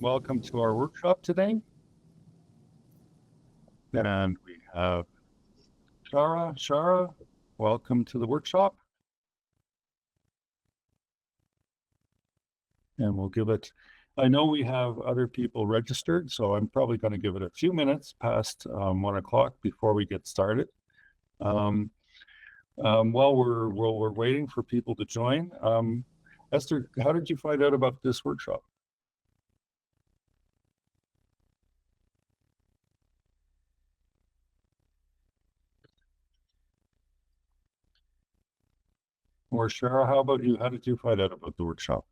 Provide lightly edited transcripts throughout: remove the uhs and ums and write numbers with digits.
welcome to our workshop today. And we have Shara. Shara, welcome to the workshop. And we'll give it, I know we have other people registered, so I'm probably going to give it a few minutes past 1 o'clock before we get started. While we're waiting for people to join, Esther, how did you find out about this workshop? Or Shara, how about you? How did you find out about the workshop?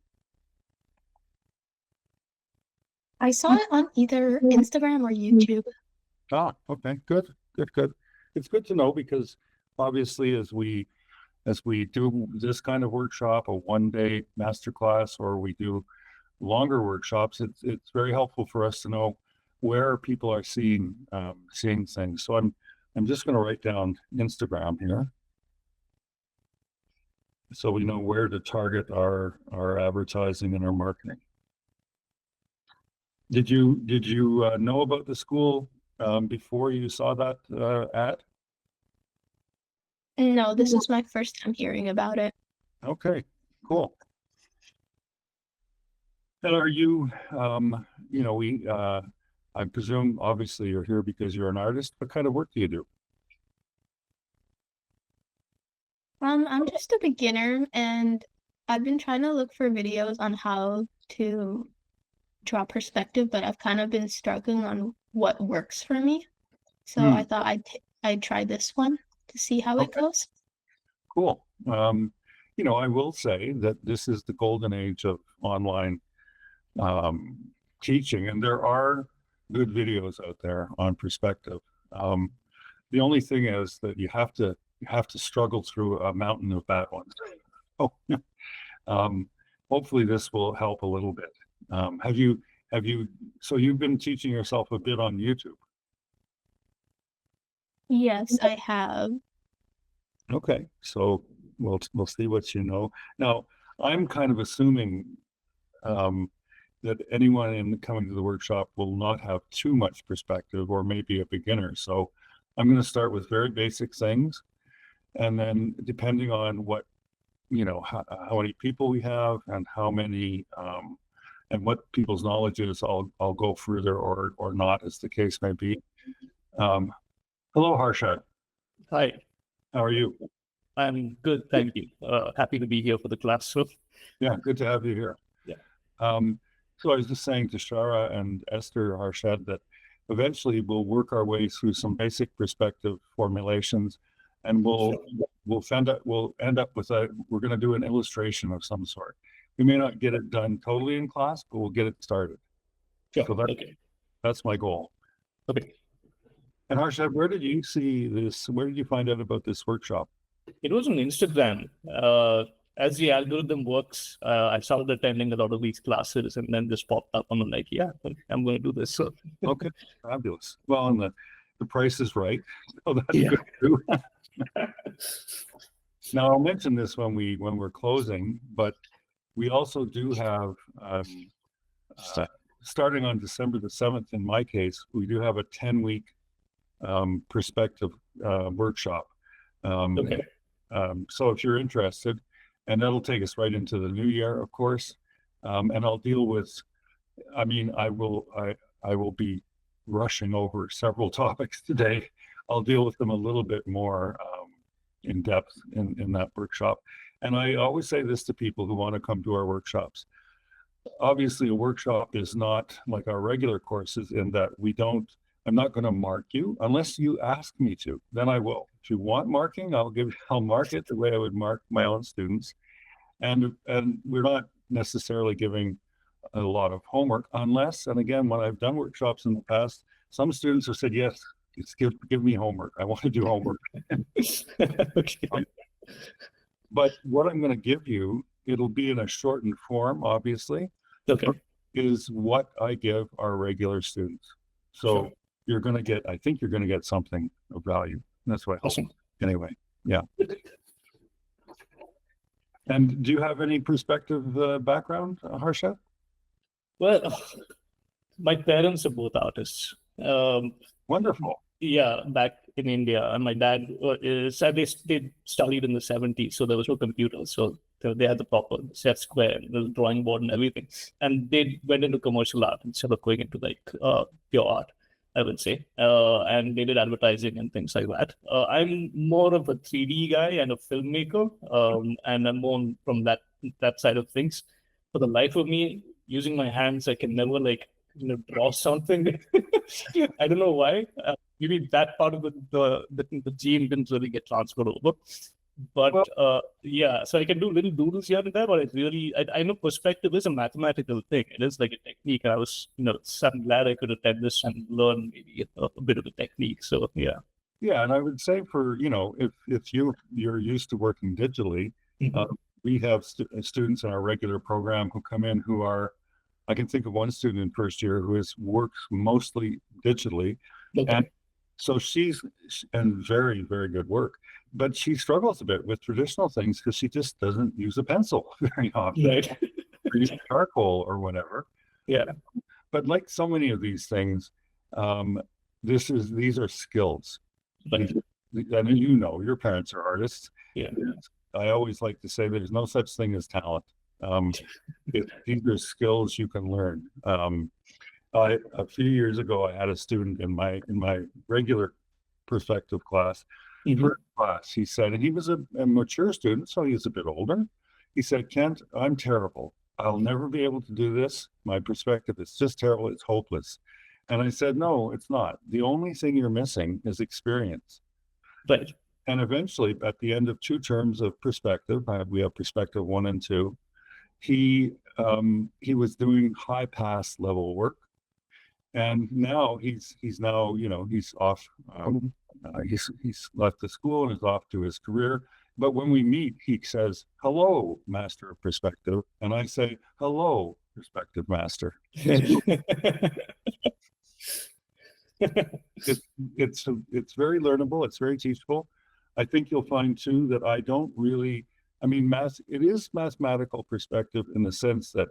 I saw it on either Instagram or YouTube. Ah, okay, good. It's good to know because obviously as we do this kind of workshop, a 1-day masterclass, or we do longer workshops, it's very helpful for us to know where people are seeing things. So I'm just going to write down Instagram here, so we know where to target our advertising and our marketing. Did you know about the school before you saw that ad? No, this is my first time hearing about it. Okay, cool. And are you, I presume obviously you're here because you're an artist. What kind of work do you do? I'm just a beginner and I've been trying to look for videos on how to draw perspective, but I've kind of been struggling on what works for me. So I thought I'd try this one to see how it goes. Cool. I will say that this is the golden age of online teaching, and there are good videos out there on perspective. The only thing is that you have to struggle through a mountain of bad ones. Hopefully this will help a little bit. So you've been teaching yourself a bit on YouTube? Yes, I have. Okay, so we'll see what you know. Now, I'm kind of assuming that anyone coming to the workshop will not have too much perspective, or maybe a beginner. So I'm going to start with very basic things, and then depending on what, how many people we have and how many and what people's knowledge is, I'll go further or not, as the case may be. Hello, Harshad. Hi. How are you? I'm good, thank you. Happy to be here for the class. So. Yeah, good to have you here. Yeah. So I was just saying to Shara and Esther, Harshad, that eventually we'll work our way through some basic perspective formulations, and we'll end up with we're going to do an illustration of some sort. We may not get it done totally in class, but we'll get it started. Sure. So that's my goal. Okay. And Harshad, where did you see this? Where did you find out about this workshop? It was on Instagram. As the algorithm works, I started attending a lot of these classes, and then this popped up, and I'm like, yeah, I'm going to do this. So. Okay, fabulous. Well, and the price is right, so that's good too. Now, I'll mention this when we're closing, but we also do have, starting on December the 7th, in my case, we do have a 10-week perspective workshop. So if you're interested, and that'll take us right into the new year, of course, and I'll deal with, I will be rushing over several topics today. I'll deal with them a little bit more in depth in that workshop. And I always say this to people who want to come to our workshops. Obviously, a workshop is not like our regular courses in that I'm not going to mark you unless you ask me to. Then I will. If you want marking, I'll mark it the way I would mark my own students. And we're not necessarily giving a lot of homework unless, and again, when I've done workshops in the past, some students have said, yes, give me homework. I want to do homework. Okay. But what I'm going to give you, it'll be in a shortened form, obviously, is what I give our regular students. So you're going to get, I think you're going to get something of value. That's what I hope. Awesome. Anyway, yeah. And do you have any perspective background, Harsha? Well, My parents are both artists. Wonderful. Yeah, back in India, and my dad sadly they studied in the 70s, so there was no computer, so they had the proper set square, the drawing board, and everything, and they went into commercial art instead of going into like pure art, I would say, and they did advertising and things like that. I'm more of a 3D guy and a filmmaker, and I'm more from that side of things. For the life of me, using my hands, I can never draw something. I don't know why. Maybe that part of the gene didn't really get transferred over. But yeah, so I can do little doodles here and there, but I know perspective is a mathematical thing. It is like a technique. And I was, so I'm glad I could attend this and learn maybe a bit of the technique. So yeah. Yeah, and I would say for, if you're used to working digitally, we have students in our regular program who come in who are, I can think of one student in first year who works mostly digitally. Okay. And so she's and very, very good work, but she struggles a bit with traditional things because she just doesn't use a pencil very often, Right. or use charcoal or whatever. Yeah. But like so many of these things, these are skills. Right. I mean, your parents are artists. Yeah. I always like to say there's no such thing as talent. These are skills you can learn. A few years ago, I had a student in my regular perspective class. First class, he said, and he was a mature student, so he was a bit older. He said, "Kent, I'm terrible. I'll never be able to do this. My perspective is just terrible. It's hopeless." And I said, "No, it's not. The only thing you're missing is experience." Right. And eventually, at the end of 2 terms of perspective, we have perspective 1 and 2. He was doing high pass level work, and now he's off. He's left the school and is off to his career. But when we meet, he says, "Hello, master of perspective," and I say, "Hello, perspective master." It's very learnable. It's very teachable. I think you'll find too that I don't really. I mean, it is mathematical perspective in the sense that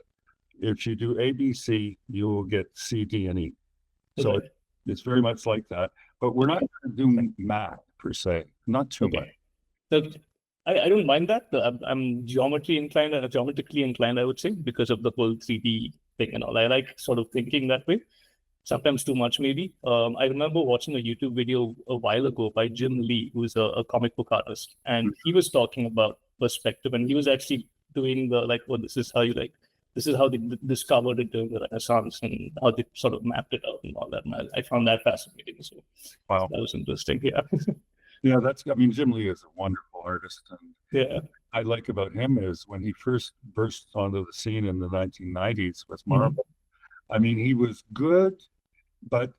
if you do ABC, you will get C, D, and E. So it's very much like that. But we're not doing math per se, not too much. So I don't mind that. I'm geometrically inclined, I would say, because of the whole 3D thing and all. I like sort of thinking that way. Sometimes too much, maybe. I remember watching a YouTube video a while ago by Jim Lee, who's a comic book artist, and he was talking about perspective, and he was actually doing this is how they discovered it during the Renaissance and how they sort of mapped it out and all that. And I found that fascinating. So wow, that was interesting. Yeah. Yeah, Jim Lee is a wonderful artist. And yeah, I like about him is when he first burst onto the scene in the 1990s with Marvel. I mean, he was good, but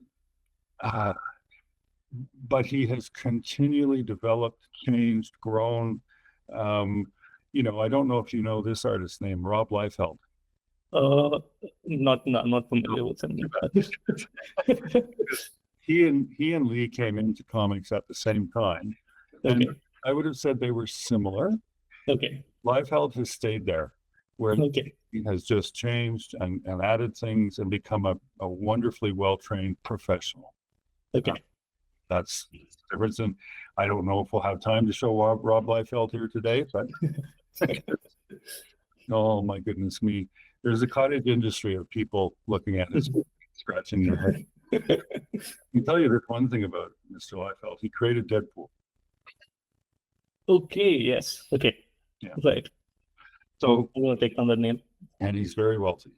he has continually developed, changed, grown. I don't know if you know this artist's name, Rob Liefeld. Not familiar with him. He and Lee came into comics at the same time, and I would have said they were similar. Okay. Liefeld has stayed there, where he has just changed and added things and become a wonderfully well-trained professional. Okay. That's the difference. And I don't know if we'll have time to show Rob Liefeld here today, but oh my goodness me. There's a cottage industry of people looking at his work, scratching their head. I can tell you this one thing about Mr. Liefeld. He created Deadpool. Okay, yes. Okay. Yeah. Right. So I'm going to take down that name. And he's very wealthy.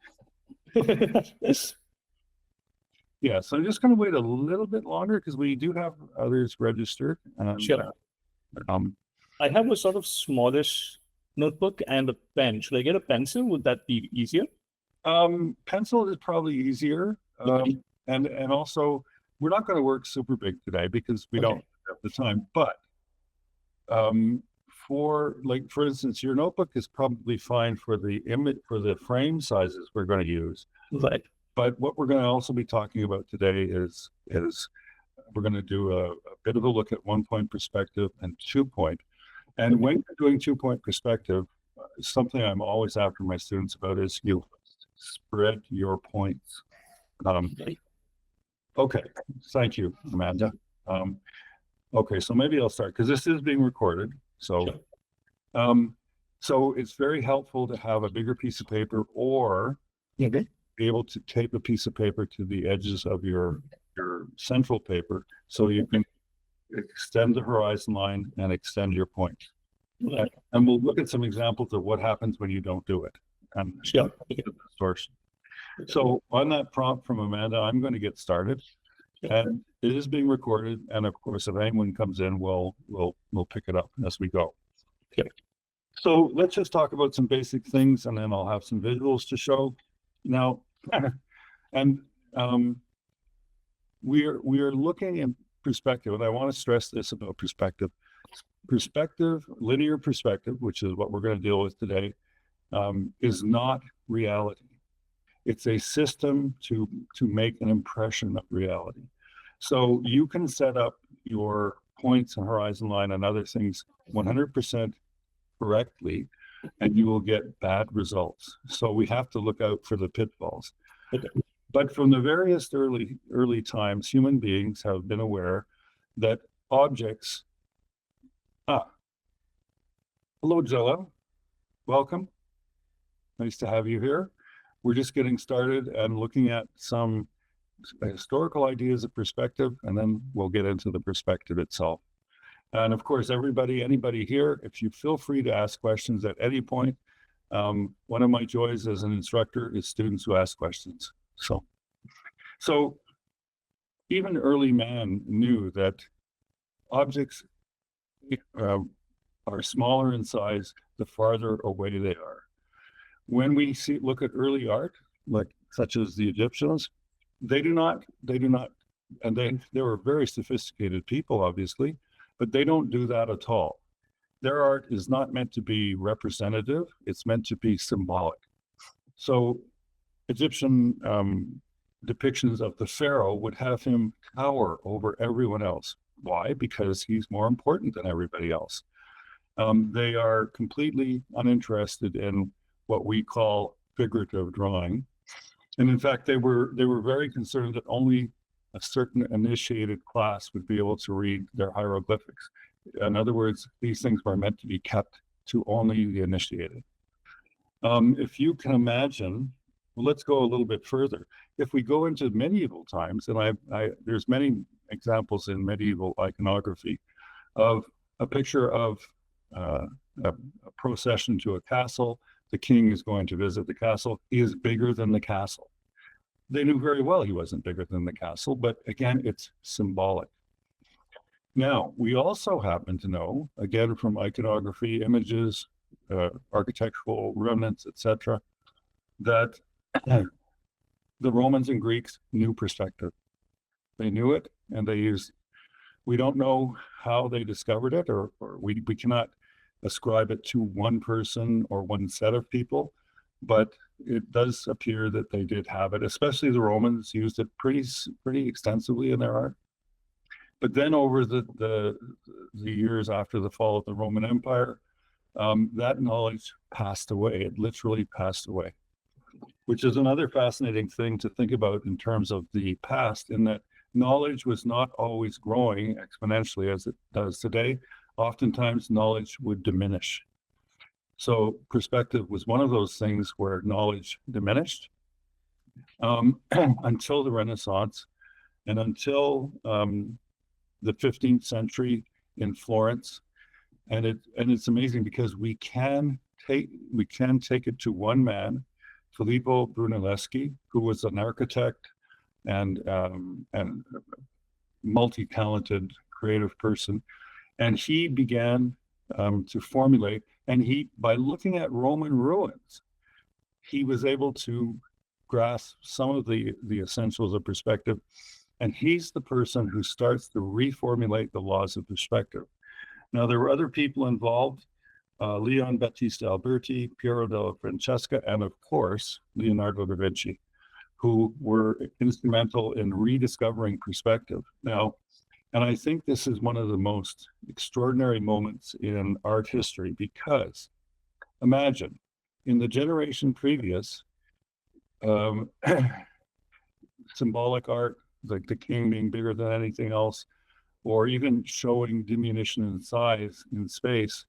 Yeah, so I'm just going to wait a little bit longer because we do have others registered. Sure. I have a sort of smallish notebook and a pen. Should I get a pencil? Would that be easier? Pencil is probably easier. And also, we're not going to work super big today because we don't have the time. But for instance, your notebook is probably fine for the image, for the frame sizes we're going to use. Right. But what we're going to also be talking about today is we're going to do a bit of a look at 1-point perspective and 2-point. And when you're doing 2-point perspective, something I'm always after my students about is you spread your points. Okay, thank you, Amanda. Okay, so maybe I'll start because this is being recorded. So, so it's very helpful to have a bigger piece of paper or be able to tape a piece of paper to the edges of your central paper so you can extend the horizon line and extend your point. And we'll look at some examples of what happens when you don't do it and the distortion. So on that prompt from Amanda, I'm going to get started. And it is being recorded, and of course, if anyone comes in, we'll pick it up as we go. Okay. So let's just talk about some basic things, and then I'll have some visuals to show. Now, and we are looking in perspective, and I want to stress this about perspective. Perspective, linear perspective, which is what we're going to deal with today, is not reality. It's a system to make an impression of reality. So you can set up your points and horizon line and other things 100% correctly, and you will get bad results. So we have to look out for the pitfalls. Okay. But from the various early times, human beings have been aware that objects. Hello, Jella. Welcome. Nice to have you here. We're just getting started and looking at some historical ideas of perspective, and then we'll get into the perspective itself. And of course, anybody here, if you feel free to ask questions at any point. One of my joys as an instructor is students who ask questions. So even early man knew that objects are smaller in size the farther away they are. When we look at early art, like such as the Egyptians, they do not, and they were very sophisticated people, obviously, but they don't do that at all. Their art is not meant to be representative, it's meant to be symbolic. So Egyptian depictions of the pharaoh would have him tower over everyone else. Why? Because he's more important than everybody else. They are completely uninterested in what we call figurative drawing. And in fact, they were very concerned that only a certain initiated class would be able to read their hieroglyphics. In other words, these things were meant to be kept to only the initiated. If you can imagine, well, let's go a little bit further. If we go into medieval times, and there's many examples in medieval iconography of a picture of a procession to a castle. The king is going to visit the castle. He is bigger than the castle. They knew very well he wasn't bigger than the castle, but again, it's symbolic. Now, we also happen to know, again, from iconography, images, architectural remnants, etc., that the Romans and Greeks knew perspective. They knew it, and they used. We don't know how they discovered it, or we cannot ascribe it to one person or one set of people, but it does appear that they did have it, especially the Romans used it pretty extensively in their art. But then over the years after the fall of the Roman Empire, that knowledge passed away. It literally passed away, which is another fascinating thing to think about in terms of the past, in that knowledge was not always growing exponentially as it does today. Oftentimes knowledge would diminish. So perspective was one of those things where knowledge diminished until the Renaissance and until the 15th century in Florence. And it's amazing because we can take it to one man, Filippo Brunelleschi, who was an architect and multi-talented creative person. And he began to formulate, and by looking at Roman ruins, he was able to grasp some of the essentials of perspective. And he's the person who starts to reformulate the laws of perspective. Now, there were other people involved, Leon Battista Alberti, Piero della Francesca, and of course, Leonardo da Vinci, who were instrumental in rediscovering perspective. Now, and I think this is one of the most extraordinary moments in art history, because imagine, in the generation previous, symbolic art, like the king being bigger than anything else, or even showing diminution in size in space,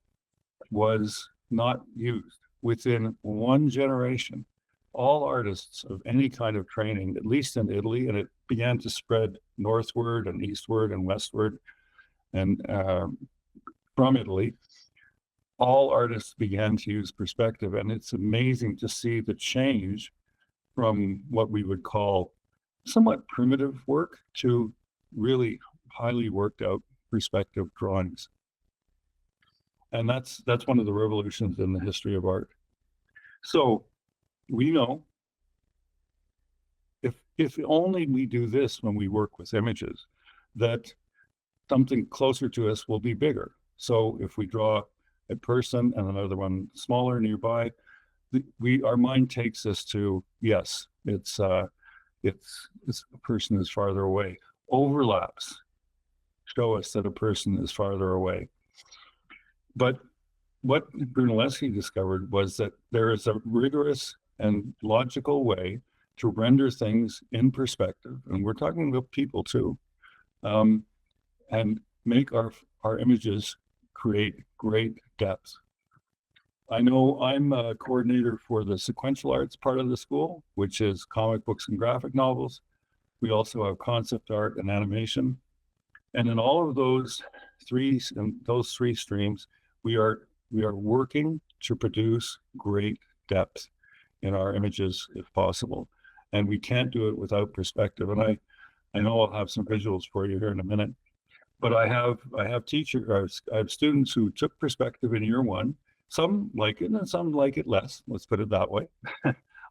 was not used. Within one generation, all artists of any kind of training, at least in Italy, and it began to spread northward and eastward and westward, and from Italy, all artists began to use perspective. And it's amazing to see the change from what we would call somewhat primitive work to really highly worked out perspective drawings. And that's one of the revolutions in the history of art. So we know if only we do this when we work with images, that something closer to us will be bigger. So if we draw a person and another one smaller nearby, our mind takes us to, yes, it's a person is farther away. Overlaps show us that a person is farther away. But what Brunelleschi discovered was that there is a rigorous and logical way to render things in perspective, and we're talking about people too, and make our images create great depth. I know I'm a coordinator for the sequential arts part of the school, which is comic books and graphic novels. We also have concept art and animation. And in all of those three streams, we are working to produce great depth in our images if possible. And we can't do it without perspective. And I know I'll have some visuals for you here in a minute. But I have students who took perspective in year one. Some like it and some like it less, let's put it that way.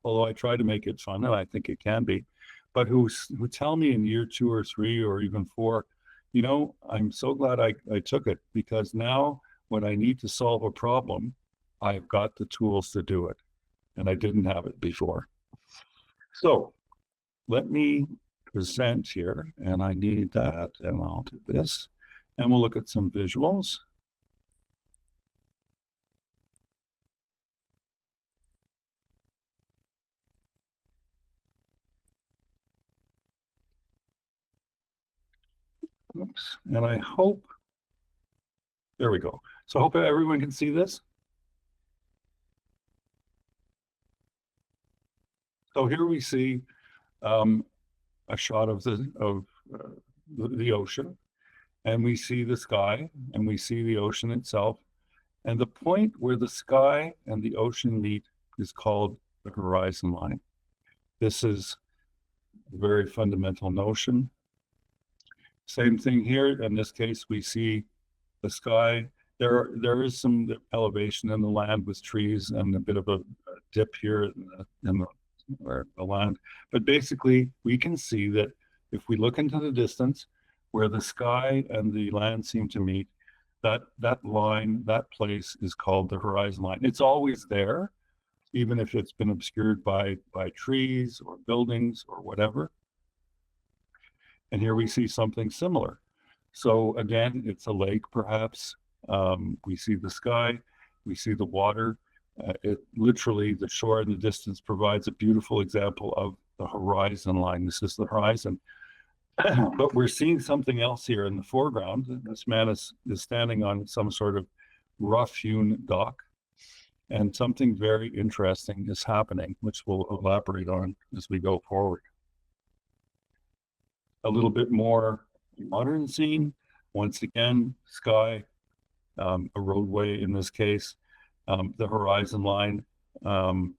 Although I try to make it fun, and I think it can be. But who tell me in year 2 or 3 or even 4, you know, I'm so glad I took it, because now when I need to solve a problem, I've got the tools to do it. And I didn't have it before. So let me present here, and I need that, and I'll do this, and we'll look at some visuals. Oops, and I hope, there we go. So I hope everyone can see this. So here we see a shot of the ocean, and we see the sky, and we see the ocean itself. And the point where the sky and the ocean meet is called the horizon line. This is a very fundamental notion. Same thing here. In this case, we see the sky. There is some elevation in the land with trees and a bit of a dip here in the land. But basically, we can see that if we look into the distance where the sky and the land seem to meet, that line, that place is called the horizon line. It's always there, even if it's been obscured by trees or buildings or whatever. And here we see something similar. So again, it's a lake, perhaps. We see the sky, we see the water. It literally, the shore in the distance provides a beautiful example of the horizon line. This is the horizon. But we're seeing something else here in the foreground. This man is standing on some sort of rough-hewn dock, and something very interesting is happening, which we'll elaborate on as we go forward. A little bit more modern scene. Once again, sky, a roadway in this case, the horizon line. And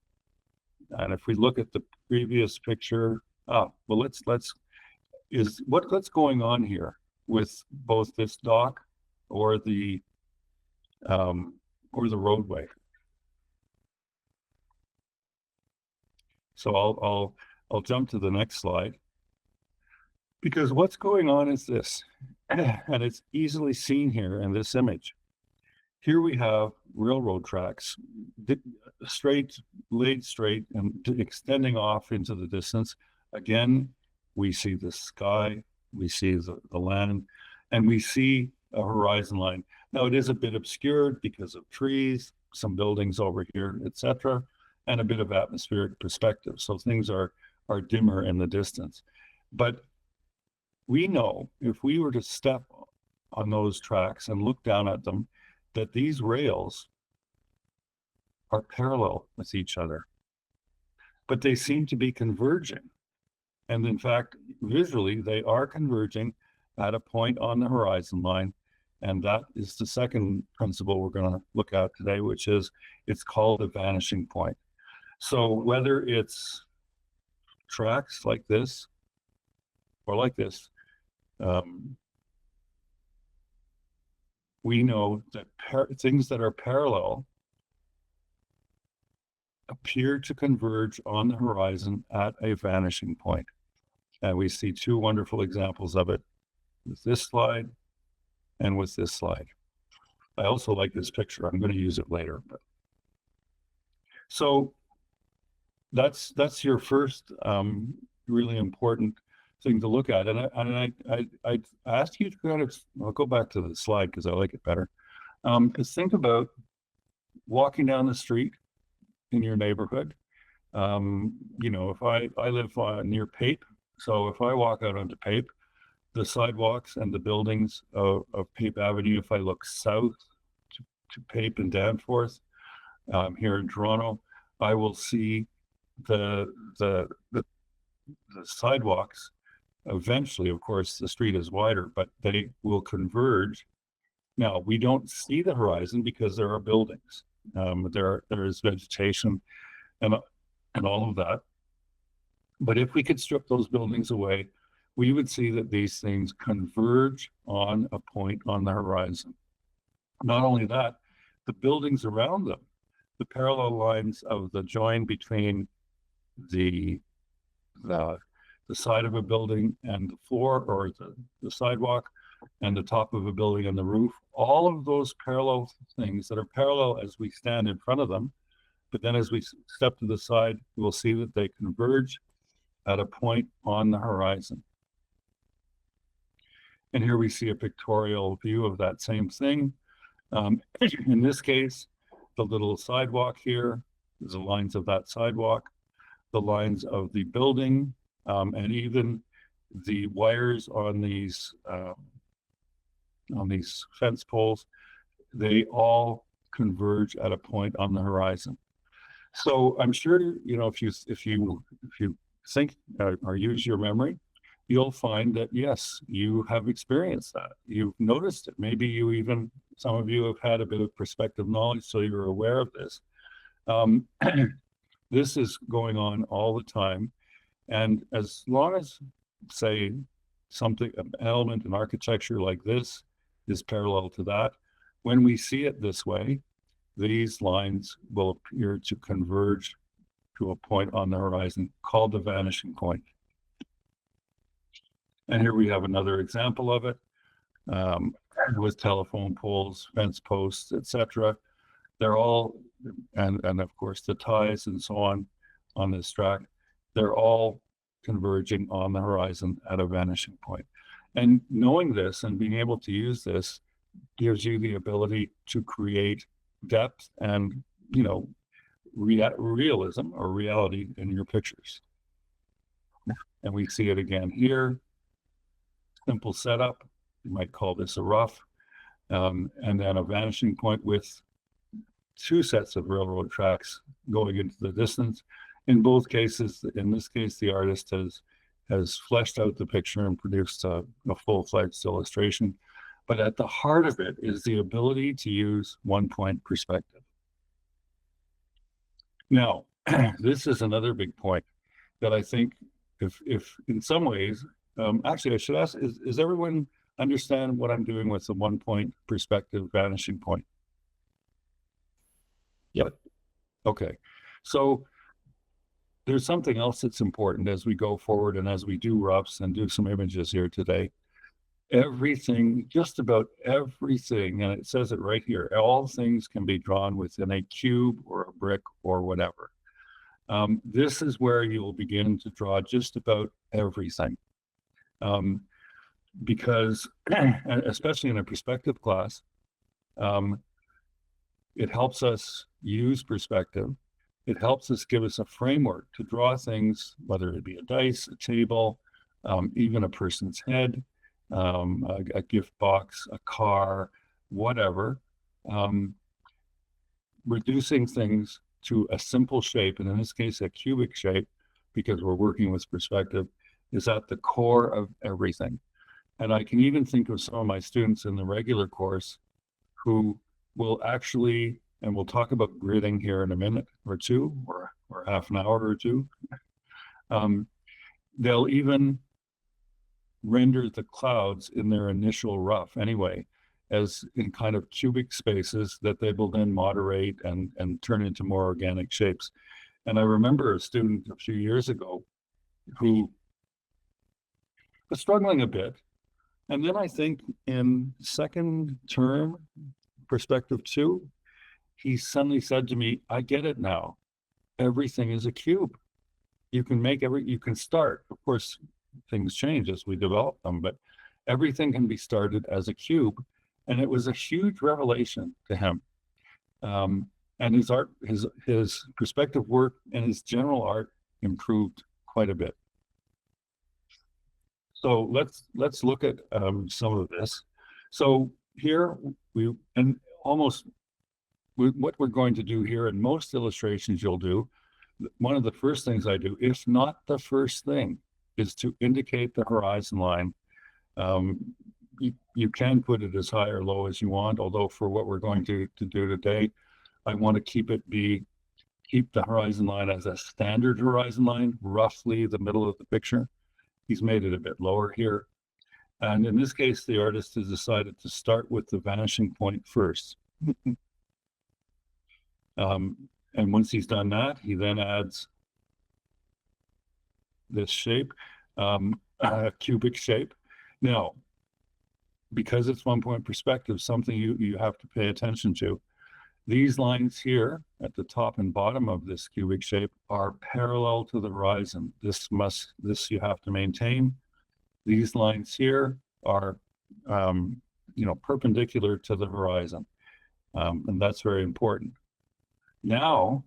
if we look at the previous picture, well, what's going on here with both this dock or the roadway? So I'll jump to the next slide, because what's going on is this, and it's easily seen here in this image. Here we have railroad tracks laid straight and extending off into the distance. Again, we see the sky, we see the land, and we see a horizon line. Now, it is a bit obscured because of trees, some buildings over here, etc., and a bit of atmospheric perspective. So things are dimmer in the distance. But we know if we were to step on those tracks and look down at them, that these rails are parallel with each other, but they seem to be converging. And in fact, visually, they are converging at a point on the horizon line. And that is the second principle we're going to look at today, which is it's called a vanishing point. So whether it's tracks like this or like this, we know that things that are parallel appear to converge on the horizon at a vanishing point. And we see two wonderful examples of it with this slide and with this slide. I also like this picture. I'm going to use it later. But so that's your first really important thing to look at. And I asked you to kind of, I'll go back to the slide because I like it better. Because think about walking down the street in your neighborhood. You know, if I live near Pape, so if I walk out onto Pape, the sidewalks and the buildings of Pape Avenue, if I look south to Pape and Danforth, here in Toronto, I will see the sidewalks. Eventually, of course, the street is wider, but they will converge. Now, we don't see the horizon because there are buildings. There is vegetation and all of that. But if we could strip those buildings away, we would see that these things converge on a point on the horizon. Not only that, the buildings around them, the parallel lines of the join between the side of a building and the floor, or the sidewalk, and the top of a building and the roof, all of those parallel things that are parallel as we stand in front of them, but then as we step to the side, we'll see that they converge at a point on the horizon. And here we see a pictorial view of that same thing. In this case, the little sidewalk here, the lines of that sidewalk, the lines of the building, and even the wires on these fence poles, they all converge at a point on the horizon. So I'm sure, you know, if you think or use your memory, you'll find that yes, you have experienced that. You've noticed it. Maybe you even, some of you have had a bit of perspective knowledge, so you're aware of this. This is going on all the time. And as long as, say, something, an element in architecture like this is parallel to that, when we see it this way, these lines will appear to converge to a point on the horizon called the vanishing point. And here we have another example of it with telephone poles, fence posts, etc. They're all, and of course the ties and so on this track, they're all converging on the horizon at a vanishing point. And knowing this and being able to use this gives you the ability to create depth and, you know, realism or reality in your pictures. And we see it again here. Simple setup. You might call this a rough. And then a vanishing point with two sets of railroad tracks going into the distance. In both cases, in this case, the artist has fleshed out the picture and produced a full-fledged illustration. But at the heart of it is the ability to use one-point perspective. Now, this is another big point that I think, if in some ways, actually, I should ask: is everyone understand what I'm doing with the one-point perspective vanishing point? Yep. Okay, so there's something else that's important as we go forward and as we do roughs and do some images here today. Everything, just about everything, and it says it right here, all things can be drawn within a cube or a brick or whatever. This is where you will begin to draw just about everything. Because, especially in a perspective class, it helps us use perspective. It helps us give us a framework to draw things, whether it be a dice, a table, even a person's head, a gift box, a car, whatever. Reducing things to a simple shape, and in this case, a cubic shape, because we're working with perspective, is at the core of everything. And I can even think of some of my students in the regular course who will actually, and we'll talk about gridding here in a minute or two, or half an hour or two. They'll even render the clouds in their initial rough anyway, as in kind of cubic spaces that they will then moderate and turn into more organic shapes. And I remember a student a few years ago who was struggling a bit. And then I think in second term, perspective 2, he suddenly said to me, I get it now. Everything is a cube. You can make you can start. Of course, things change as we develop them, but everything can be started as a cube. And it was a huge revelation to him. And his art, his perspective work and his general art improved quite a bit. So let's look at some of this. So here what we're going to do here in most illustrations you'll do, one of the first things I do, if not the first thing, is to indicate the horizon line. You can put it as high or low as you want, although for what we're going to do today, I want to keep the horizon line as a standard horizon line, roughly the middle of the picture. He's made it a bit lower here. And in this case, the artist has decided to start with the vanishing point first. And once he's done that, he then adds this shape, a cubic shape. Now, because it's 1-point perspective, something you have to pay attention to. These lines here at the top and bottom of this cubic shape are parallel to the horizon. This you have to maintain. These lines here are, perpendicular to the horizon. And that's very important. Now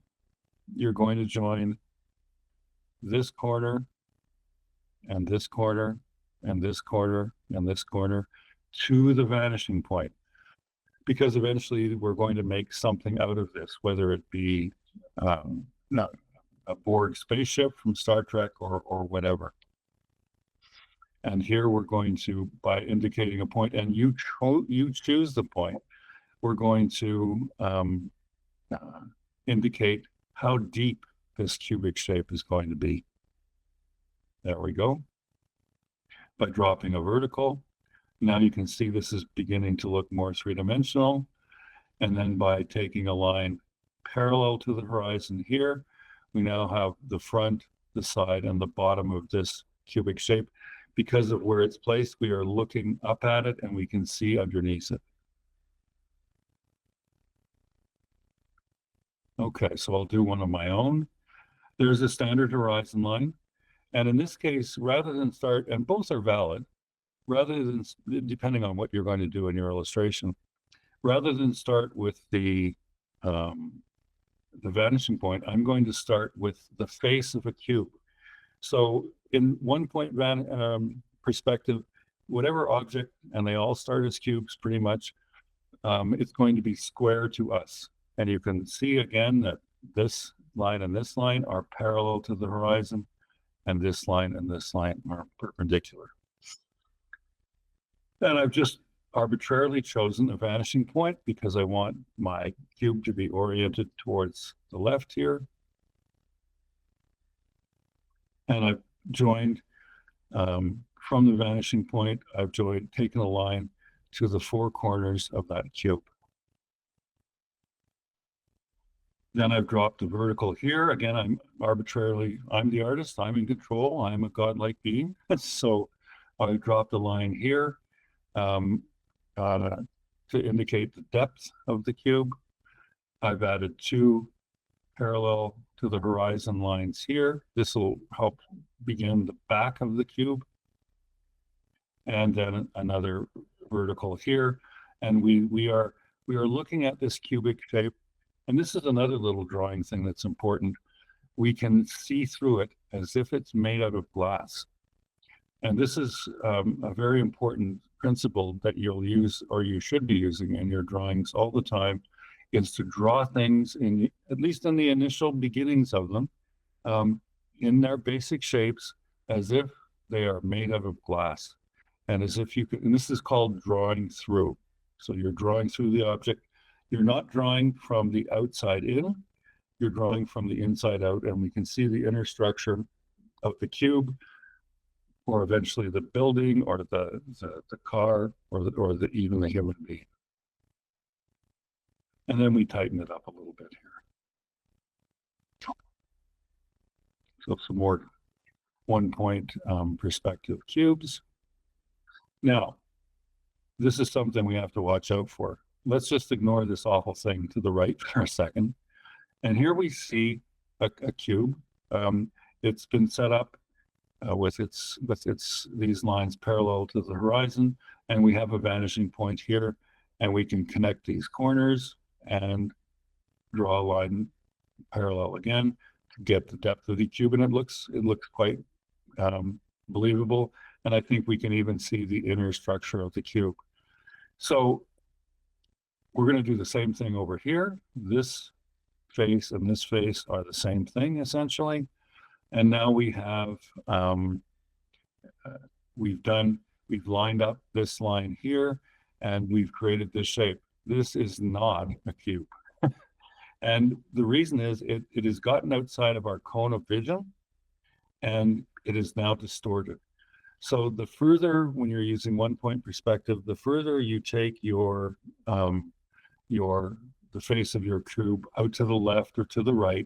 you're going to join this corner and this corner and this corner and this corner to the vanishing point, because eventually we're going to make something out of this, whether it be a Borg spaceship from Star Trek or whatever. And here we're going to, by indicating a point, and you choose the point, we're going to indicate how deep this cubic shape is going to be. There we go. By dropping a vertical, now you can see this is beginning to look more three-dimensional. And then by taking a line parallel to the horizon here, we now have the front, the side, and the bottom of this cubic shape. Because of where it's placed, we are looking up at it and we can see underneath it. Okay, so I'll do one of my own. There's a standard horizon line. And in this case, rather than start, and both are valid, rather than, depending on what you're going to do in your illustration, rather than start with the vanishing point, I'm going to start with the face of a cube. So in 1-point perspective, whatever object, and they all start as cubes pretty much, it's going to be square to us. And you can see again that this line and this line are parallel to the horizon, and this line and this line are perpendicular. And I've just arbitrarily chosen a vanishing point because I want my cube to be oriented towards the left here. And I've joined, from the vanishing point, I've taken a line to the 4 corners of that cube. Then I've dropped a vertical here. Again, I'm the artist, I'm in control, I'm a godlike being. So I've dropped a line here to indicate the depth of the cube. I've added 2 parallel to the horizon lines here. This will help begin the back of the cube. And then another vertical here. And we are looking at this cubic shape. And this is another little drawing thing that's important. We can see through it as if it's made out of glass. And this is a very important principle that you'll use, or you should be using in your drawings all the time, is to draw things in, at least in the initial beginnings of them, in their basic shapes, as if they are made out of glass. And as if you could, and this is called drawing through. So you're drawing through the object. You're not drawing from the outside in, you're drawing from the inside out, and we can see the inner structure of the cube, or eventually the building, or the car, or even the human being. And then we tighten it up a little bit here. So some more 1-point perspective cubes. Now, this is something we have to watch out for. Let's just ignore this awful thing to the right for a second. And here we see a cube. It's been set up with these lines parallel to the horizon, and we have a vanishing point here, and we can connect these corners and draw a line parallel again to get the depth of the cube, and it looks quite believable. And I think we can even see the inner structure of the cube. So we're going to do the same thing over here. This face and this face are the same thing, essentially. And now we have, we've lined up this line here, and we've created this shape. This is not a cube. And the reason is it has gotten outside of our cone of vision, and it is now distorted. So the further, when you're using 1-point perspective, the further you take the face of your cube out to the left or to the right,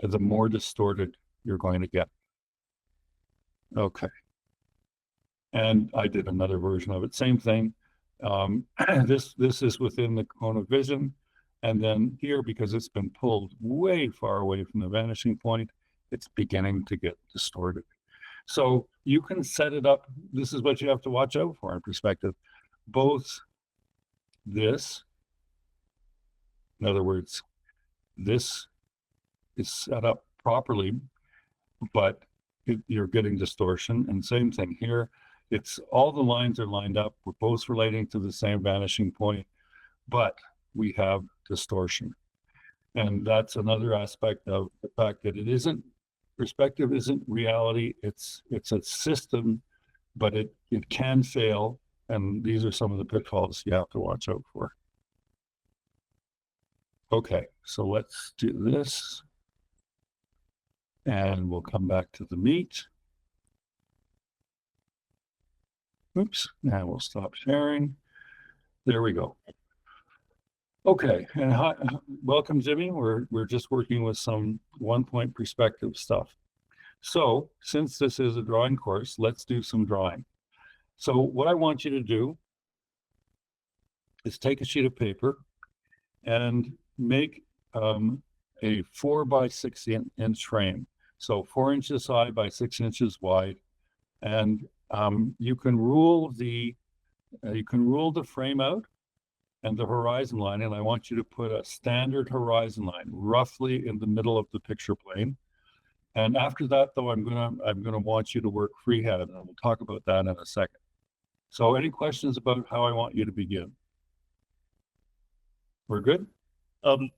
the more distorted you're going to get. Okay. And I did another version of it, same thing. This is within the cone of vision. And then here, because it's been pulled way far away from the vanishing point, it's beginning to get distorted. So you can set it up. This is what you have to watch out for in perspective. Both this, in other words, this is set up properly, but you're getting distortion. And same thing here. It's all the lines are lined up. We're both relating to the same vanishing point, but we have distortion. And that's another aspect of the fact that it isn't, perspective isn't reality. It's a system, but it can fail. And these are some of the pitfalls you have to watch out for. Okay, so let's do this. And we'll come back to the meat. Oops, now we'll stop sharing. There we go. Okay, and hi, welcome, Jimmy. We're just working with some 1-point perspective stuff. So since this is a drawing course, let's do some drawing. So what I want you to do is take a sheet of paper and make a 4 by 6 inch frame. So 4 inches high by 6 inches wide. And you can rule the frame out and the horizon line, and I want you to put a standard horizon line roughly in the middle of the picture plane. And after that, though, I'm gonna want you to work freehand, and we'll talk about that in a second. So any questions about how I want you to begin? We're good?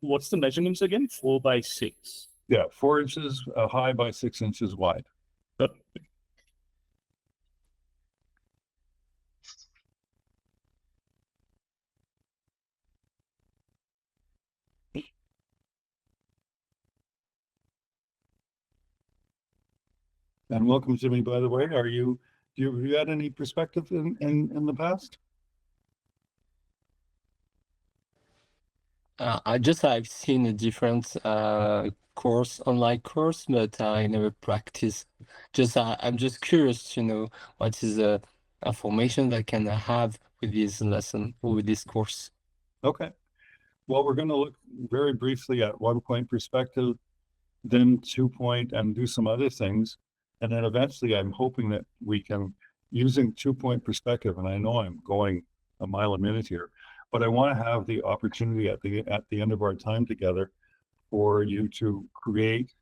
What's the measurements again? 4 by 6. Yeah, 4 inches high by 6 inches wide. But And welcome, Jimmy, by the way. Have you had any perspective in the past? I've seen a different online course, but I never practiced. I'm just curious to know what is the information that I can have with this lesson or with this course. Okay. Well, we're going to look very briefly at 1-point perspective, then 2-point, and do some other things. And then eventually I'm hoping that we can, using 2-point perspective, and I know I'm going a mile a minute here, but I want to have the opportunity at the end of our time together for you to create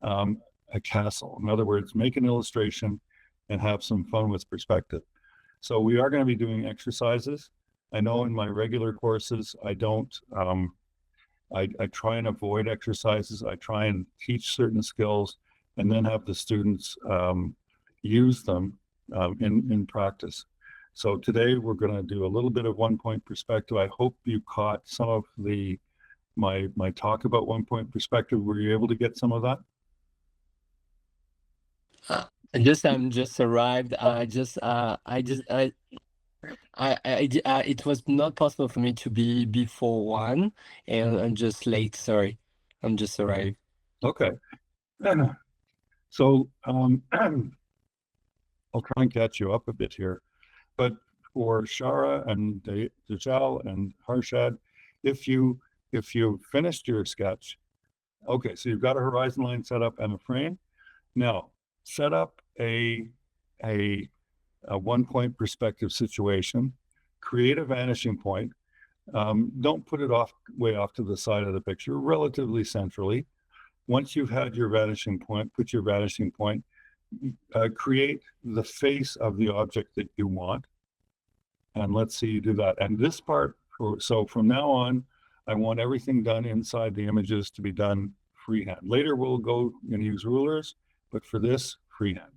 a castle. In other words, make an illustration and have some fun with perspective. So we are going to be doing exercises. I know in my regular courses, I don't, I try and avoid exercises. I try and teach certain skills and then have the students use them in practice. So today we're going to do a little bit of 1-point perspective. I hope you caught some of my talk about 1-point perspective. Were you able to get some of that? I'm just arrived. It was not possible for me to be before 1, and I'm just late. Sorry, I'm just arrived. Okay. So I'll try and catch you up a bit here. But for Shara and Dajal and Harshad, if you finished your sketch, okay, so you've got a horizon line set up and a frame. Now set up a 1-point perspective situation, create a vanishing point. Don't put it way off to the side of the picture, relatively centrally. Once you've had your vanishing point, put your vanishing point, create the face of the object that you want. And let's see you do that. And this part, so from now on, I want everything done inside the images to be done freehand. Later we'll go and use rulers, but for this, freehand.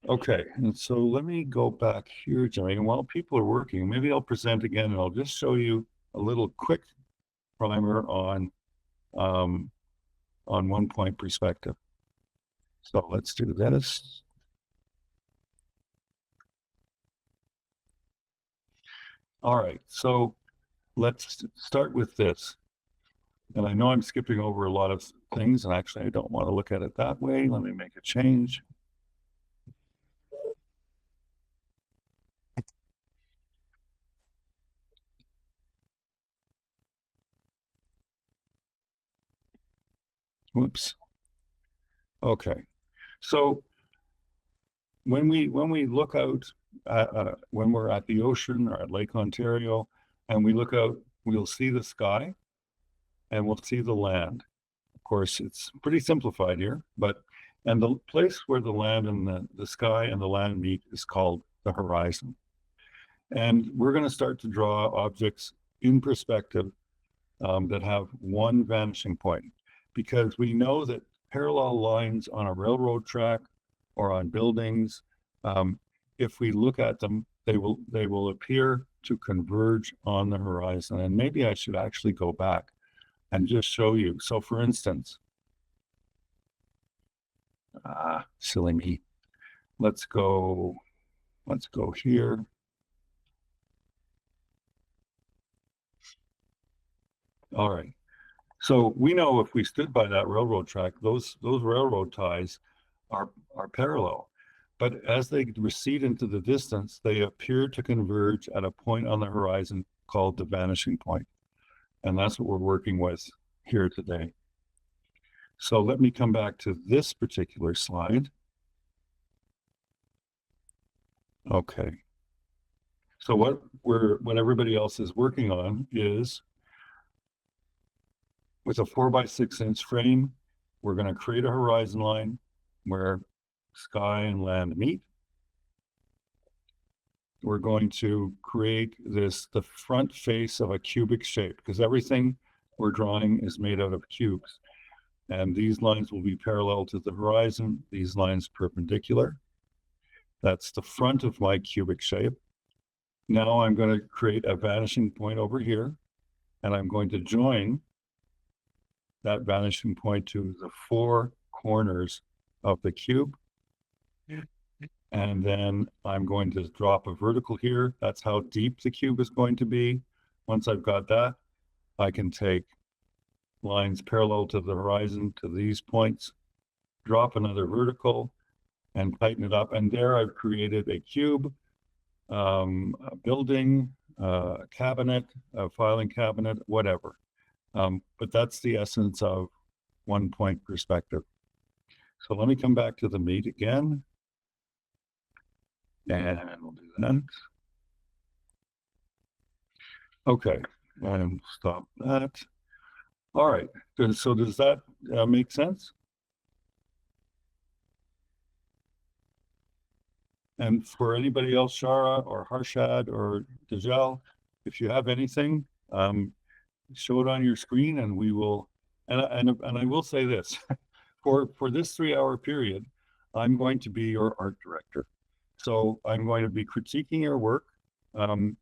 Okay, and so let me go back here, Jimmy. And while people are working, maybe I'll present again and I'll just show you a little quick primer on 1-point perspective. So let's do this. All right, so let's start with this. And I know I'm skipping over a lot of things, and actually I don't want to look at it that way. Let me make a change. Whoops. Okay, so when we look out when we're at the ocean or at Lake Ontario, and we look out, we'll see the sky and we'll see the land. Of course, it's pretty simplified here, and the place where the land and the sky and the land meet is called the horizon. And we're going to start to draw objects in perspective that have one vanishing point, because we know that parallel lines on a railroad track or on buildings, if we look at them, they will appear to converge on the horizon. And maybe I should actually go back and just show you. So for instance, silly me. Let's go here. All right. So we know if we stood by that railroad track, those railroad ties are parallel. But as they recede into the distance, they appear to converge at a point on the horizon called the vanishing point. And that's what we're working with here today. So let me come back to this particular slide. Okay. So what everybody else is working on is, with a 4x6-inch frame, we're going to create a horizon line where sky and land meet. We're going to create the front face of a cubic shape, because everything we're drawing is made out of cubes. And these lines will be parallel to the horizon, these lines perpendicular. That's the front of my cubic shape. Now I'm going to create a vanishing point over here, and I'm going to join that vanishing point to the 4 corners of the cube. And then I'm going to drop a vertical here. That's how deep the cube is going to be. Once I've got that, I can take lines parallel to the horizon to these points, drop another vertical, and tighten it up. And there I've created a cube, a building, a cabinet, a filing cabinet, whatever. But that's the essence of 1-point perspective. So let me come back to the meat again. And we'll do that. Okay, and stop that. All right, so does that make sense? And for anybody else, Shara or Harshad or Dajal, if you have anything, show it on your screen and we will, and I will say this, for this 3-hour period, I'm going to be your art director. So I'm going to be critiquing your work, and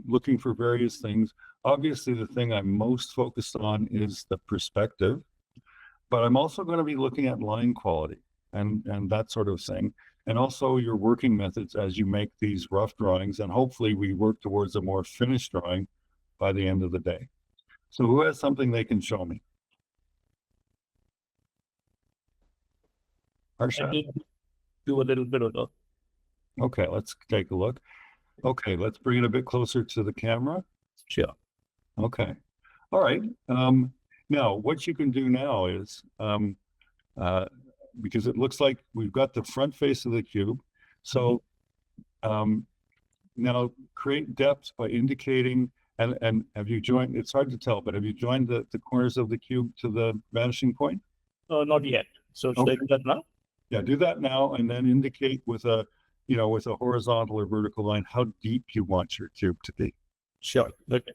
looking for various things. Obviously, the thing I'm most focused on is the perspective, but I'm also going to be looking at line quality and that sort of thing, and also your working methods as you make these rough drawings, and hopefully we work towards a more finished drawing by the end of the day. So who has something they can show me? I Harsha. did do a little bit of that. Okay, let's take a look. Okay, let's bring it a bit closer to the camera. Sure. Okay. All right. Now, what you can do now is, because it looks like we've got the front face of the cube. So now create depth by indicating, and have you joined, it's hard to tell, but have you joined the corners of the cube to the vanishing point? Not yet. So should I do that now? Yeah, do that now, and then indicate with a, with a horizontal or vertical line, how deep you want your cube to be. Sure. Okay.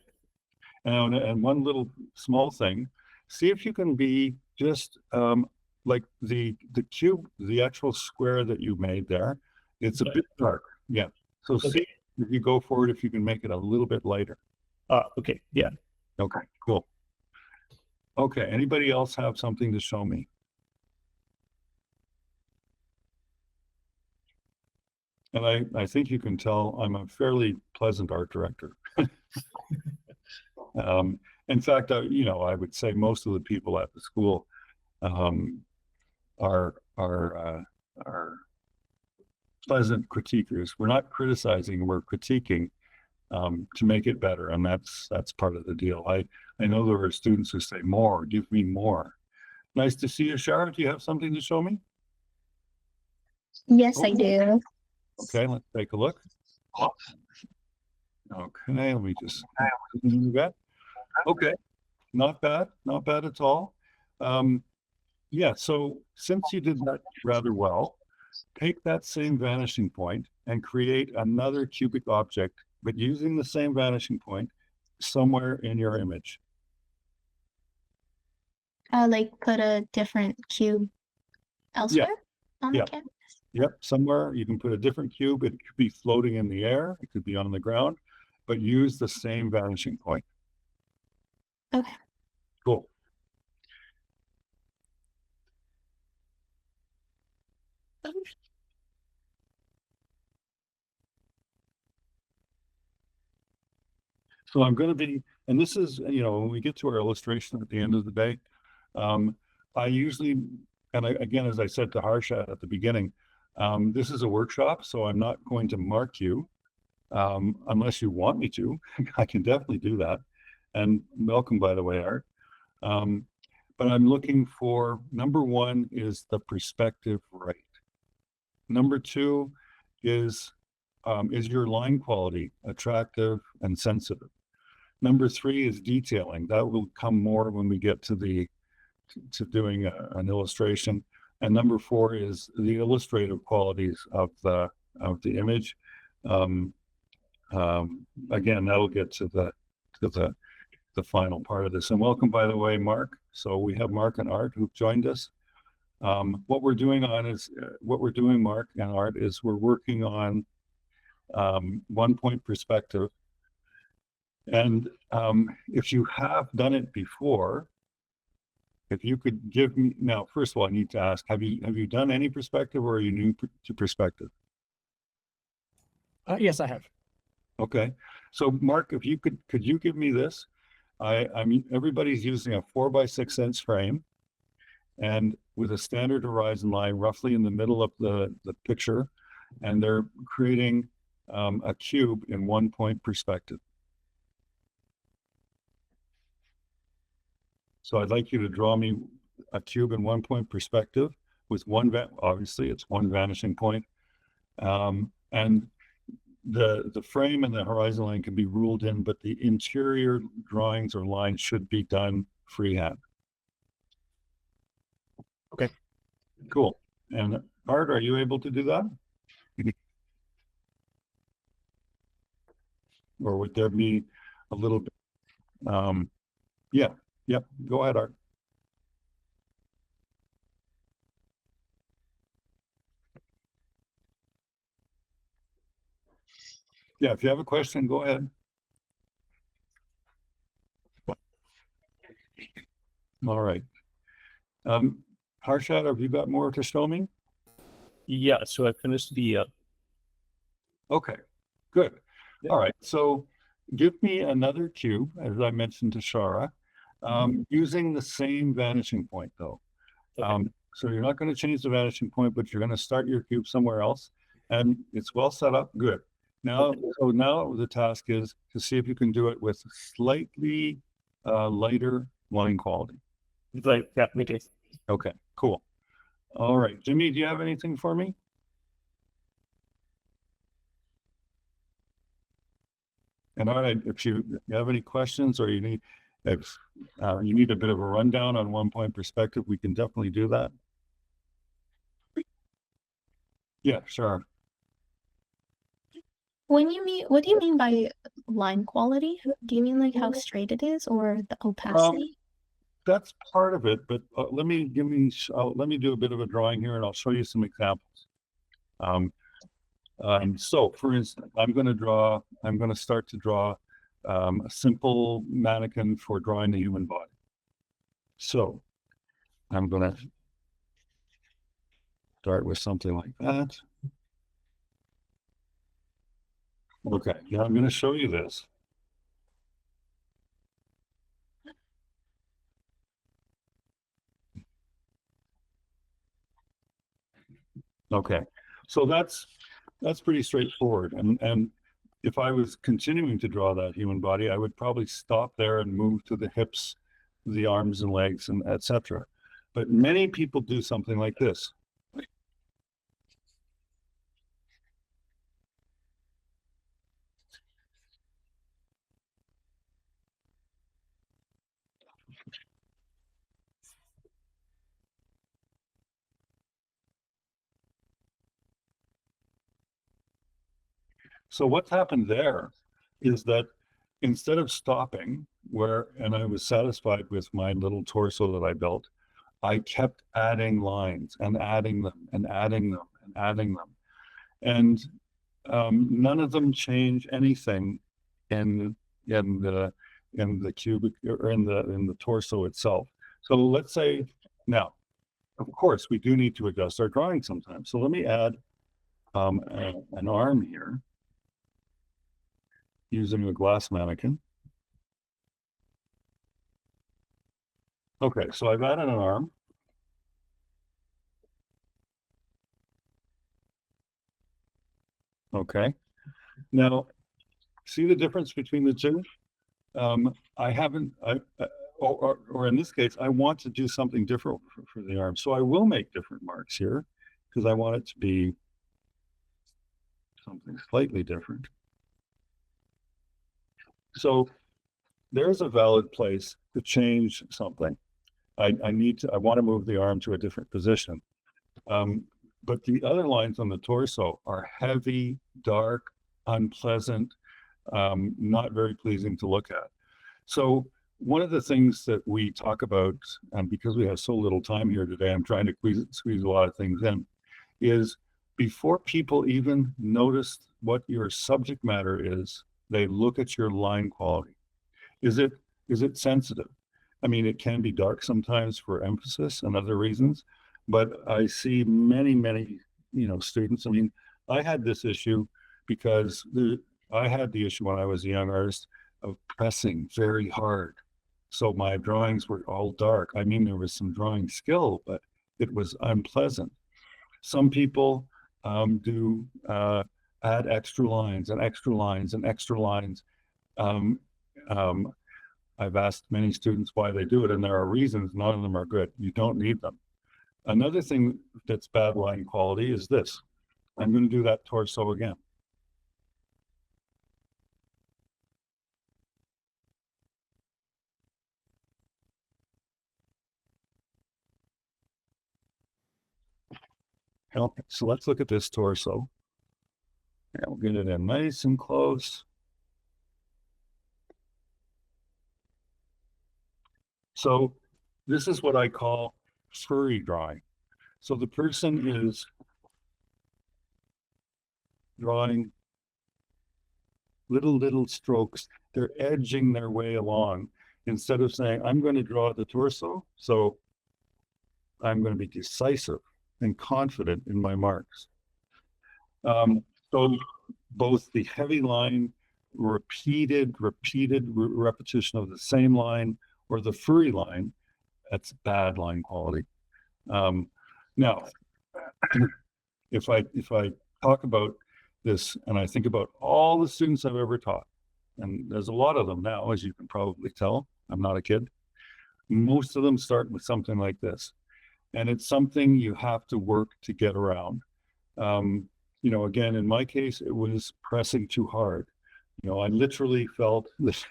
And one little small thing, see if you can be just like the cube, the actual square that you made there, it's a bit dark. Yeah. So see if you go forward, if you can make it a little bit lighter. Okay. Yeah. Okay, cool. Okay, anybody else have something to show me? And I think you can tell I'm a fairly pleasant art director. In fact, I would say most of the people at the school are pleasant critiquers. We're not criticizing, we're critiquing to make it better, and that's part of the deal. I know there are students who say, more, give me more. Nice to see you, Shara. Do you have something to show me? Yes, I do. Okay, let's take a look. Okay, let me just do that. Okay, not bad at all. Yeah, so since you did that rather well, take that same vanishing point and create another cubic object, but using the same vanishing point somewhere in your image. Like put a different cube elsewhere on the canvas. Yep, somewhere you can put a different cube. It could be floating in the air, it could be on the ground, but use the same vanishing point. Okay. Cool. So I'm going to be, and this is, when we get to our illustration at the end of the day, I usually, and again, as I said to Harsha at the beginning, this is a workshop, so I'm not going to mark you unless you want me to. I can definitely do that. And welcome, by the way, Art. But I'm looking for, number one is the perspective right. Number two is your line quality attractive and sensitive? Number three is detailing. That will come more when we get to doing an illustration. And number four is the illustrative qualities of the image. Again, that'll get to the final part of this. And welcome, by the way, Mark. So we have Mark and Art who've joined us. What we're doing, Mark and Art, is we're working on 1 point perspective. And if you have done it before, if you could give me, now, first of all, I need to ask, have you done any perspective, or are you new to perspective? Yes, I have. Okay. So Mark, if you could you give me this? I mean, everybody's using a 4x6 frame, and with a standard horizon line roughly in the middle of the picture, and they're creating a cube in 1 point perspective. So I'd like you to draw me a cube in 1 point perspective with obviously it's one vanishing point. And the frame and the horizon line can be ruled in, but the interior drawings or lines should be done freehand. Okay. Cool. And Art, are you able to do that? or would there be a little bit? Yeah, go ahead, Art. Yeah, if you have a question, go ahead. All right. Harshad, have you got more to show me? Yeah, so I finished the Okay, good. Yeah. All right, so give me another cube, as I mentioned to Shara, using the same vanishing point though. Okay. So you're not going to change the vanishing point, but you're going to start your cube somewhere else, and it's well set up. Good. Now, Okay. so now the task is to see if you can do it with slightly lighter line quality. Right, yeah, me too. Okay, cool. All right, Jimmy, do you have anything for me? And all right, if you have any questions or if you need a bit of a rundown on 1 point perspective, we can definitely do that. Yeah, sure. What do you mean by line quality? Do you mean like how straight it is or the opacity? That's part of it, but let me do a bit of a drawing here, and I'll show you some examples. So, for instance, I'm going to start to draw a simple mannequin for drawing the human body. So, I'm going to start with something like that. Okay, now I'm going to show you this. Okay, so that's pretty straightforward. And if I was continuing to draw that human body, I would probably stop there and move to the hips, the arms and legs, and etc. But many people do something like this. So what's happened there is that instead of stopping and I was satisfied with my little torso that I built, I kept adding lines and adding them and adding them and adding them. And none of them change anything in the cubic or in the torso itself. So let's say now, of course, we do need to adjust our drawing sometimes. So let me add an arm here using a glass mannequin. Okay, so I've added an arm. Okay. Now, see the difference between the two? I haven't, or in this case, I want to do something different for the arm. So I will make different marks here because I want it to be something slightly different. So there's a valid place to change something. I want to move the arm to a different position. But the other lines on the torso are heavy, dark, unpleasant, not very pleasing to look at. So one of the things that we talk about, and because we have so little time here today, I'm trying to squeeze a lot of things in, is before people even notice what your subject matter is, they look at your line quality. Is it sensitive? I mean, it can be dark sometimes for emphasis and other reasons, but I see many, students. I mean, I had this issue because I had the issue when I was a young artist of pressing very hard. So my drawings were all dark. I mean, there was some drawing skill, but it was unpleasant. Some people add extra lines and extra lines and extra lines. I've asked many students why they do it, and there are reasons. None of them are good. You don't need them. Another thing that's bad line quality is this. I'm going to do that torso again. Okay, so let's look at this torso. And we'll get it in nice and close. So this is what I call furry drawing. So the person is drawing little strokes. They're edging their way along instead of saying, I'm going to draw the torso. So I'm going to be decisive and confident in my marks. So both the heavy line, repeated repetition of the same line, or the furry line, that's bad line quality. Now, if I talk about this and I think about all the students I've ever taught, and there's a lot of them now, as you can probably tell, I'm not a kid. Most of them start with something like this. And it's something you have to work to get around. You know, again, in my case, it was pressing too hard. You know, I literally felt that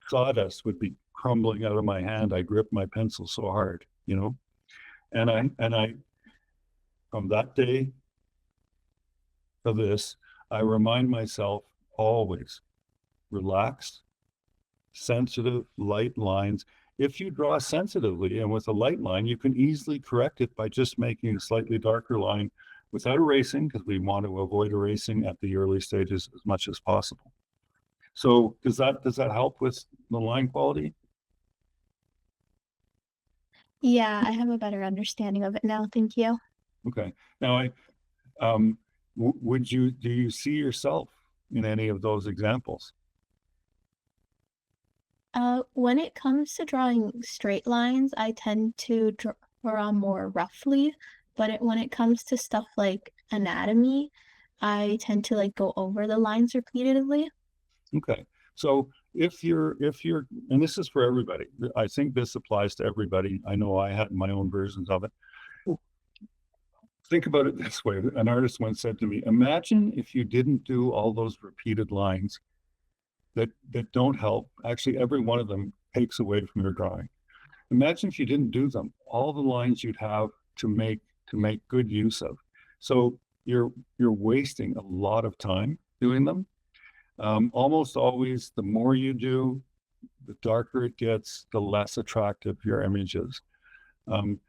sawdust would be crumbling out of my hand. I gripped my pencil so hard, you know, and I, from that day to this, I remind myself always, relaxed, sensitive, light lines. If you draw sensitively and with a light line, you can easily correct it by just making a slightly darker line without erasing, because we want to avoid erasing at the early stages as much as possible. So does that help with the line quality? Yeah, I have a better understanding of it now. Thank you. Okay. Now, do you see yourself in any of those examples? When it comes to drawing straight lines, I tend to draw more roughly, but when it comes to stuff like anatomy, I tend to like go over the lines repeatedly. Okay. So if you're, and this is for everybody, I think this applies to everybody. I know I had my own versions of it. Think about it this way. An artist once said to me, imagine if you didn't do all those repeated lines that don't help. Actually, every one of them takes away from your drawing. Imagine if you didn't do them, all the lines you'd have to make good use of. So you're wasting a lot of time doing them. Almost always, the more you do, the darker it gets, the less attractive your image is.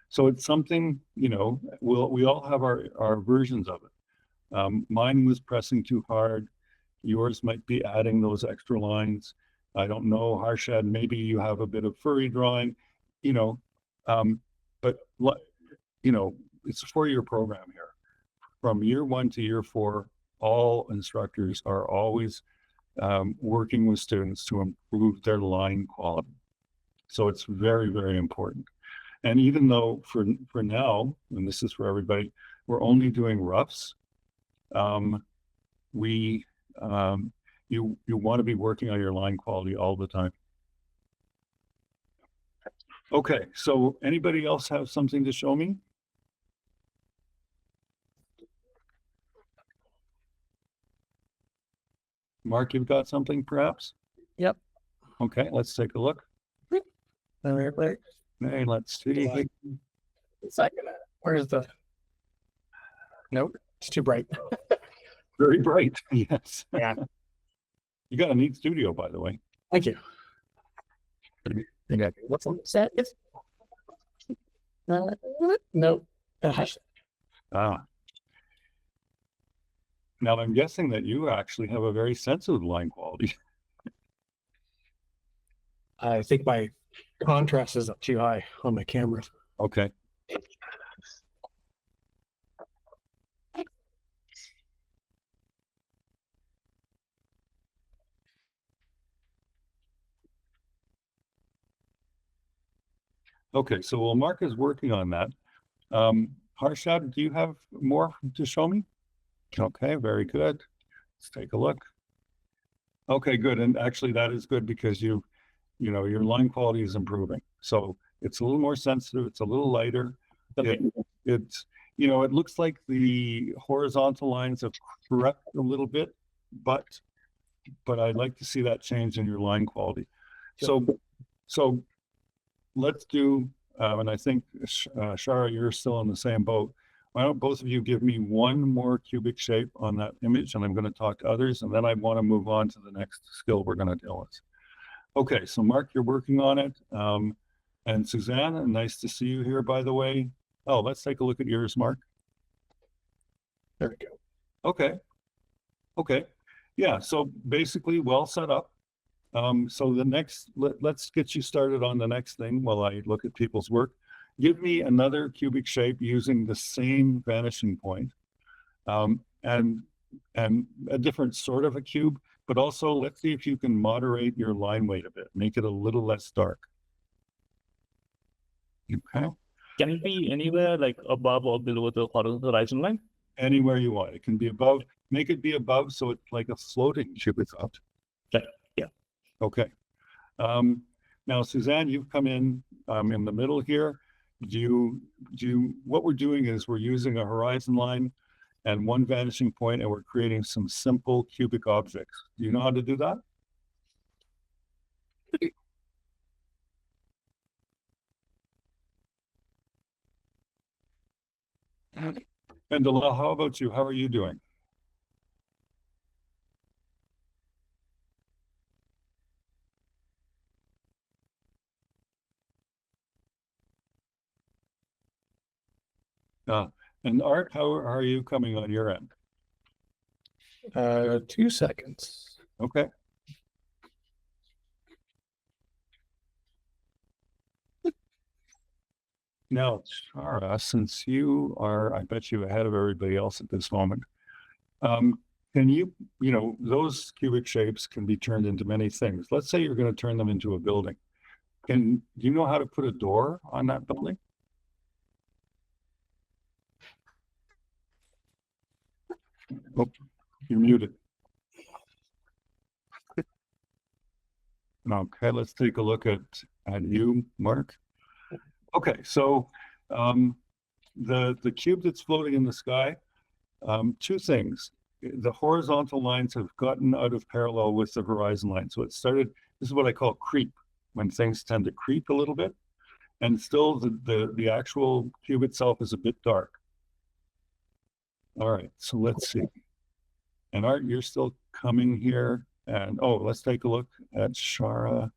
So it's something, you know, we all have our versions of it. Mine was pressing too hard. Yours might be adding those extra lines. I don't know, Harshad, maybe you have a bit of furry drawing, you know, but, you know, it's a 4-year program here. From year 1 to year 4, all instructors are always working with students to improve their line quality. So it's very, very important. And even though for now, and this is for everybody, we're only doing roughs, you want to be working on your line quality all the time. Okay, so anybody else have something to show me? Mark, you've got something perhaps? Yep. Okay, let's take a look. Wait. Hey, let's see. Second. Where's the? Nope, it's too bright. Very bright, yes. Yeah. You got a neat studio, by the way. Thank you. What's on the set? No. Ah. Now I'm guessing that you actually have a very sensitive line quality. I think my contrast is up too high on my camera. Okay. Okay, so while Mark is working on that, Harshad, do you have more to show me? Okay, very good. Let's take a look. Okay, good. And actually that is good because you know, your line quality is improving. So it's a little more sensitive. It's a little lighter. It's, you know, it looks like the horizontal lines have crept a little bit, but I'd like to see that change in your line quality. So let's do, and I think Shara, you're still in the same boat. Why don't both of you give me one more cubic shape on that image, and I'm going to talk to others, and then I want to move on to the next skill we're going to deal with. Okay, so Mark, you're working on it. And Suzanne, nice to see you here, by the way. Oh, let's take a look at yours, Mark. There we go. Okay. Okay. Yeah, so basically well set up. So the next, let's get you started on the next thing while I look at people's work. Give me another cubic shape using the same vanishing point, and a different sort of a cube, but also let's see if you can moderate your line weight a bit, make it a little less dark. Okay, Can it be anywhere like above or below the horizon line? anywhere you want. It can be above, make it be above so it's like a floating cubic thought. Right. Yeah. Okay. Now, Suzanne, you've come in the middle here. What we're doing is we're using a horizon line and one vanishing point, and we're creating some simple cubic objects. Do you know how to do that? And Dalal, how about you? How are you doing? And Art, how are you coming on your end? 2 seconds. Okay. Now, Shara, since you are, I bet you, ahead of everybody else at this moment, can you know, those cubic shapes can be turned into many things. Let's say you're going to turn them into a building. Do you know how to put a door on that building? Oh, you're muted. Okay, let's take a look at you, Mark. Okay, so the cube that's floating in the sky, two things. The horizontal lines have gotten out of parallel with the horizon line. So it started, this is what I call creep, when things tend to creep a little bit. And still the actual cube itself is a bit dark. All right, so let's see. And Art, you're still coming here. And oh, let's take a look at Shara.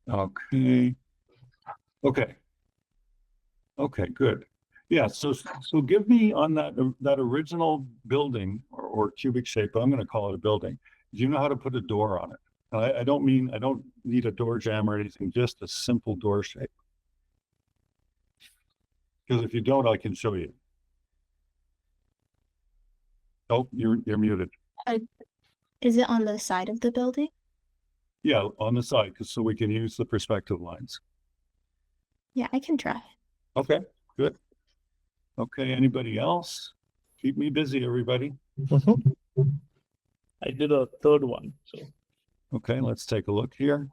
Okay. Okay. Okay, good. Yeah, so give me on that original building or cubic shape, but I'm going to call it a building. Do you know how to put a door on it? I don't need a door jamb or anything, just a simple door shape. Because if you don't, I can show you. Oh, you're muted. Is it on the side of the building? Yeah, on the side, so we can use the perspective lines. Yeah, I can try. Okay, good. Okay, anybody else? Keep me busy, everybody. I did a third one. So Okay, let's take a look here.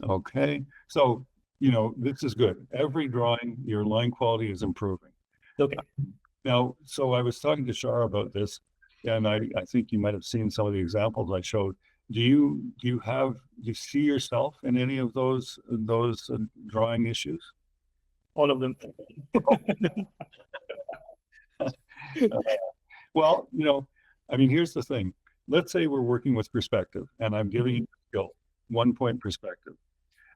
Okay, so, you know, this is good. Every drawing, your line quality is improving. okay. Now, so I was talking to Shara about this, and I think you might have seen some of the examples I showed. Do you see yourself in any of those drawing issues? All of them. Well, you know, I mean, here's the thing. Let's say we're working with perspective, and I'm giving you a skill, 1 point perspective.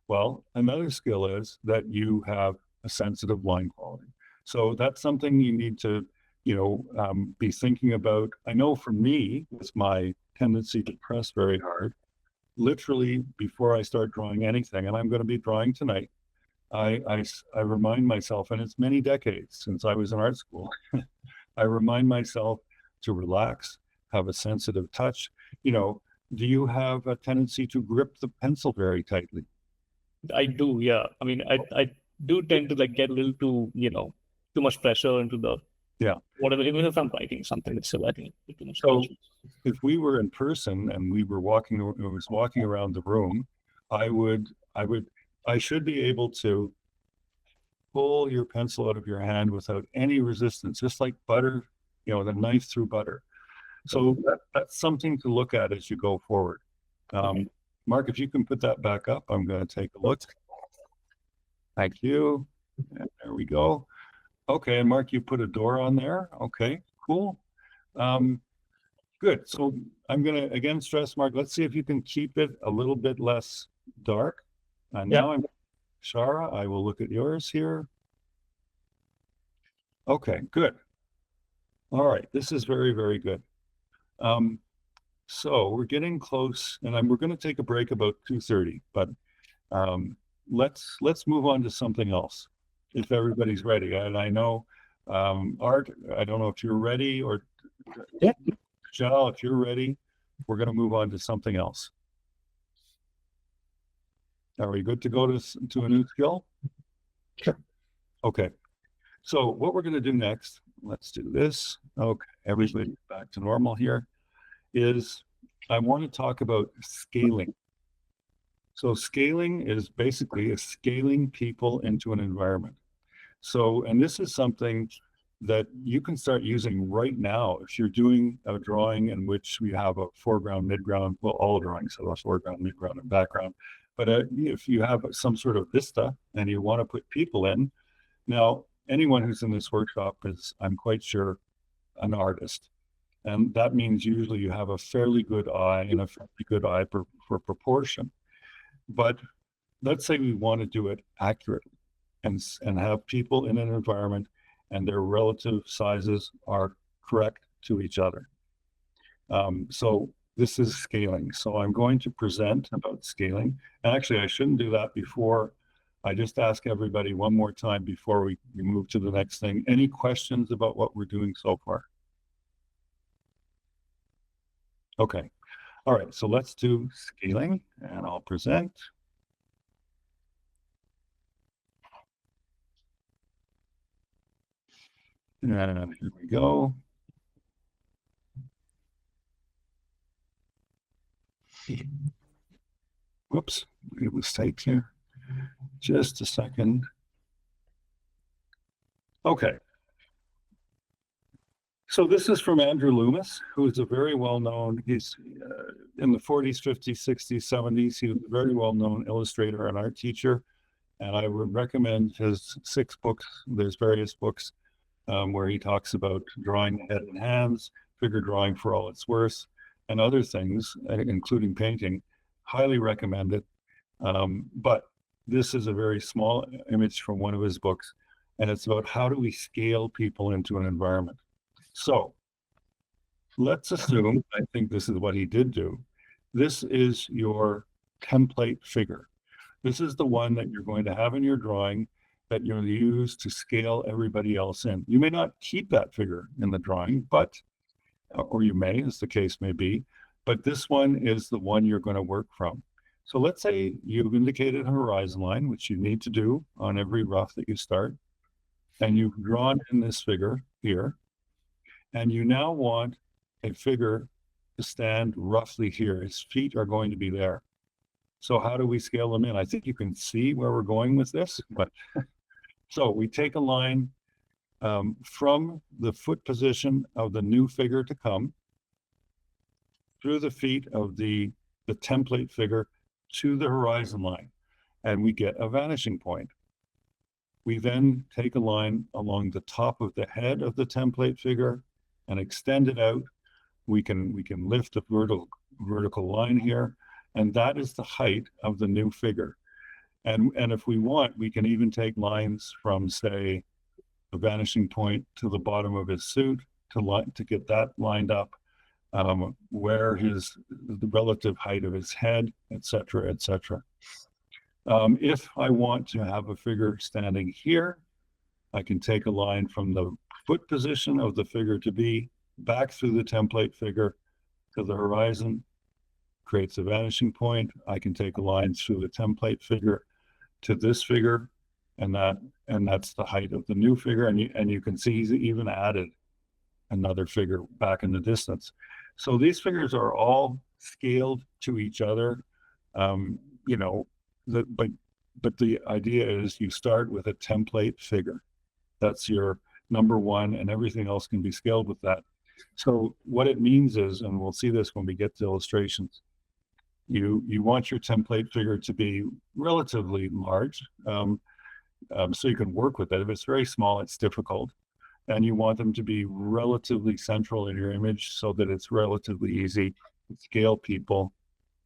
Well, another skill is that you have a sensitive line quality. So that's something you need to, you know, be thinking about. I know for me, with my tendency to press very hard, literally before I start drawing anything, and I'm going to be drawing tonight, I remind myself, and it's many decades since I was in art school, I remind myself to relax, have a sensitive touch. You know, do you have a tendency to grip the pencil very tightly? I do, yeah. I mean, I do tend to like get a little too, you know, too much pressure into the whatever. Even if I'm writing something, it's still writing too much So pressure. if we were in person and we were walking around the room, I should be able to pull your pencil out of your hand without any resistance, just like butter, you know, the knife through butter. So that's something to look at as you go forward. Mark, if you can put that back up, I'm going to take a look. Thank you. And there we go. Okay, and Mark, you put a door on there. Okay, cool. Good. So I'm going to again stress, Mark, let's see if you can keep it a little bit less dark. And Yeah. now Shara, I will look at yours here. Okay, good. All right, this is very, very good. So we're getting close, and we're going to take a break about 2:30, but let's move on to something else if everybody's ready. And I know Art, I don't know if you're ready, or Yeah. Jal, if you're ready, we're going to move on to something else. Are we good to go to a new skill? Sure. Okay. So what we're going to do next, let's do this. Okay, everybody back to normal here, is I want to talk about scaling. So scaling is basically scaling people into an environment. So, and this is something that you can start using right now if you're doing a drawing in which we have a foreground, midground, well, all drawings have a foreground, midground, and background. But if you have some sort of vista and you want to put people in, now anyone who's in this workshop is, I'm quite sure, an artist. And that means usually you have a fairly good eye and a fairly good eye for proportion. But let's say we want to do it accurately and have people in an environment and their relative sizes are correct to each other. So this is scaling. So I'm going to present about scaling. And actually, I shouldn't do that before. I just ask everybody one more time before we move to the next thing. Any questions about what we're doing so far? Okay. All right. So let's do scaling and I'll present. And here we go. Whoops, it was typed here. Just a second. Okay. So this is from Andrew Loomis, who is a very well-known, he's in the 40s, 50s, 60s, 70s. He was a very well-known illustrator and art teacher. And I would recommend his 6 books. There's various books where he talks about drawing head and hands, figure drawing for all it's worth, and other things, including painting. Highly recommend it. But this is a very small image from one of his books, and it's about how do we scale people into an environment. So let's assume, I think this is what he did do. This is your template figure. This is the one that you're going to have in your drawing that you'll use to scale everybody else in. You may not keep that figure in the drawing, but, or you may, as the case may be, but this one is the one you're going to work from. So let's say you've indicated a horizon line, which you need to do on every rough that you start, and you've drawn in this figure here, and you now want a figure to stand roughly here. His feet are going to be there. So how do we scale them in? I think you can see where we're going with this, but so we take a line from the foot position of the new figure to come through the feet of the template figure to the horizon line, and we get a vanishing point. We then take a line along the top of the head of the template figure and extend it out. We can lift a vertical line here, and that is the height of the new figure. And if we want, we can even take lines from, say, the vanishing point to the bottom of his suit to get that lined up, where the relative height of his head, etc., etc. If I want to have a figure standing here, I can take a line from the foot position of the figure to be back through the template figure to the horizon, creates a vanishing point. I can take a line through the template figure to this figure, and that's the height of the new figure. And you can see he's even added another figure back in the distance. So these figures are all scaled to each other. You know, but the idea is you start with a template figure. That's your number one, and everything else can be scaled with that. So what it means is, and we'll see this when we get to illustrations, you want your template figure to be relatively large, so you can work with it. If it's very small, it's difficult. And you want them to be relatively central in your image so that it's relatively easy to scale people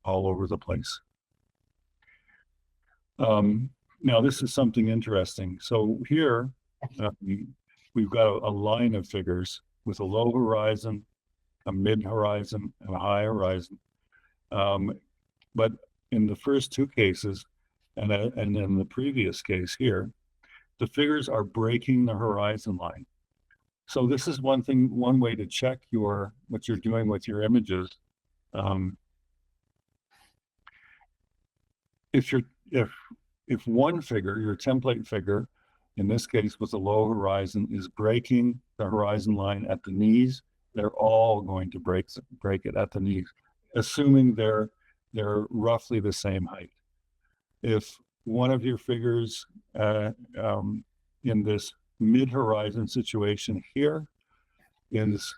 all over the place. Now this is something interesting. So here we've got a line of figures with a low horizon, a mid horizon, and a high horizon. But in the first two cases, and in the previous case here, the figures are breaking the horizon line. So this is one way to check what you're doing with your images. If one figure, your template figure, in this case with a low horizon, is breaking the horizon line at the knees, they're all going to break it at the knees, assuming they're roughly the same height. If one of your figures in this mid-horizon situation here is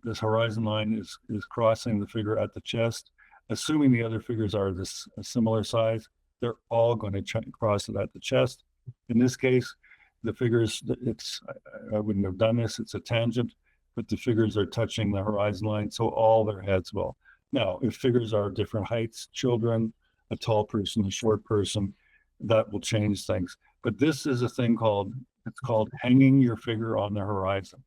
this horizon line is crossing the figure at the chest, assuming the other figures are a similar size, they're all going to cross it at the chest. In this case, the figures, I wouldn't have done this, it's a tangent, but the figures are touching the horizon line, so all their heads will. Now, if figures are different heights, children, a tall person, a short person, that will change things. But this is a thing it's called hanging your figure on the horizon.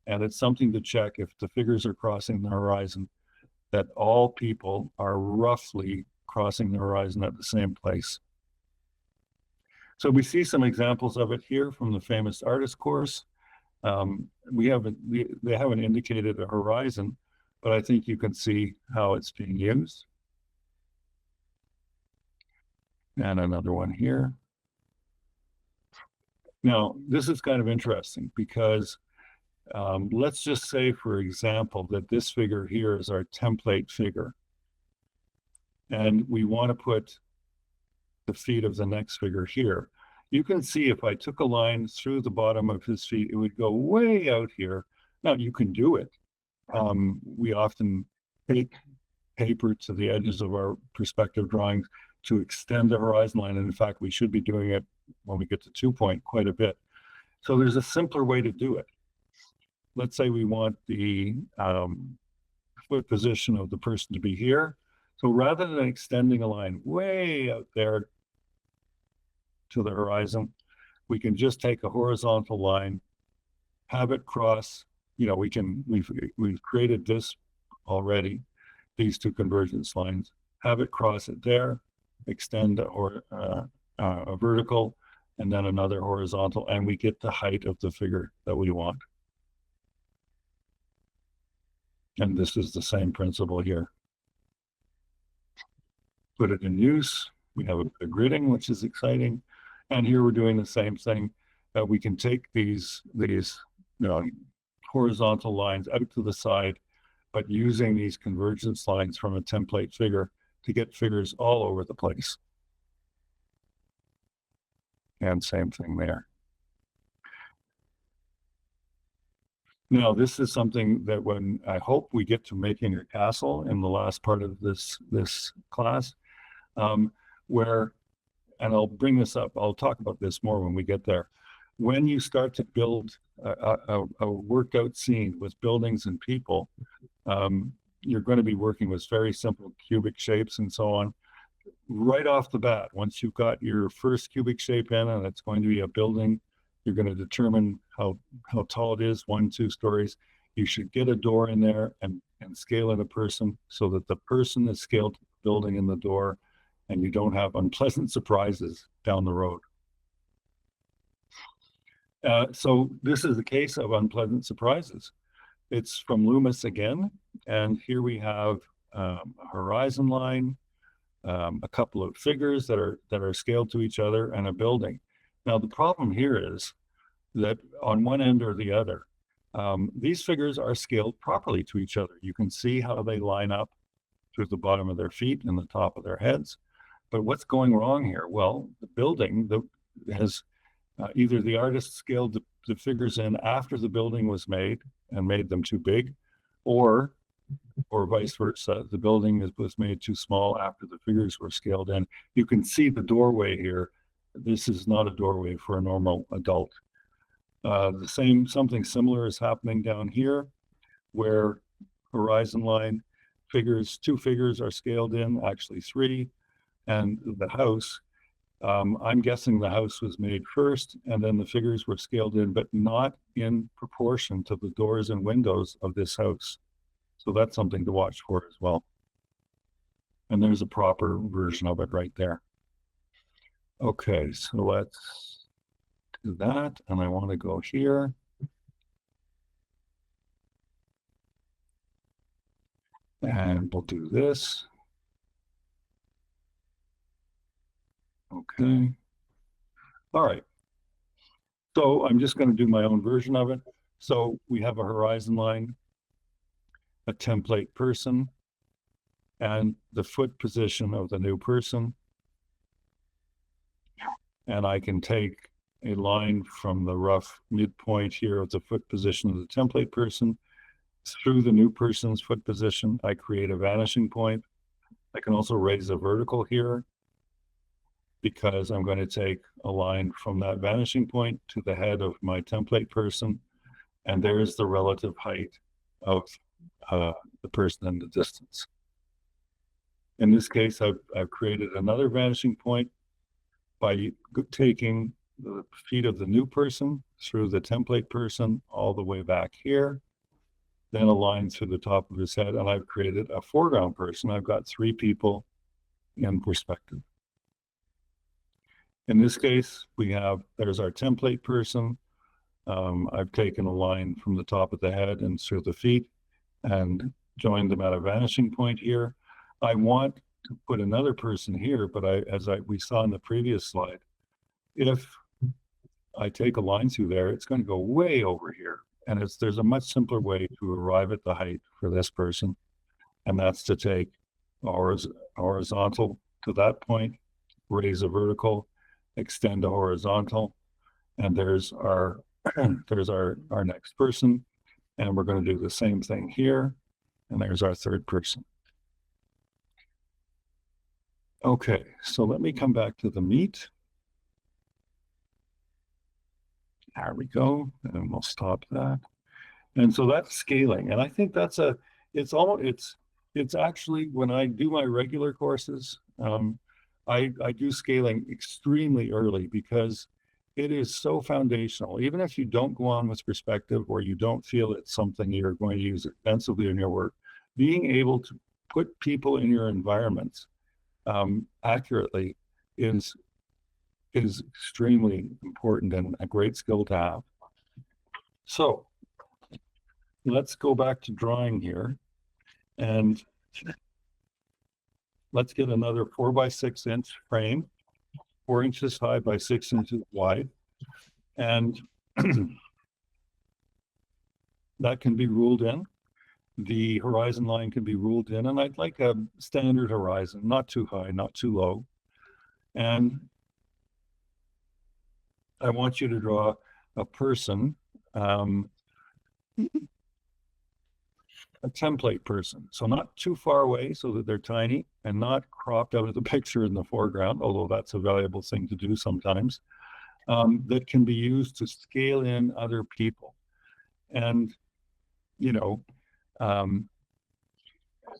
And it's something to check if the figures are crossing the horizon, that all people are roughly crossing the horizon at the same place. So we see some examples of it here from the famous artist course. They haven't indicated a horizon, but I think you can see how it's being used. And another one here. Now, this is kind of interesting because let's just say, for example, that this figure here is our template figure. And we want to put the feet of the next figure here. You can see if I took a line through the bottom of his feet, it would go way out here. Now, you can do it. We often take paper to the edges of our perspective drawings to extend the horizon line. And in fact, we should be doing it when we get to 2-point quite a bit. So there's a simpler way to do it. Let's say we want the foot position of the person to be here. So rather than extending a line way out there to the horizon, we can just take a horizontal line, have it cross. We've created this already, these two convergence lines, have it cross it there, extend a vertical, and then another horizontal, and we get the height of the figure that we want. And this is the same principle here. Put it in use. We have a gridding, which is exciting. And here we're doing the same thing. We can take these horizontal lines out to the side, but using these convergence lines from a template figure to get figures all over the place. And same thing there. Now, this is something that when I hope we get to making a castle in the last part of this class, where, and I'll bring this up, I'll talk about this more when we get there. When you start to build a worked out scene with buildings and people, you're going to be working with very simple cubic shapes and so on. Right off the bat, once you've got your first cubic shape in and it's going to be a building, you're going to determine how tall it is, 1-2 stories. You should get a door in there and scale in a person so that the person is scaled to the building and the door, and you don't have unpleasant surprises down the road. So this is the case of unpleasant surprises. It's from Loomis again, and here we have a horizon line, a couple of figures that are scaled to each other, and a building. Now the problem here is that on one end or the other, these figures are scaled properly to each other. You can see how they line up to the bottom of their feet and the top of their heads. But what's going wrong here? Well, the building has either the artist scaled the figures in after the building was made and made them too big, or vice versa. The building was made too small after the figures were scaled in. You can see the doorway here. This is not a doorway for a normal adult. Something similar is happening down here, where horizon line figures, 2 figures are scaled in, actually 3, and the house I'm guessing the house was made first and then the figures were scaled in, but not in proportion to the doors and windows of this house. So that's something to watch for as well. And there's a proper version of it right there. Okay, so let's do that. And I want to go here. And we'll do this. Okay. All right. So I'm just going to do my own version of it. So we have a horizon line, a template person, and the foot position of the new person. And I can take a line from the rough midpoint here of the foot position of the template person through the new person's foot position. I create a vanishing point. I can also raise a vertical here because I'm going to take a line from that vanishing point to the head of my template person. And there's the relative height of the person in the distance. In this case, I've created another vanishing point by taking the feet of the new person through the template person all the way back here, then a line through the top of his head, and I've created a foreground person. I've got 3 people in perspective. In this case, there's our template person. I've taken a line from the top of the head and through the feet and joined them at a vanishing point here. I want to put another person here, but we saw in the previous slide, if I take a line through there, it's going to go way over here. And there's a much simpler way to arrive at the height for this person. And that's to take a horizontal to that point, raise a vertical, extend a horizontal, and there's our our next person. And we're going to do the same thing here. And there's our third person. Okay, so let me come back to the meat. There we go, and we'll stop that. And so that's scaling. And I think it's actually, when I do my regular courses, I do scaling extremely early because it is so foundational. Even if you don't go on with perspective or you don't feel it's something you're going to use extensively in your work, being able to put people in your environments accurately is extremely important and a great skill to have. So let's go back to drawing here, and let's get another 4x6 inch frame, 4 inches high by 6 inches wide, and that can be ruled in. The horizon line can be ruled in, and I'd like a standard horizon, not too high, not too low. And I want you to draw a person, a template person. So not too far away so that they're tiny and not cropped out of the picture in the foreground, although that's a valuable thing to do sometimes, that can be used to scale in other people. And, you know,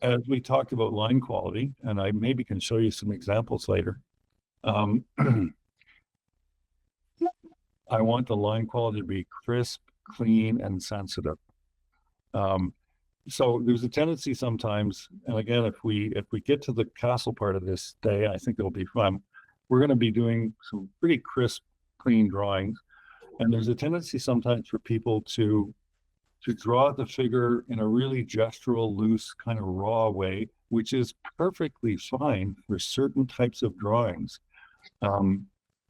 as we talked about line quality, and I maybe can show you some examples later, I want the line quality to be crisp, clean, and sensitive. So there's a tendency sometimes, and again, if we get to the castle part of this day, I think it'll be fun. We're going to be doing some pretty crisp, clean drawings, and there's a tendency sometimes for people to draw the figure in a really gestural, loose, kind of raw way, which is perfectly fine for certain types of drawings,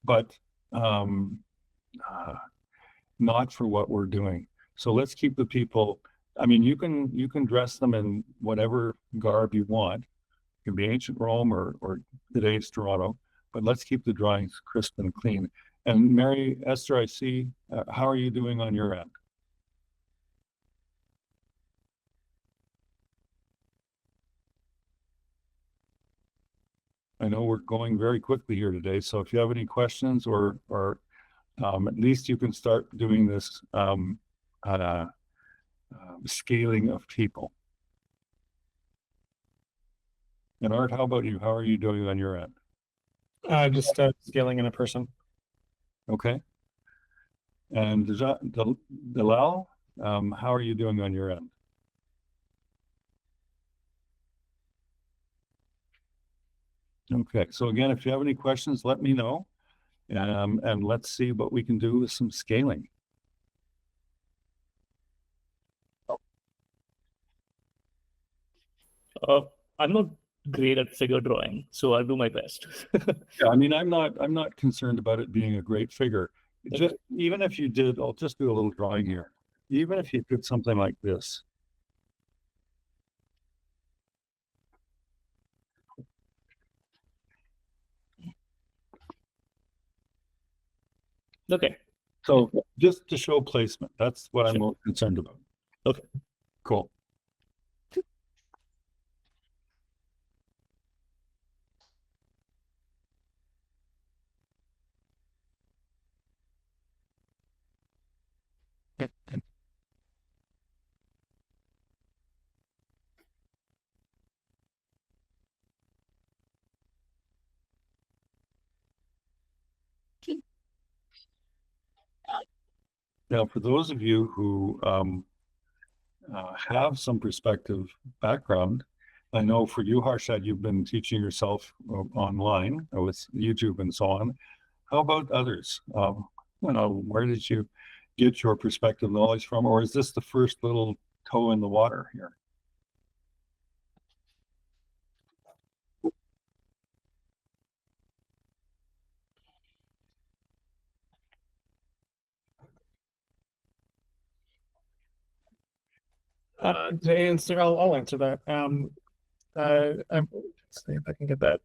but not for what we're doing. So let's keep the people. I mean, you can dress them in whatever garb you want. It can be ancient Rome or today's Toronto, but let's keep the drawings crisp and clean. And Mary Esther, I see. How are you doing on your end? I know we're going very quickly here today, so if you have any questions or at least you can start doing this scaling of people. And Art, how about you? How are you doing on your end? Just scaling in a person. Okay. And Dalal, how are you doing on your end? Okay, so again, if you have any questions, let me know. And let's see what we can do with some scaling. I'm not great at figure drawing, so I'll do my best. Yeah, I mean, I'm not concerned about it being a great figure. Just even if you did, I'll just do a little drawing here. Even if you did something like this. Okay. So just to show placement, that's what I'm Sure. most concerned about. Okay. Cool. Now, for those of you who have some perspective background, I know for you, Harshad, you've been teaching yourself online with YouTube and so on. How about others? Where did you get your perspective knowledge from, or is this the first little toe in the water here? To answer, I'll answer that. Let's see if I can get that.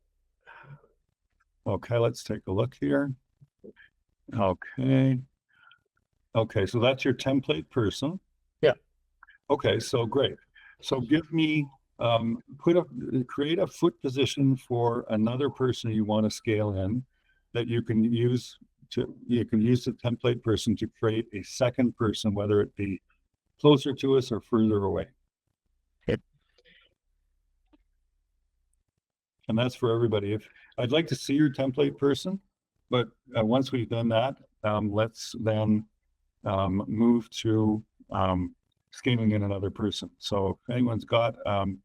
Okay, let's take a look here. Okay. Okay, so that's your template person. Yeah. Okay, so great. So give me, create a foot position for another person you want to scale in that you can use the template person to create a second person, whether it be closer to us or further away. Okay. And that's for everybody. If I'd like to see your template person, but once we've done that, let's then move to scaling in another person. So if anyone's got an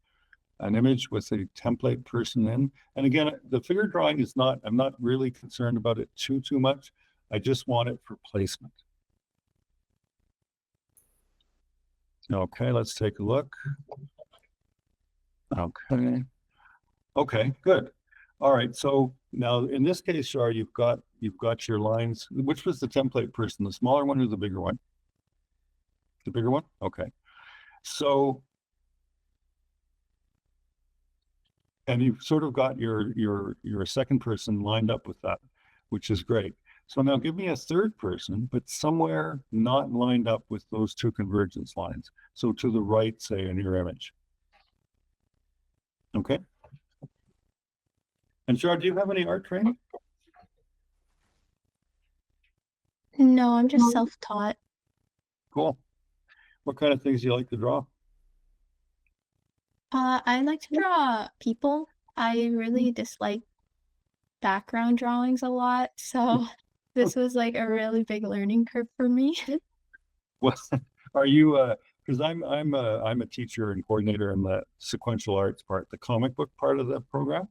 image with a template person in, and again, the figure drawing is not, I'm not really concerned about it too much. I just want it for placement. Okay, let's take a look. Okay. Okay, good. All right, so now in this case, Shar, you've got your lines. Which was the template person, the smaller one or the bigger one? The bigger one? Okay. So, and you've sort of got your second person lined up with that, which is great. So now give me a third person, but somewhere not lined up with those two convergence lines. So to the right, say, in your image. Okay. And Shar, do you have any art training? No, I'm just self-taught. Cool. What kind of things do you like to draw? I like to draw people. I really dislike background drawings a lot, so this was like a really big learning curve for me. Well, are you because I'm a teacher and coordinator in the sequential arts part, the comic book part of the program.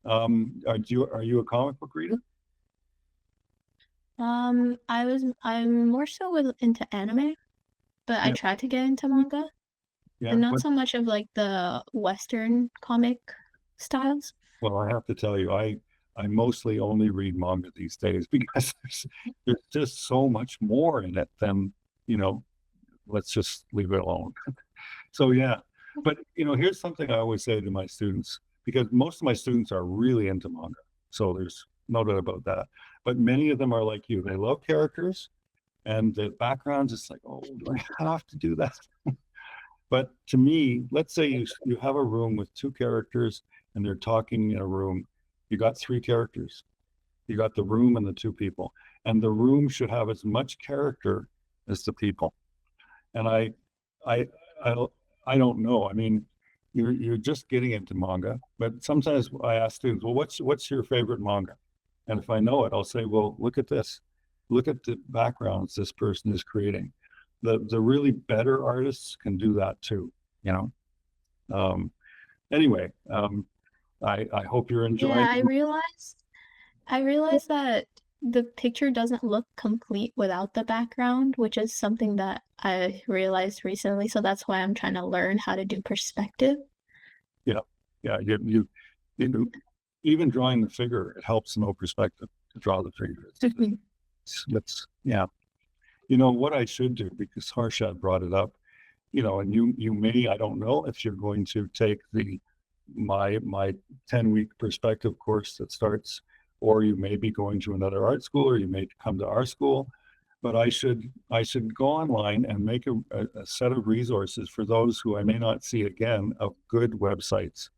Are you a comic book reader? I'm more so into anime, but I Yeah. tried to get into manga, Yeah. and not so much of like the Western comic styles. Well, I have to tell you, I mostly only read manga these days because there's just so much more in it than, let's just leave it alone. So yeah, but here's something I always say to my students, because most of my students are really into manga. So there's no doubt about that. But many of them are like you. They love characters and the backgrounds. It's like, oh, do I have to do that? But to me, let's say you have a room with two characters and they're talking in a room. You got three characters. You got the room and the two people. And the room should have as much character as the people. And I don't know. I mean, you're just getting into manga, but sometimes I ask students, well, what's your favorite manga? And if I know it, I'll say, well, look at this. Look at the backgrounds this person is creating. The really better artists can do that too, you know. Anyway, I hope you're enjoying. Yeah, I realized that the picture doesn't look complete without the background, which is something that I realized recently. So that's why I'm trying to learn how to do perspective. Yeah, you know, even drawing the figure, it helps to know perspective to draw the figure. It's yeah. You know what I should do, because Harshad brought it up, you know, and you may, I don't know if you're going to take my 10-week perspective course that starts, or you may be going to another art school, or you may come to our school, but I should go online and make a set of resources for those who I may not see again, of good websites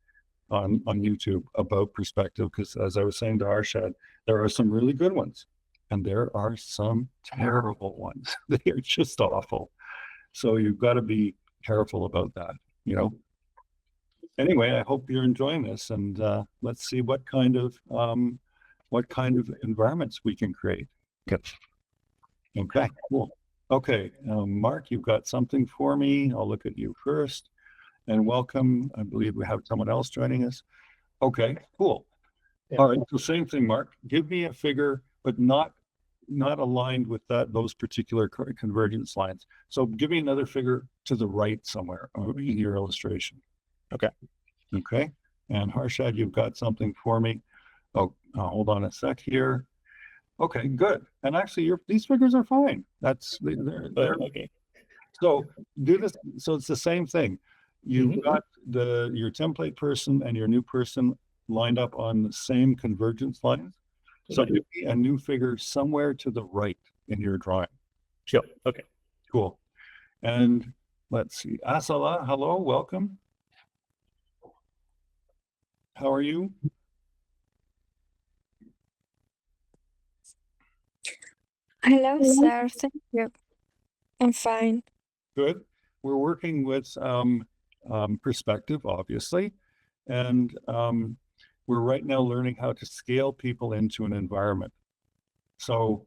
on YouTube about perspective, because as I was saying to Harshad, there are some really good ones and there are some terrible ones. They are just awful. So you've got to be careful about that, you know. Anyway, I hope you're enjoying this, and let's see what kind of environments we can create. Okay, cool. Okay, Mark, you've got something for me. I'll look at you first. And welcome. I believe we have someone else joining us. Okay, cool. Yeah. All right, so same thing, Mark. Give me a figure, but not aligned with those particular convergence lines. So give me another figure to the right somewhere in your illustration. Okay. Okay. And Harshad, you've got something for me. Oh, hold on a sec here. Okay, good. And actually, these figures are fine. They're Okay. So do this. So it's the same thing. You've got your template person and your new person lined up on the same convergence lines. So give me a new figure somewhere to the right in your drawing. Sure. Okay. Cool. And let's see. Asala, hello, welcome. How are you? Hello, sir. Thank you. I'm fine. Good. We're working with perspective, obviously, and we're right now learning how to scale people into an environment. So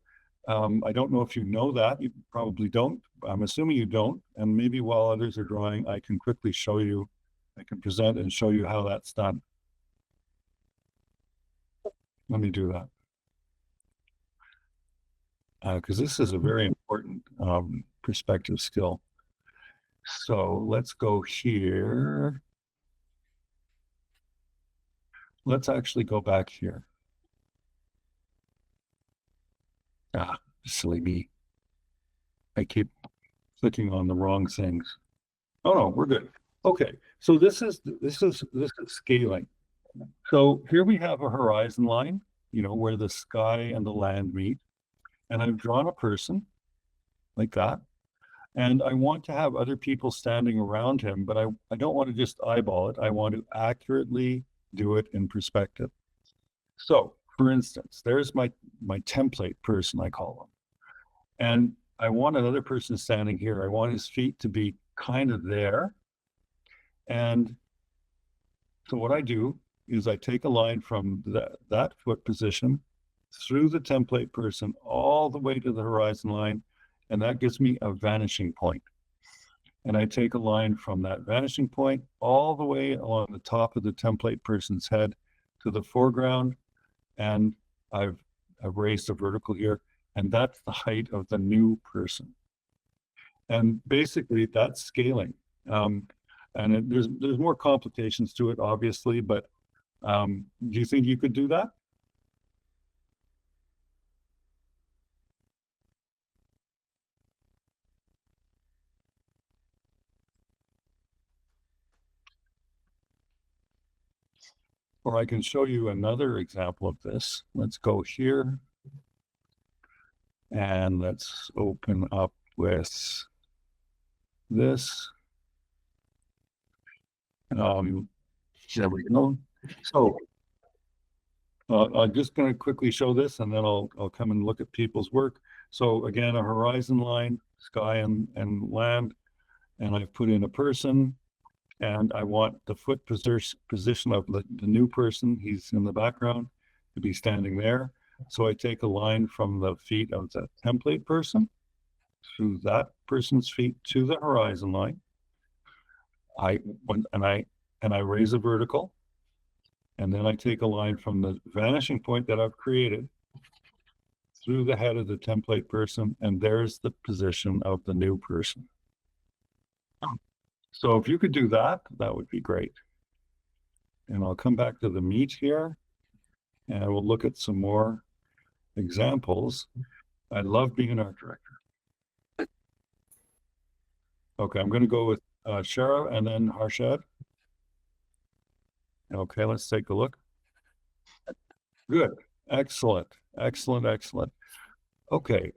I don't know if you know that. You probably don't. I'm assuming you don't. And maybe while others are drawing, I can quickly show you, I can present and show you how that's done. Let me do that. Because this is a very important perspective skill. So let's go here. Let's actually go back here. Silly me. I keep clicking on the wrong things. Oh no, we're good. Okay, so this is scaling. So here we have a horizon line, you know, where the sky and the land meet. And I've drawn a person like that. And I want to have other people standing around him, but I don't want to just eyeball it. I want to accurately do it in perspective. So for instance, there's my template person, I call him. And I want another person standing here. I want his feet to be kind of there. And so what I do is I take a line from that foot position through the template person all the way to the horizon line, and that gives me a vanishing point. And I take a line from that vanishing point all the way along the top of the template person's head to the foreground, and I've raised a vertical here, and that's the height of the new person. And basically that's scaling. And there's more complications to it, obviously, but do you think you could do that? Or I can show you another example of this. Let's go here. And let's open up with this. There we go. So I'm just going to quickly show this, and then I'll come and look at people's work. So again, a horizon line, sky and land, and I've put in a person, And I want the foot position of the new person, he's in the background, to be standing there. So I take a line from the feet of the template person through that person's feet to the horizon line. I raise a vertical, and then I take a line from the vanishing point that I've created through the head of the template person, and there's the position of the new person. So if you could do that, that would be great. And I'll come back to the meat here, and we'll look at some more examples. I love being an art director. Okay, I'm going to go with Shara and then Harshad. Okay, let's take a look. Good. Excellent. Excellent. Excellent. Okay.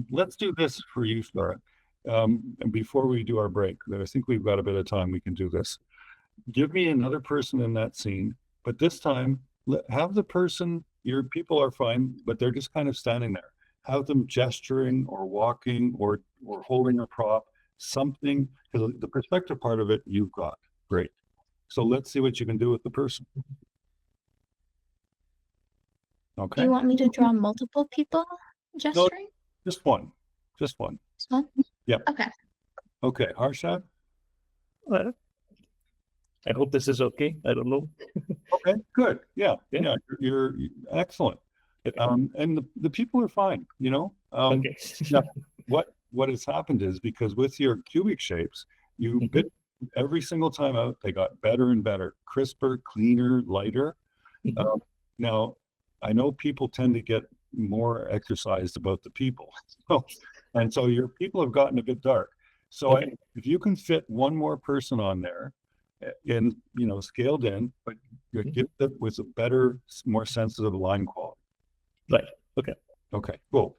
Let's do this for you, Shara. And before we do our break, I think we've got a bit of time, we can do this. Give me another person in that scene, but this time have the person, your people are fine, but they're just kind of standing there. Have them gesturing or walking or holding a prop, something, because the perspective part of it, you've got. Great. So let's see what you can do with the person. Do Okay. you want me to draw multiple people gesturing? Just one. Just one. This one? Yep. Okay. Okay. Harshad? Well, I hope this is okay. I don't know. Okay, good. Yeah. Yeah. Yeah. You're excellent. Okay. And the people are fine, you know. Okay. Yeah. What has happened is because with your cubic shapes, you Mhm. bit every single time out, they got better and better, crisper, cleaner, lighter. Mhm. Now, I know people tend to get more exercised about the people. So your people have gotten a bit dark. So Okay. if you can fit one more person on there in, you know, scaled in, but you give it with a better, more sensitive line quality. Right. Okay. Okay, cool.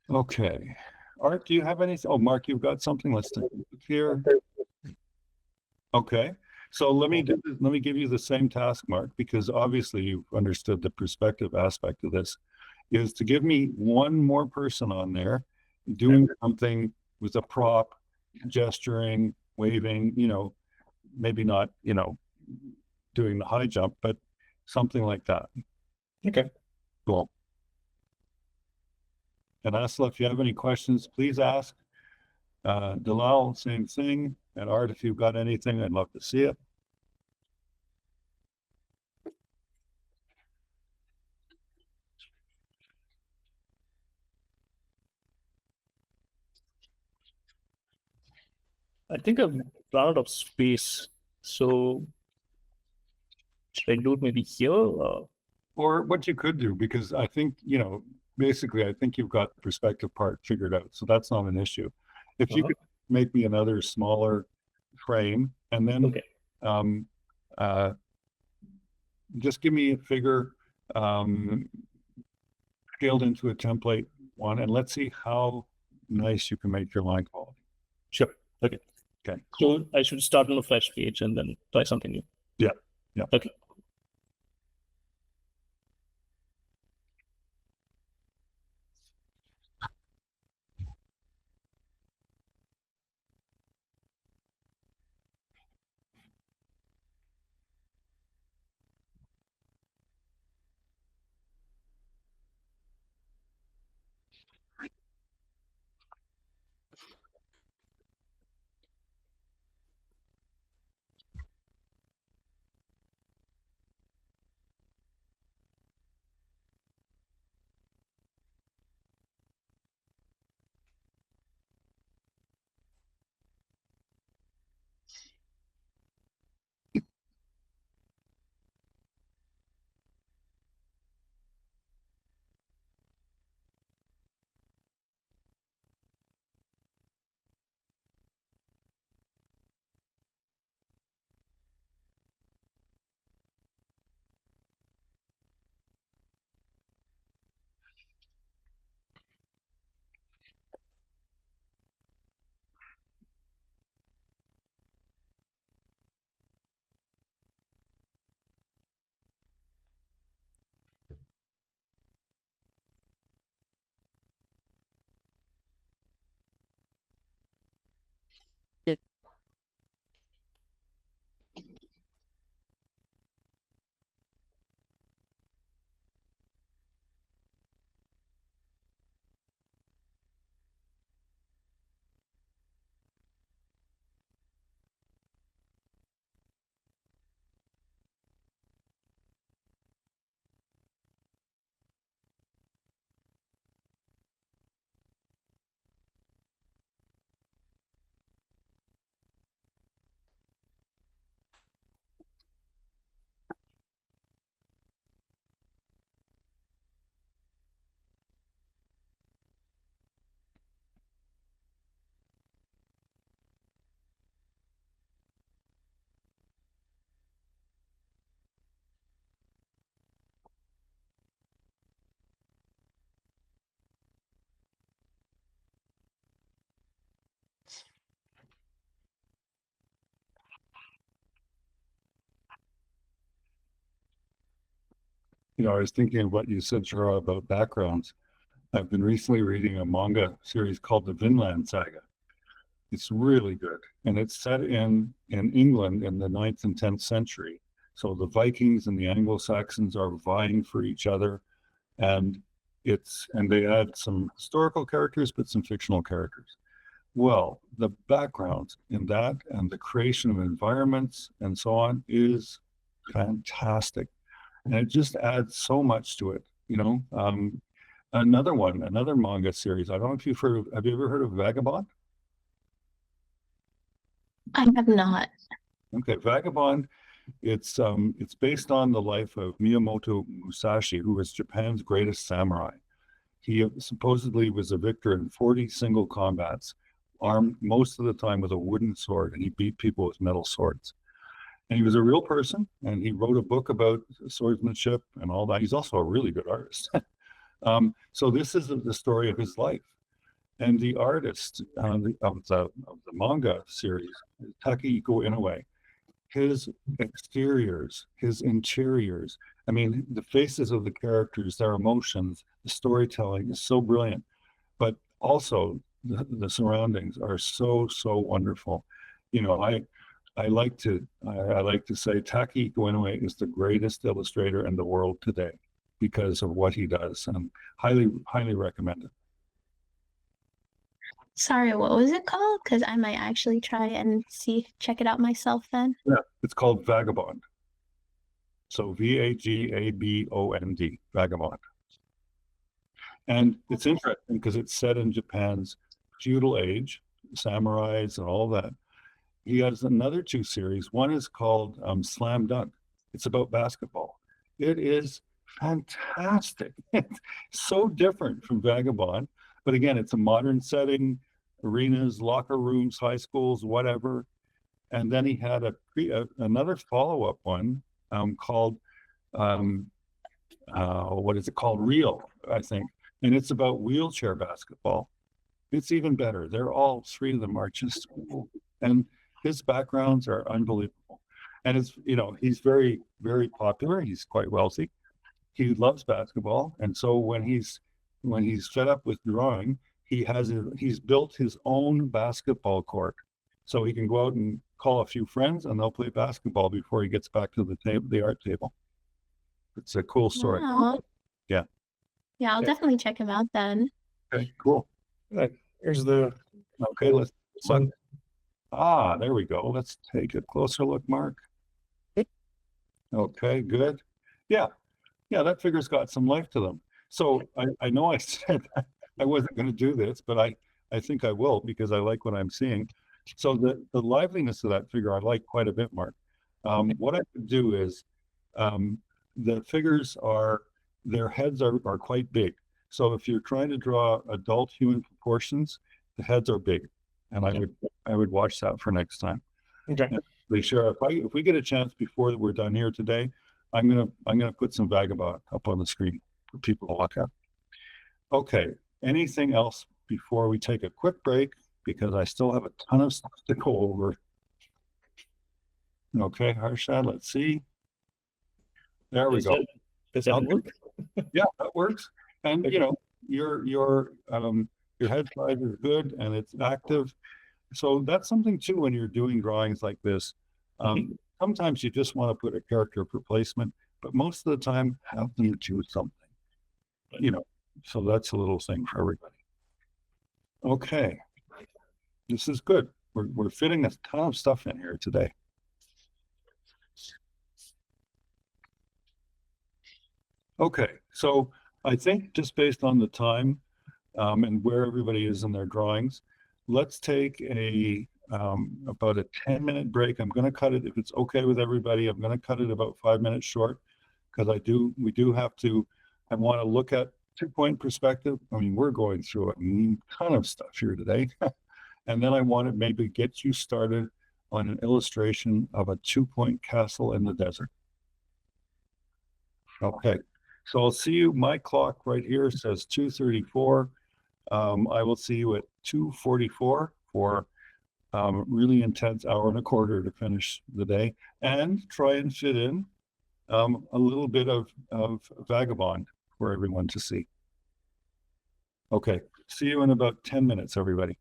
Okay. Art, do you have anything? Oh, Mark, you've got something. Let's take a look here. Okay. So let me give you the same task, Mark, because obviously you've understood the perspective aspect of this, is to give me one more person on there doing something with a prop, gesturing, waving, you know, maybe not, you know, doing the high jump, but something like that. Okay. Cool. And Asla, if you have any questions, please ask. Dalal, same thing. And Art, if you've got anything, I'd love to see it. I think I've run out of space. So should I do it maybe here? Or what you could do, because I think, you know, basically, I think you've got the perspective part figured out. So that's not an issue. If you could make me another smaller frame and then Okay. Just give me a figure scaled into a template one, and let's see how nice you can make your line quality. Sure. Okay. Okay. So I should start on a fresh page and then try something new. Yeah. Yeah. Okay. I was thinking of what you said, Shara, about backgrounds. I've been recently reading a manga series called the Vinland Saga. It's really good, and it's set in England in the 9th and 10th century. So the Vikings and the Anglo-Saxons are vying for each other, and they add some historical characters, but some fictional characters. Well, the background in that and the creation of environments and so on is fantastic. And it just adds so much to it, Another manga series. I don't know if have you ever heard of Vagabond? I have not. Okay, Vagabond, it's based on the life of Miyamoto Musashi, who was Japan's greatest samurai. He supposedly was a victor in 40 single combats, armed most of the time with a wooden sword, and he beat people with metal swords. And he was a real person, and he wrote a book about swordsmanship and all that. He's also a really good artist. So this is the story of his life. And the artist of the manga series, Takehiko Inoue, his exteriors, his interiors, I mean, the faces of the characters, their emotions, the storytelling is so brilliant. But also the surroundings are so wonderful. I like to say Takehiko Inoue is the greatest illustrator in the world today because of what he does, and highly recommend it. Sorry, what was it called? Because I might actually try and check it out myself then. Yeah, it's called Vagabond. So Vagabond, Vagabond. And it's interesting because it's set in Japan's feudal age, samurais and all that. He has another 2 series. One is called Slam Dunk. It's about basketball. It is fantastic. It's so different from Vagabond. But again, it's a modern setting, arenas, locker rooms, high schools, whatever. And then he had another follow-up one called, what is it called? Real, I think. And it's about wheelchair basketball. It's even better. They're all 3 of them are just cool. And his backgrounds are unbelievable. And he's very, very popular. He's quite wealthy. He loves basketball. And so when he's fed up with drawing, he's built his own basketball court. So he can go out and call a few friends and they'll play basketball before he gets back to the art table. It's a cool story. Wow. Yeah. Yeah, I'll definitely check him out then. Okay, cool. Here's the Okay, let's look. There we go. Let's take a closer look, Mark. Okay, good. Yeah, that figure's got some life to them. So I know I said I wasn't going to do this, but I think I will because I like what I'm seeing. So the liveliness of that figure I like quite a bit, Mark. What I could do is the figures their heads are quite big. So if you're trying to draw adult human proportions, the heads are big, and I would watch that for next time. Okay. Sure. If we get a chance before we're done here today, I'm gonna put some Vagabond up on the screen for people to look at. Okay. Anything else before we take a quick break? Because I still have a ton of stuff to go over. Okay, Harshad, let's see. There we go. Does that work? Yeah, that works. And your head size is good and it's active. So that's something too when you're doing drawings like this. Sometimes you just want to put a character for placement, but most of the time have them do something. So that's a little thing for everybody. Okay. This is good. We're fitting a ton of stuff in here today. Okay, so I think just based on the time and where everybody is in their drawings, let's take about a 10-minute break. I'm going to cut it, if it's okay with everybody, I'm going to cut it about 5 minutes short because we do have to, I want to look at 2-point perspective. I mean, we're going through a ton of stuff here today. And then I want to maybe get you started on an illustration of a 2-point castle in the desert. Okay, so I'll see you. My clock right here says 2:34. I will see you at 2:44 for really intense hour and a quarter to finish the day, and try and fit in a little bit of Vagabond for everyone to see. Okay, see you in about 10 minutes, everybody.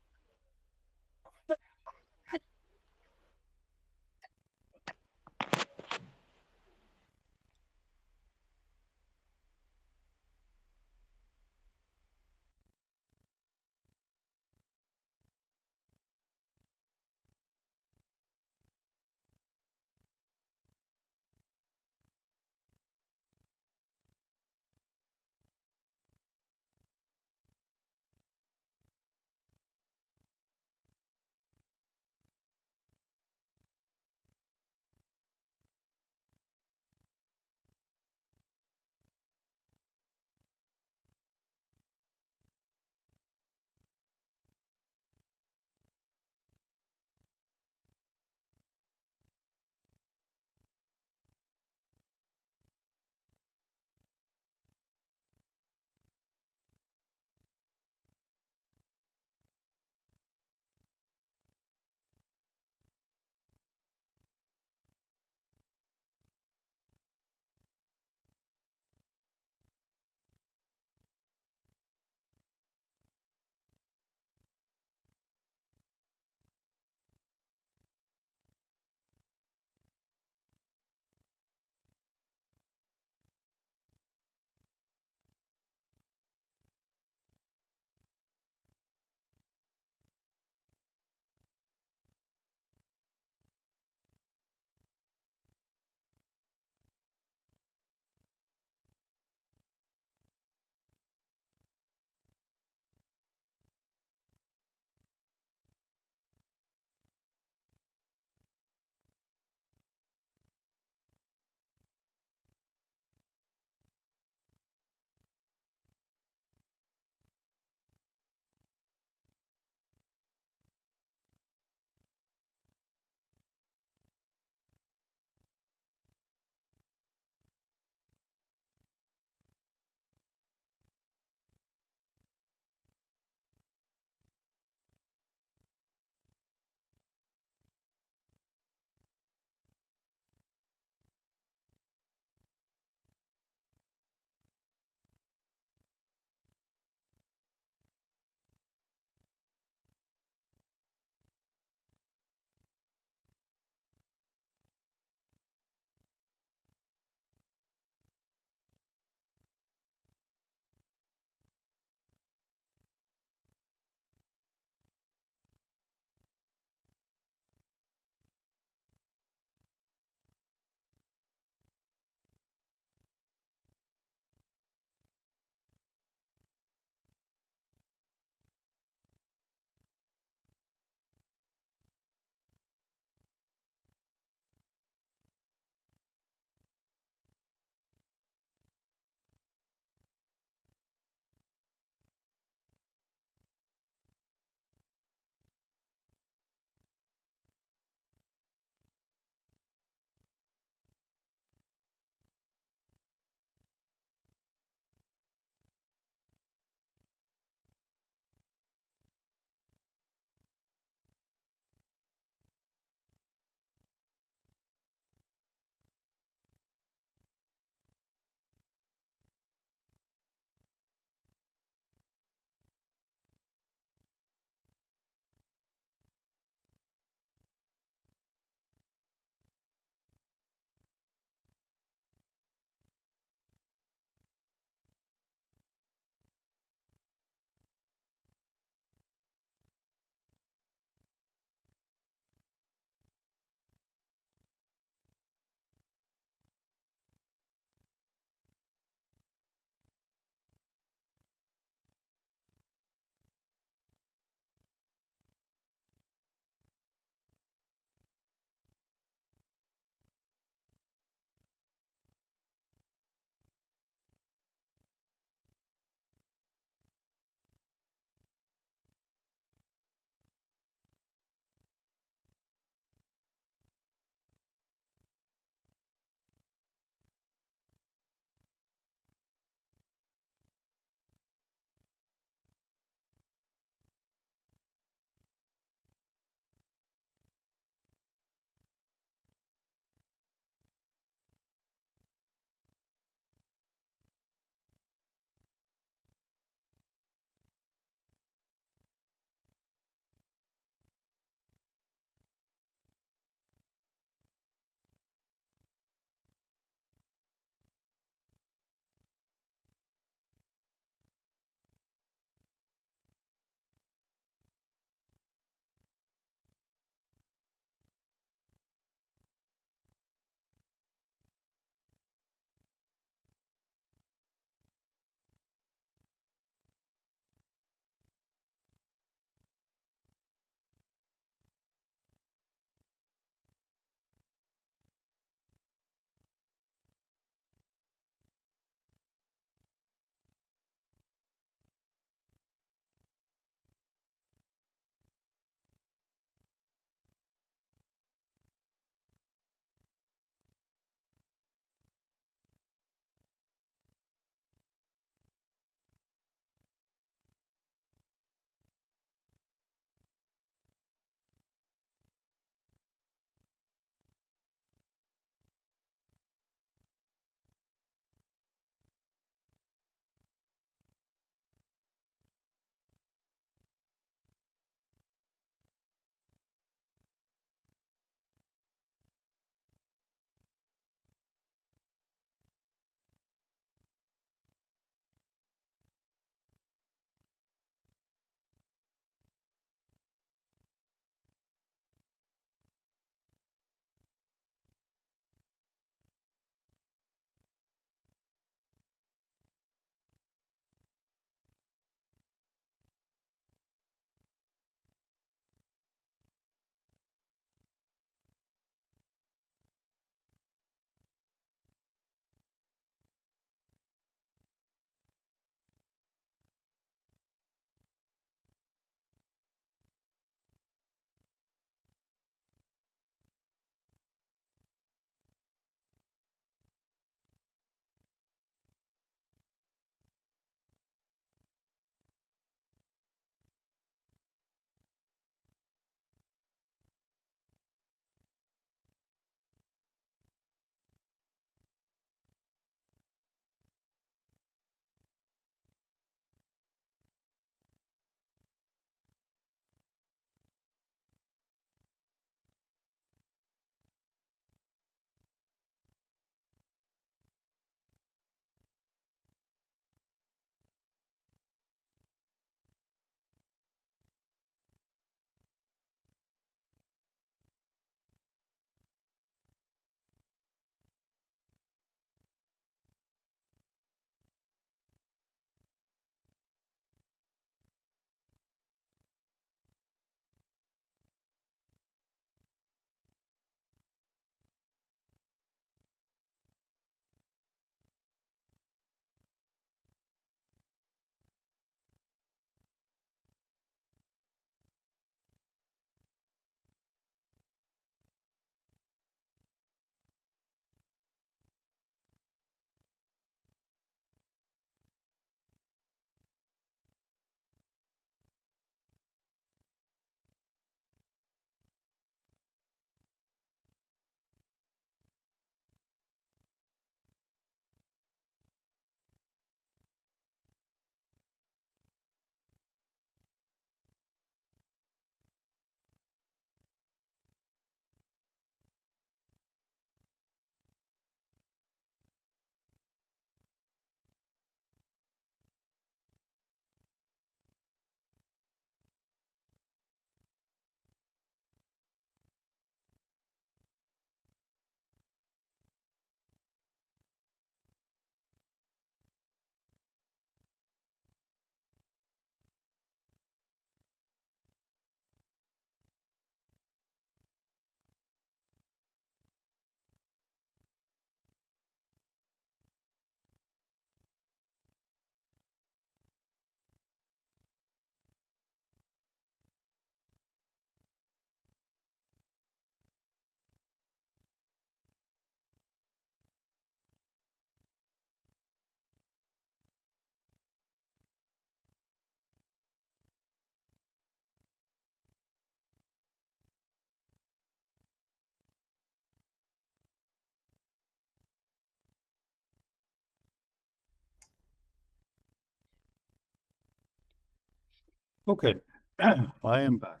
Okay, I am back.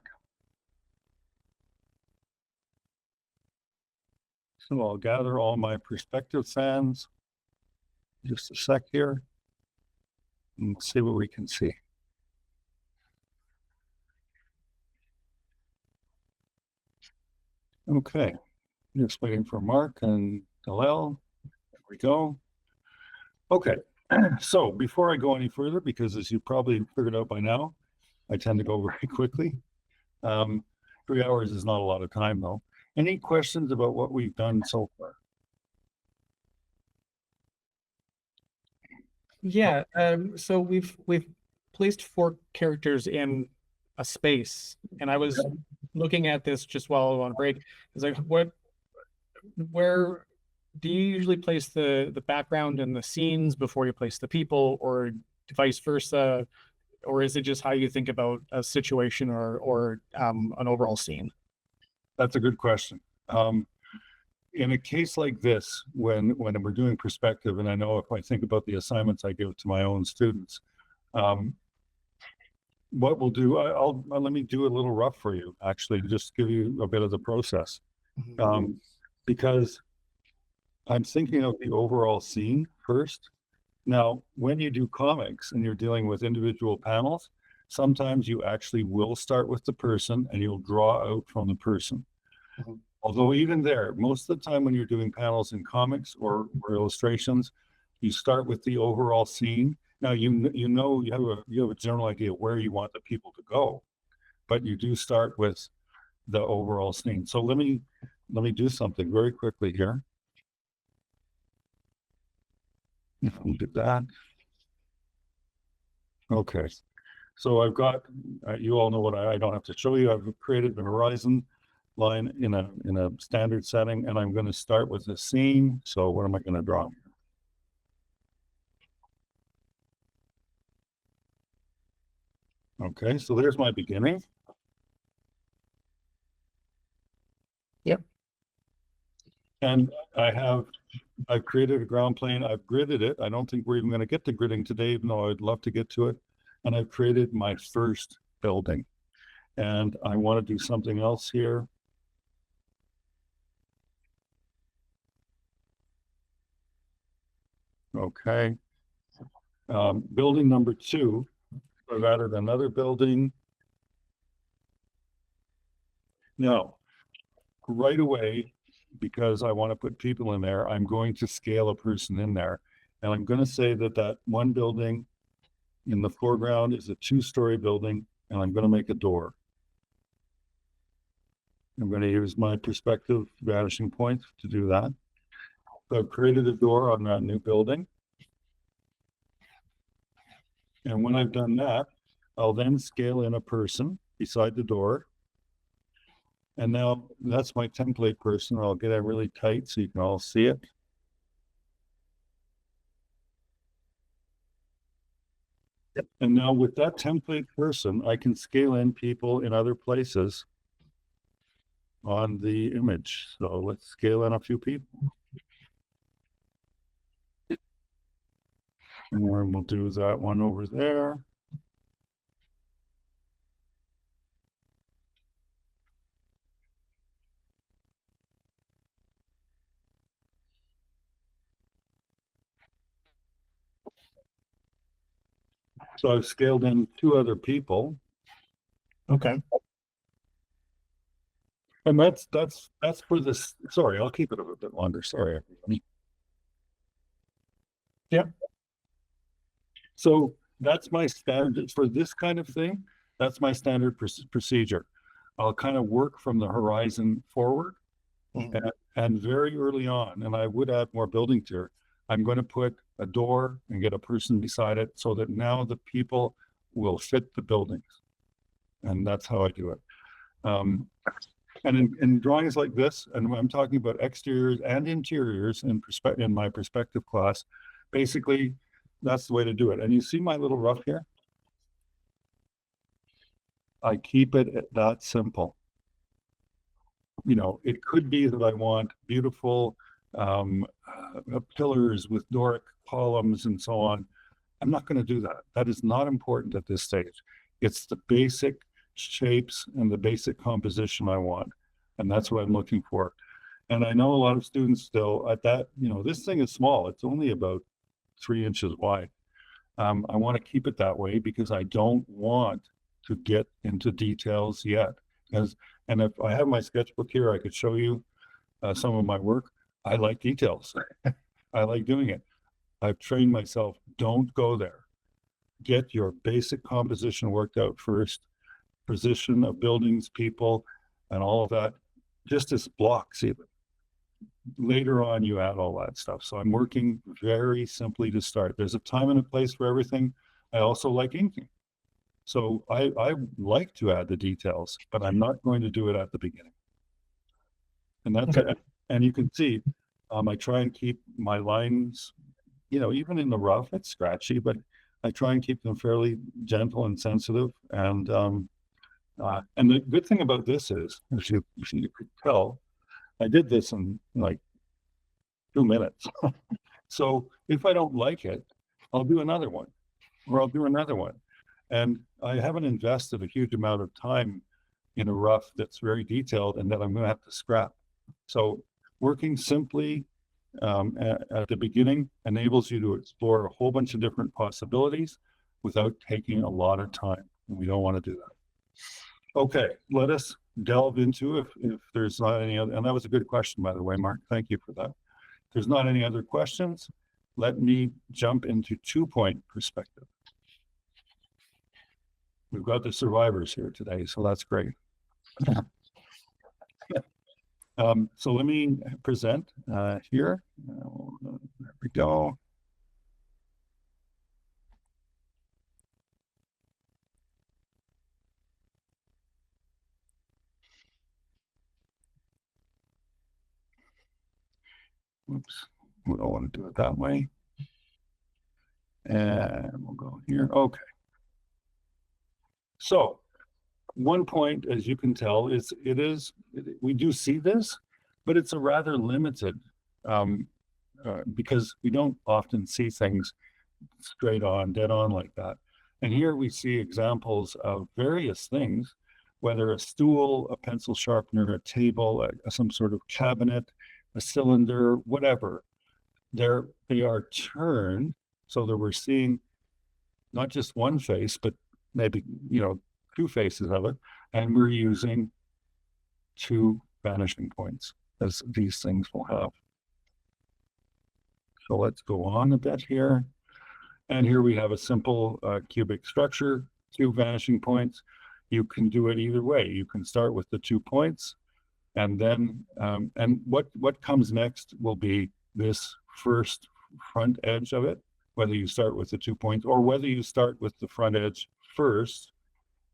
So I'll gather all my perspective fans. Just a sec here. And see what we can see. Okay, just waiting for Mark and Dalel. There we go. Okay, so before I go any further, because as you probably figured out by now, I tend to go very quickly. 3 hours is not a lot of time though. Any questions about what we've done so far? Yeah. So we've placed 4 characters in a space, and I was looking at this just while on break. It's like, where do you usually place the background and the scenes before you place the people, or vice versa? Or is it just how you think about a situation or an overall scene? That's a good question. In a case like this, when we're doing perspective, and I know if I think about the assignments I give to my own students, what we'll do, I'll let me do a little rough for you, actually, to just give you a bit of the process. Because I'm thinking of the overall scene first. Now, when you do comics and you're dealing with individual panels, sometimes you actually will start with the person and you'll draw out from the person. Although even there, most of the time when you're doing panels in comics or illustrations, you start with the overall scene. Now, you have a general idea where you want the people to go, but you do start with the overall scene. So let me do something very quickly here. Look at that. Okay, so I've got, you all know what I don't have to show you. I've created the horizon line in a standard setting, and I'm going to start with a scene. So what am I going to draw? Okay, so there's my beginning. Yep. And I've created a ground plane. I've gridded it. I don't think we're even going to get to gridding today, even though I'd love to get to it. And I've created my first building. And I want to do something else here. Okay. Building number 2, I've added another building. Now, right away, because I want to put people in there, I'm going to scale a person in there. And I'm going to say that one building in the foreground is a 2-story building, and I'm going to make a door. I'm going to use my perspective vanishing point to do that. So I've created a door on that new building. And when I've done that, I'll then scale in a person beside the door. And now that's my template person. I'll get it really tight so you can all see it. Yep. And now with that template person, I can scale in people in other places on the image. So let's scale in a few people. And we'll do that one over there. So I've scaled in 2 other people. Okay. And that's for this. Sorry, I'll keep it a bit longer. Sorry, everybody. Yeah. So that's my standard for this kind of thing. That's my standard procedure. I'll kind of work from the horizon forward. And very early on, and I would add more building to it, I'm going to put a door and get a person beside it so that now the people will fit the buildings. And that's how I do it. And in drawings like this, and I'm talking about exteriors and interiors in my perspective class, basically, that's the way to do it. And you see my little rough here? I keep it that simple. You know, it could be that I want beautiful pillars with Doric columns and so on. I'm not going to do that. That is not important at this stage. It's the basic shapes and the basic composition I want. And that's what I'm looking for. And I know a lot of students still at that, this thing is small. It's only about 3 inches wide. I want to keep it that way because I don't want to get into details yet. And if I have my sketchbook here, I could show you some of my work. I like details. I like doing it. I've trained myself, don't go there. Get your basic composition worked out first, position of buildings, people, and all of that, just as blocks even. Later on, you add all that stuff. So I'm working very simply to start. There's a time and a place for everything. I also like inking. So I like to add the details, but I'm not going to do it at the beginning. And that's it. And you can see, I try and keep my lines, even in the rough, it's scratchy, but I try and keep them fairly gentle and sensitive. And the good thing about this is, as you could tell, I did this in like 2 minutes. So if I don't like it, I'll do another one, or I'll do another one. And I haven't invested a huge amount of time in a rough that's very detailed and that I'm going to have to scrap. So working simply at the beginning enables you to explore a whole bunch of different possibilities without taking a lot of time. And we don't want to do that. Okay, let us delve into if there's not any other, and that was a good question, by the way, Mark. Thank you for that. If there's not any other questions, let me jump into 2-point perspective. We've got the survivors here today, so that's great. So let me present here. There we go. Oops, we don't want to do it that way. And we'll go here. Okay. So 1 point, as you can tell, we do see this, but it's a rather limited, because we don't often see things straight on, dead on like that. And here we see examples of various things, whether a stool, a pencil sharpener, a table, some sort of cabinet, a cylinder, whatever. They are turned so that we're seeing not just one face, but maybe, 2 faces of it. And we're using 2 vanishing points, as these things will have. So let's go on a bit here. And here we have a simple cubic structure, 2 vanishing points. You can do it either way. You can start with the 2 points, and then, and what comes next will be this first front edge of it, whether you start with the 2 points or whether you start with the front edge first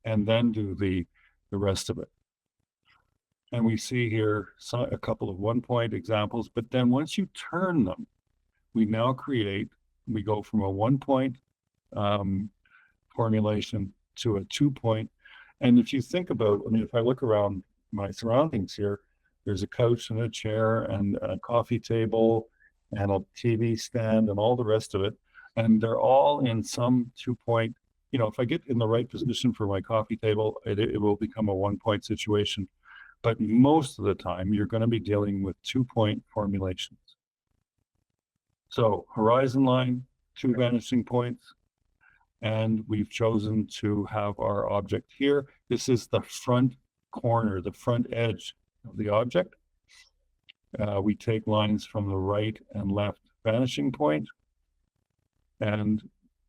and then do the rest of it. And we see here a couple of 1-point examples, but then once you turn them, we go from a 1-point formulation to a 2-point. And if you think about, if I look around my surroundings here, there's a couch and a chair and a coffee table and a TV stand and all the rest of it. And they're all in some 2-point, if I get in the right position for my coffee table, it will become a 1-point situation. But most of the time, you're going to be dealing with 2-point formulations. So horizon line, 2 vanishing points, and we've chosen to have our object here. This is the front corner, the front edge of the object. We take lines from the right and left vanishing point, and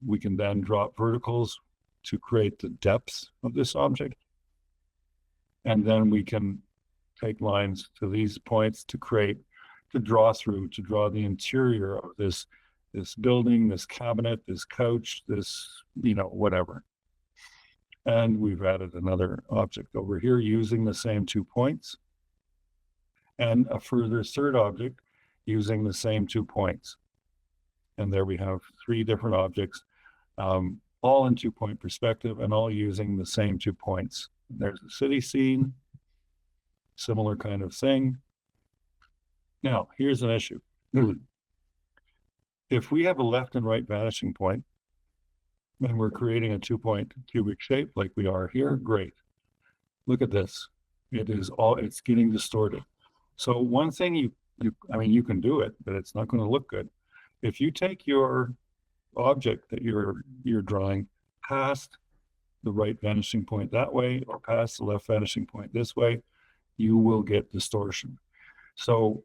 we can then drop verticals to create the depth of this object. And then we can take lines to these points to draw the interior of this building, this cabinet, this couch, this, whatever. And we've added another object over here using the same 2 points, and a further third object using the same 2 points. And there we have 3 different objects, all in 2-point perspective and all using the same 2 points. There's a city scene, similar kind of thing. Now, here's an issue. If we have a left and right vanishing point, and we're creating a 2-point cubic shape like we are here, great. Look at this. It's getting distorted. So one thing I mean, you can do it, but it's not going to look good. If you take your object that you're drawing past the right vanishing point that way, or past the left vanishing point this way, you will get distortion. So,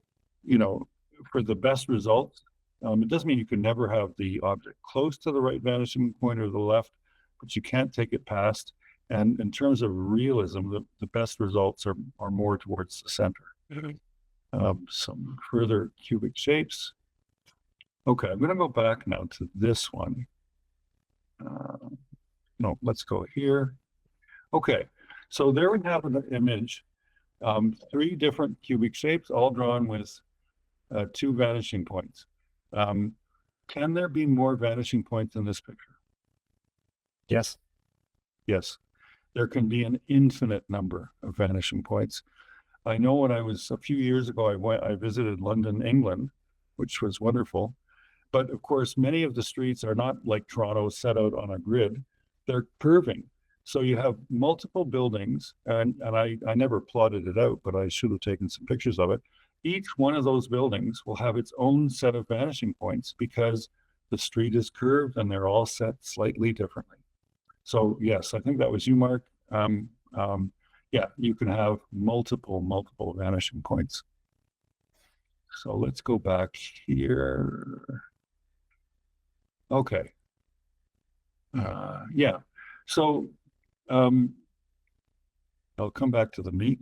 for the best results, it doesn't mean you can never have the object close to the right vanishing point or the left, but you can't take it past. And in terms of realism, the best results are more towards the center. Some further cubic shapes. Okay, I'm going to go back now to this one. No, let's go here. Okay, so there we have an image. 3 different cubic shapes, all drawn with 2 vanishing points. Can there be more vanishing points in this picture? Yes. Yes, there can be an infinite number of vanishing points. I know when I was a few years ago, I visited London, England, which was wonderful. But of course, many of the streets are not like Toronto, set out on a grid. They're curving. So you have multiple buildings, and I never plotted it out, but I should have taken some pictures of it. Each one of those buildings will have its own set of vanishing points because the street is curved and they're all set slightly differently. So yes, I think that was you, Mark. Yeah, you can have multiple vanishing points. So let's go back here. Okay. Yeah, so I'll come back to the meat.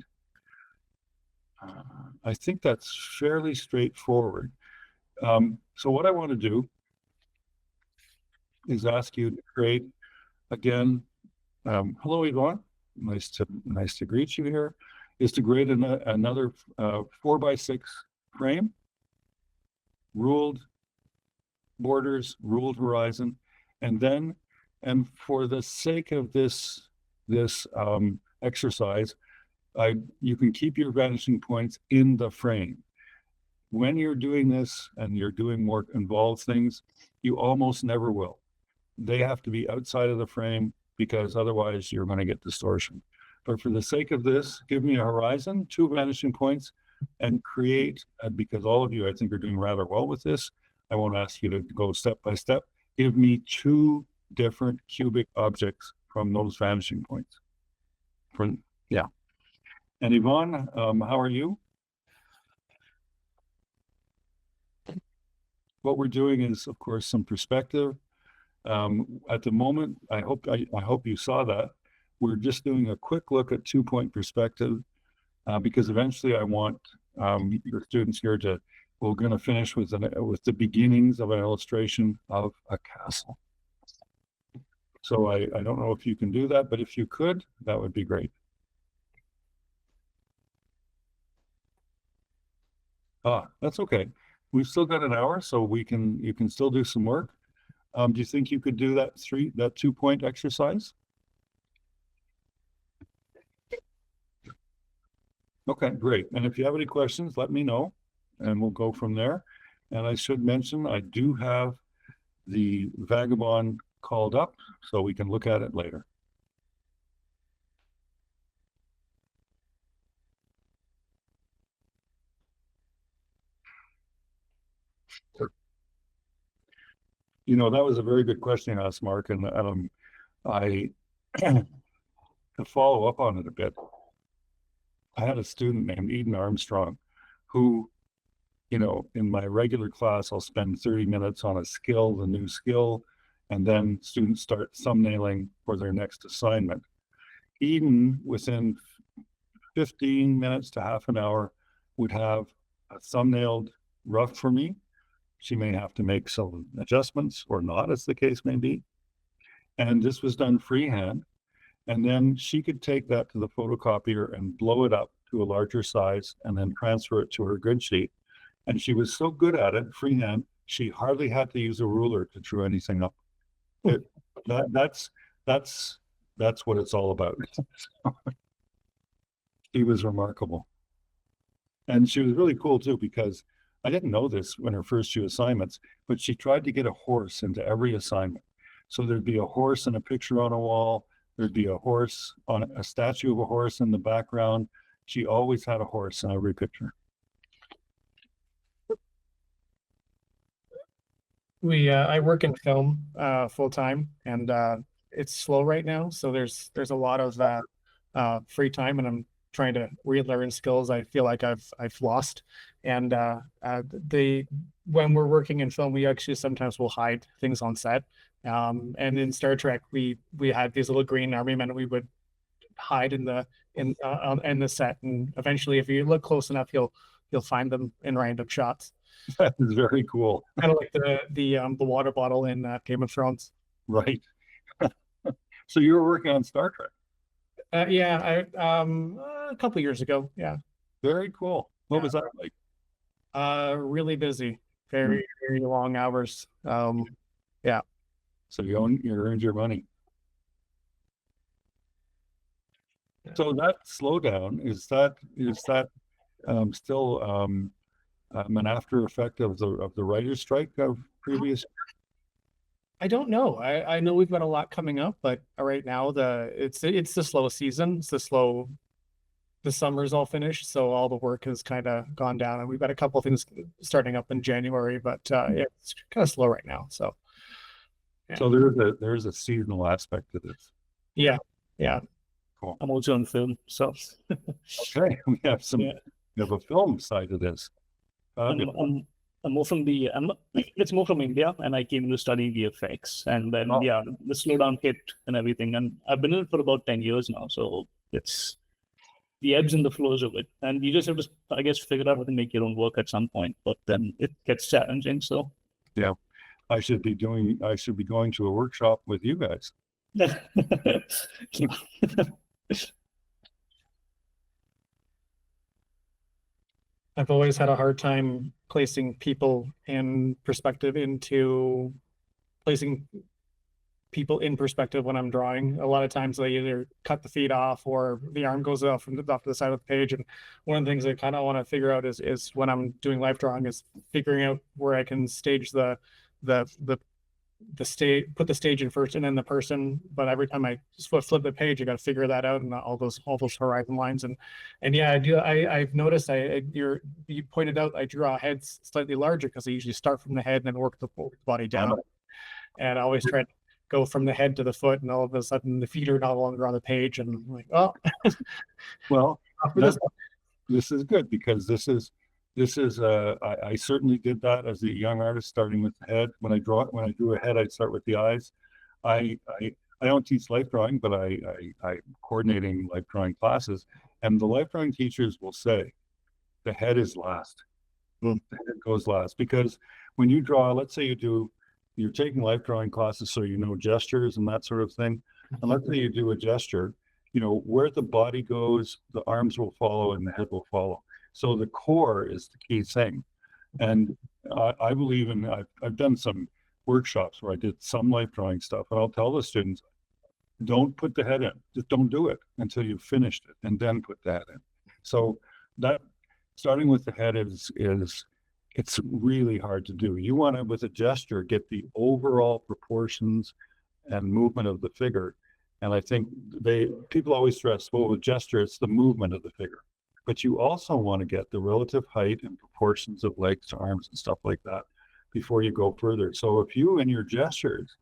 I think that's fairly straightforward. So what I want to do is ask you to create, again, hello, Yvonne. Nice to greet you here. Is to create another 4x6 frame, ruled borders, ruled horizon, and for the sake of this exercise, you can keep your vanishing points in the frame. When you're doing this and you're doing more involved things, you almost never will. They have to be outside of the frame because otherwise you're going to get distortion. But for the sake of this, give me a horizon, 2 vanishing points, and create, because all of you I think are doing rather well with this, I won't ask you to go step by step, give me 2 different cubic objects from those vanishing points. Yeah. And Yvonne, how are you? What we're doing is, of course, some perspective. At the moment, I hope you saw that. We're just doing a quick look at 2-point perspective because eventually I want your students here we're going to finish with the beginnings of an illustration of a castle. So I don't know if you can do that, but if you could, that would be great. That's okay. We've still got an hour, so you can still do some work. Do you think you could do that 2-point exercise? Okay, great. And if you have any questions, let me know and we'll go from there. And I should mention, I do have the Vagabond called up so we can look at it later. That was a very good question you asked, Mark, and I to follow up on it a bit. I had a student named Eden Armstrong who, in my regular class, I'll spend 30 minutes on a skill, the new skill, and then students start thumbnailing for their next assignment. Eden, within 15 minutes to half an hour, would have a thumbnailed rough for me. She may have to make some adjustments or not, as the case may be. And this was done freehand. And then she could take that to the photocopier and blow it up to a larger size and then transfer it to her grid sheet. And she was so good at it, freehand, she hardly had to use a ruler to draw anything up. That's what it's all about. She was remarkable. And she was really cool too, because I didn't know this when her first 2 assignments, but she tried to get a horse into every assignment. So there'd be a horse and a picture on a wall. There'd be a horse on a statue of a horse in the background. She always had a horse in every picture. I work in film full time, and it's slow right now. So there's a lot of free time, and I'm trying to relearn skills I feel like I've lost. And when we're working in film, we actually sometimes will hide things on set. And in Star Trek, we had these little green army men, and we would hide in the set. And eventually, if you look close enough, you'll find them in random shots. That is very cool. Kind of like the water bottle in Game of Thrones. Right. So you were working on Star Trek. Yeah, a couple years ago. Yeah. Very cool. What was that like? Really busy. Very long hours. Yeah. So you earned your money. So that slowdown, is that still an after effect of the writer's strike of previous? I don't know. I know we've got a lot coming up, but right now it's the slow season. The summer's all finished, so all the work has kind of gone down, and we've got a couple of things starting up in January, but it's kind of slow right now. So yeah. So there's a seasonal aspect to this. Yeah. Cool. I'm also on film, so Okay, we have we have a film side of this. I'm more from it's more from India, and I came to study VFX, and then the slowdown hit and everything, and I've been in it for about 10 years now, so it's the ebbs and the flows of it, and you just have to, I guess, figure out how to make your own work at some point, but then it gets challenging. So yeah, I should be going to a workshop with you guys. I've always had a hard time placing people in perspective when I'm drawing. A lot of times they either cut the feet off or the arm goes off to the side of the page. And one of the things I kind of want to figure out is when I'm doing life drawing is figuring out where I can stage the stage, put the stage in first and then the person. But every time I flip the page, I got to figure that out, and all those horizon lines. And yeah, I've noticed you pointed out I draw heads slightly larger because I usually start from the head and then work the body down. And I always try to go from the head to the foot, and all of a sudden the feet are no longer on the page, and I'm like, oh. Well, this is good, because this is I certainly did that as a young artist, starting with the head. When I drew a head, I'd start with the eyes. I don't teach life drawing, but I'm coordinating life drawing classes, and the life drawing teachers will say the head is last. The head goes last, because when you draw, let's say you're taking life drawing classes, so you know gestures and that sort of thing. And let's say you do a gesture, where the body goes, the arms will follow and the head will follow. So the core is the key thing. And I believe I've done some workshops where I did some life drawing stuff, and I'll tell the students, don't put the head in, just don't do it until you've finished it, and then put that in. So that starting with the head it's really hard to do. You want to, with a gesture, get the overall proportions and movement of the figure. And I think people always stress, well, with gesture, it's the movement of the figure. But you also want to get the relative height and proportions of legs to arms and stuff like that before you go further. So if you in your gestures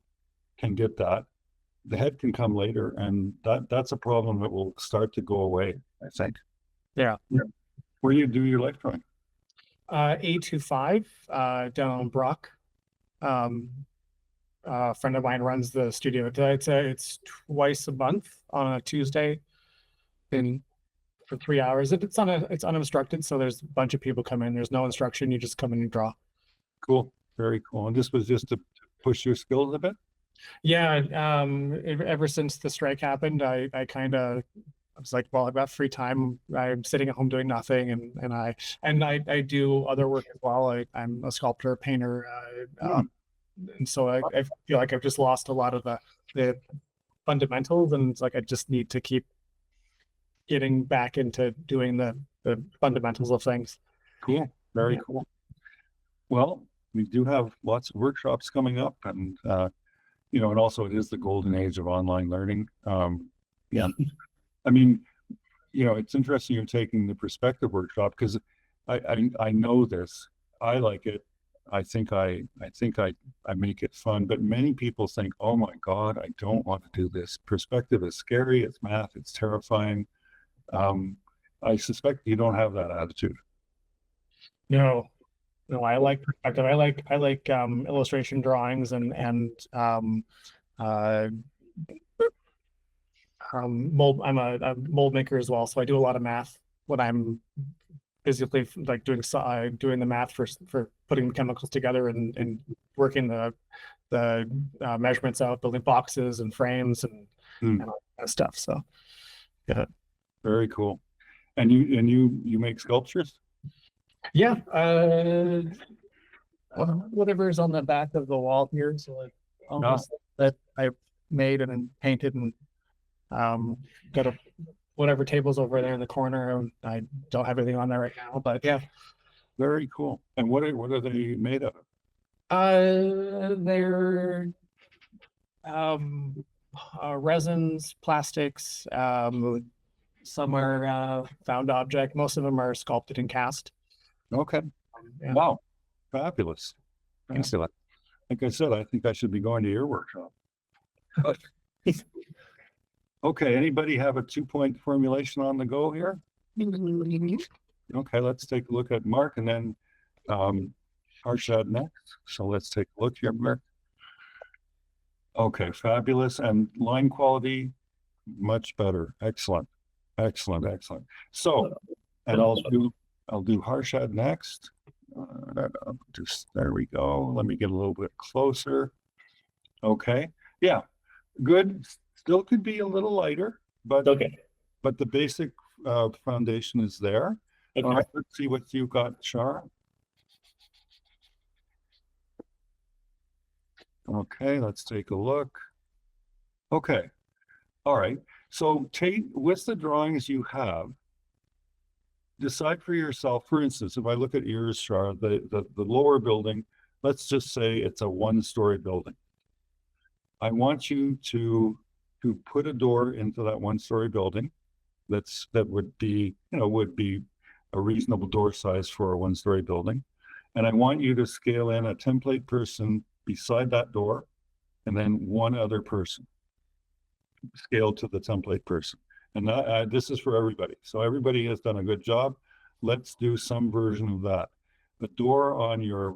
can get that, the head can come later, and that's a problem that will start to go away, I think. Yeah. Where do you do your life drawing? 825 down on Brock. A friend of mine runs the studio. It's twice a month on a Tuesday, for 3 hours. It's unobstructed, so there's a bunch of people come in. There's no instruction. You just come in and draw. Cool. Very cool. And this was just to push your skills a bit? Yeah. Ever since the strike happened, I was like, well, I've got free time. I'm sitting at home doing nothing, and I do other work as well. I'm a sculptor, painter, and so I feel like I've just lost a lot of the fundamentals, and it's like I just need to keep getting back into doing the fundamentals of things. Cool. Very cool. Well, we do have lots of workshops coming up, and you know, and also it is the golden age of online learning. Yeah, I mean, you know, it's interesting you're taking the perspective workshop because I know this. I like it. I think I make it fun, but many people think, oh my God, I don't want to do this. Perspective is scary. It's math. It's terrifying. I suspect you don't have that attitude. No, no, I like perspective. I like illustration drawings and mold. I'm a mold maker as well, so I do a lot of math when I'm physically like doing the math for putting chemicals together and working the measurements out, building boxes and frames and all that stuff. So yeah, Very cool. And you make sculptures? yeah. Whatever is on the back of the wall here, so like all this that I made and then painted and got a whatever table's over there in the corner. I don't have anything on there right now, but yeah. Very cool. And what are they made of? They're resins, plastics, some are found object. Most of them are sculpted and cast. Okay. Yeah. Wow. Fabulous. Excellent. Like I said, I think I should be going to your workshop. Okay, anybody have a 2-point formulation on the go here? Okay, let's take a look at Mark and then Harshad next. So let's take a look here, Mark. Okay, fabulous. And line quality, much better. Excellent. Excellent, excellent. So, and I'll do Harshad next. Just there we go. Let me get a little bit closer. Okay. Yeah. Good. Still could be a little lighter, but Okay. but the basic foundation is there. Okay. All right, let's see what you've got, Shar. Okay, let's take a look. Okay. All right. So Tate, with the drawings you have, decide for yourself. For instance, if I look at yours, Shar, the lower building, let's just say it's a 1-story building. I want you to put a door into that 1-story building that would be, you know, would be a reasonable door size for a 1-story building. And I want you to scale in a template person beside that door and then one other person scale to the template person. And this is for everybody. So everybody has done a good job. Let's do some version of that. The door on your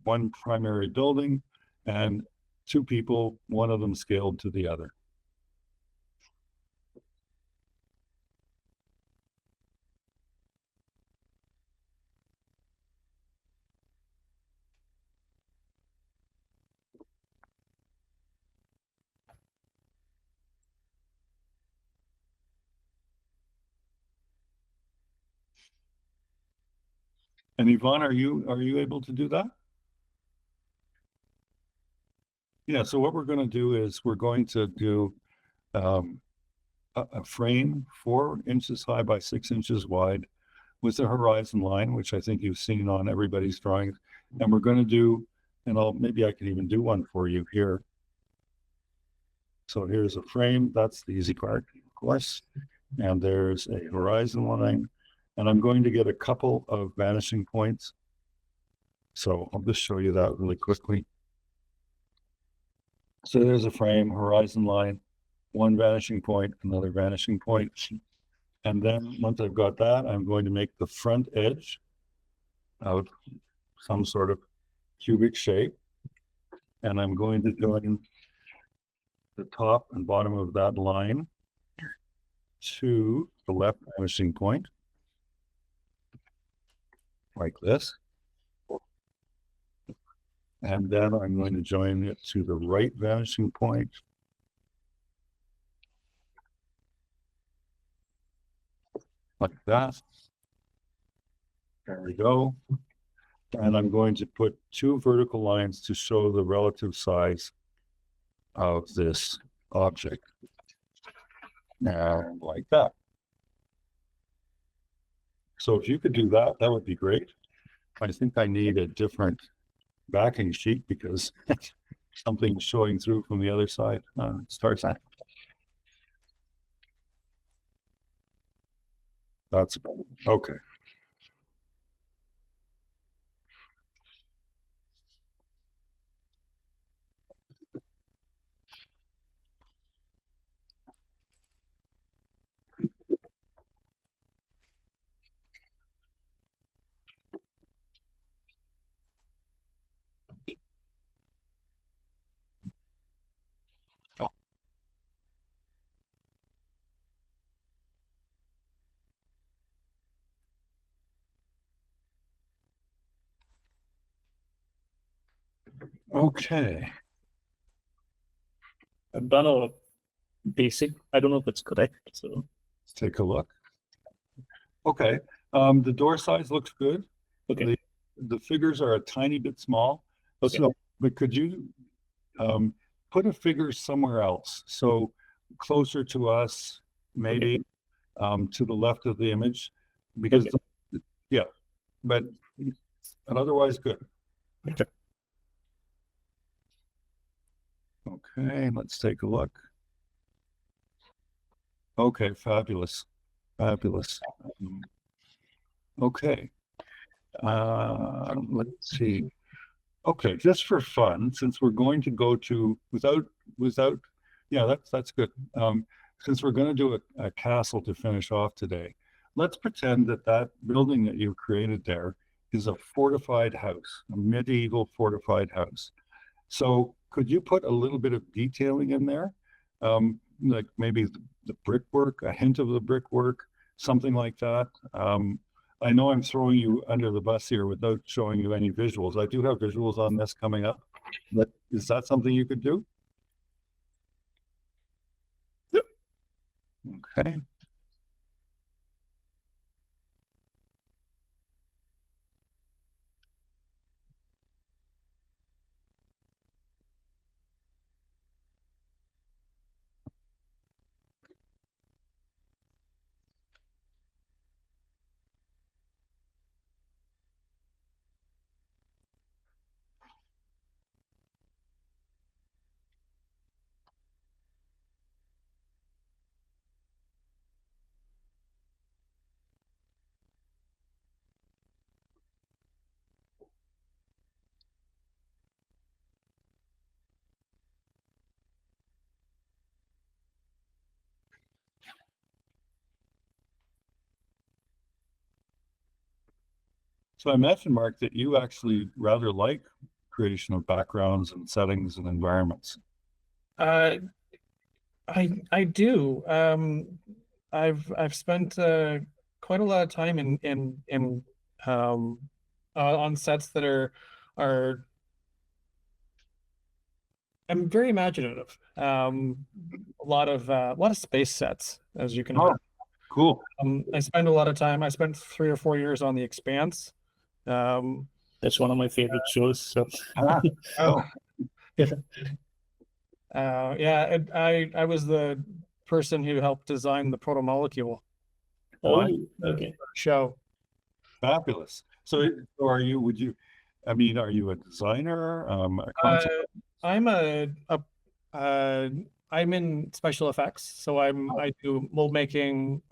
one primary building and 2 people, one of them scaled to the other. And Yvonne, are you able to do that? Yeah, so what we're going to do is we're going to do a frame 4 inches high by 6 inches wide with a horizon line, which I think you've seen on everybody's drawings. And we're going to do, and maybe I can even do one for you here. So here's a frame. That's the easy part, of course. And there's a horizon line. And I'm going to get a couple of vanishing points. So I'll just show you that really quickly. So there's a frame, horizon line, one vanishing point, another vanishing point. And then once I've got that, I'm going to make the front edge of some sort of cubic shape. And I'm going to join the top and bottom of that line to the left vanishing point, like this. And then I'm going to join it to the right vanishing point. Like that. There we go. And I'm going to put 2 vertical lines to show the relative size of this object. And like that. So if you could do that, that would be great. I think I need a different backing sheet because something showing through from the other side. Starts. That's okay. Okay. I've done a basic. I don't know if it's correct. So Let's take a look. Okay. The door size looks good. okay. The figures are a tiny bit small. Okay. So, but could you put a figure somewhere else? So closer to us, maybe to the left of the image, because yeah, but otherwise good. Okay. Okay, let's take a look. Okay, fabulous. Fabulous. Okay. Let's see. Okay, just for fun, since we're going to go to without, yeah, that's good. Since we're going to do a castle to finish off today, let's pretend that that building that you created there is a fortified house, a medieval fortified house. So could you put a little bit of detailing in there? Like maybe the brickwork, a hint of the brickwork, something like that. I know I'm throwing you under the bus here without showing you any visuals. I do have visuals on this coming up, but is that something you could do? Yep. Okay. So I mentioned, Mark, that you actually rather like creation of backgrounds and settings and environments. I do. I've spent quite a lot of time in on sets that are I'm very imaginative. A lot of space sets, as you can Oh, imagine. cool. I spend a lot of time. I spent 3 or 4 years on The Expanse. That's one of my favorite shows. So Ah, oh, yeah. Yeah, I was the person who helped design the proto-molecule Oh, okay. show. fabulous. So are you, would you, I mean, are you a designer, a concept? I'm I'm in special effects, so I do mold making,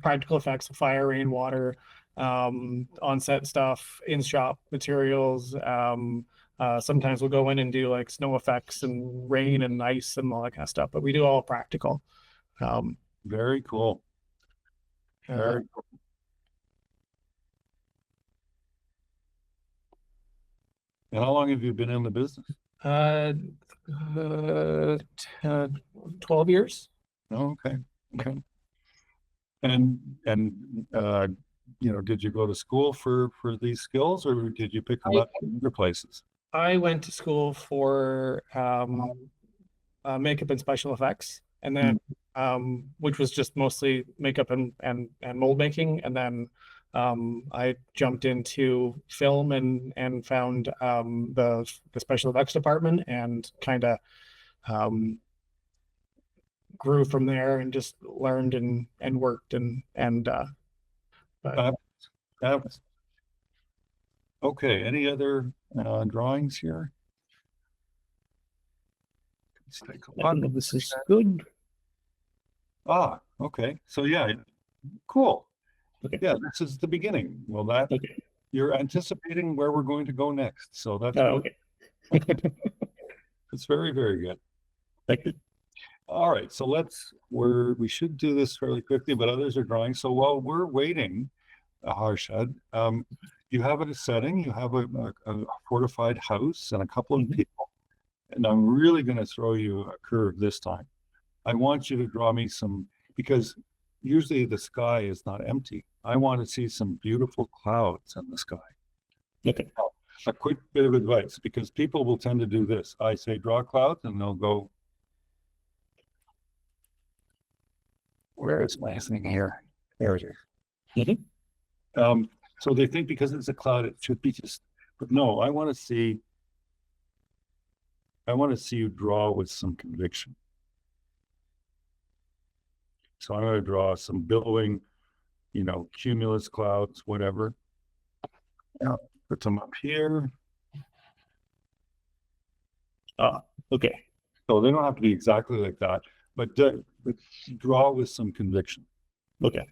practical effects, fire, rain, water, on-set stuff, in-shop materials. Sometimes we'll go in and do like snow effects and rain and ice and all that kind of stuff, but we do all practical. Very cool. Very cool. And how long have you been in the business? 12 years. Oh, okay. Okay. And you know, did you go to school for these skills, or did you pick them up in other places? I went to school for makeup and special effects, and then which was just mostly makeup and mold making, and then I jumped into film and found the special effects department and kind of grew from there and just learned and worked but Fabulous. Okay, any other drawings here? Let's take a I look. think this is good. Ah, okay. So yeah, cool. Okay. Yeah, this is the beginning. Well, that Okay. you're anticipating where we're going to go next. So that's good. Okay. It's very, very good. Thank you. All right, so we should do this fairly quickly, but others are drawing. So while we're waiting, Harshad, you have a setting, you have a fortified house and a couple of Mhm. people, and I'm really going to throw you a curve this time. I want you to draw me some, because usually the sky is not empty. I want to see some beautiful clouds in the sky. Okay. A quick bit of advice, because people will tend to do this. I say draw clouds and they'll go, where is my thing here? There it is. Mhm. So they think because it's a cloud, it should be just, but no, I want to see you draw with some conviction. So I'm going to draw some billowing, cumulus clouds, whatever. Yeah, put them up here. Okay. So they don't have to be exactly like that, but draw with some conviction. Okay.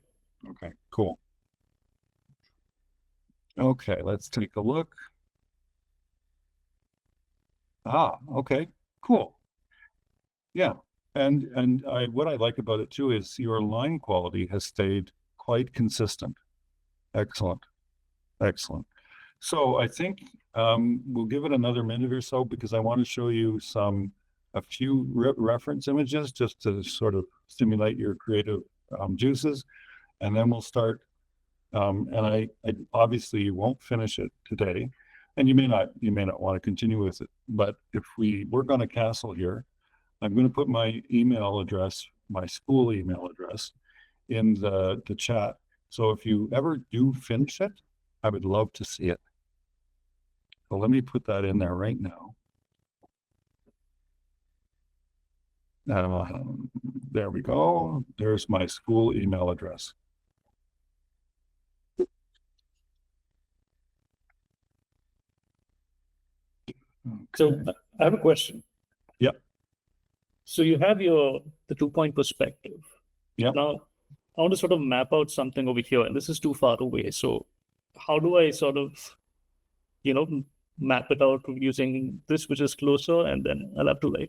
Okay, cool. Okay, let's take a look. Ah, okay, cool. Yeah, and what I like about it too is your line quality has stayed quite consistent. Excellent, excellent. So I think we'll give it another minute or so because I want to show you a few reference images just to sort of stimulate your creative juices, and then we'll start. And I obviously you won't finish it today, and you may not want to continue with it. But if we work on a castle here, I'm going to put my email address, my school email address, in the chat. So if you ever do finish it, I would love to see it. So let me put that in there right now. There we go. There's my school email address. So Okay. I have a question. Yeah. So you have the 2-point perspective. Yeah. Now I want to sort of map out something over here, and this is too far away. So how do I sort of, map it out using this, which is closer, and then I'll have to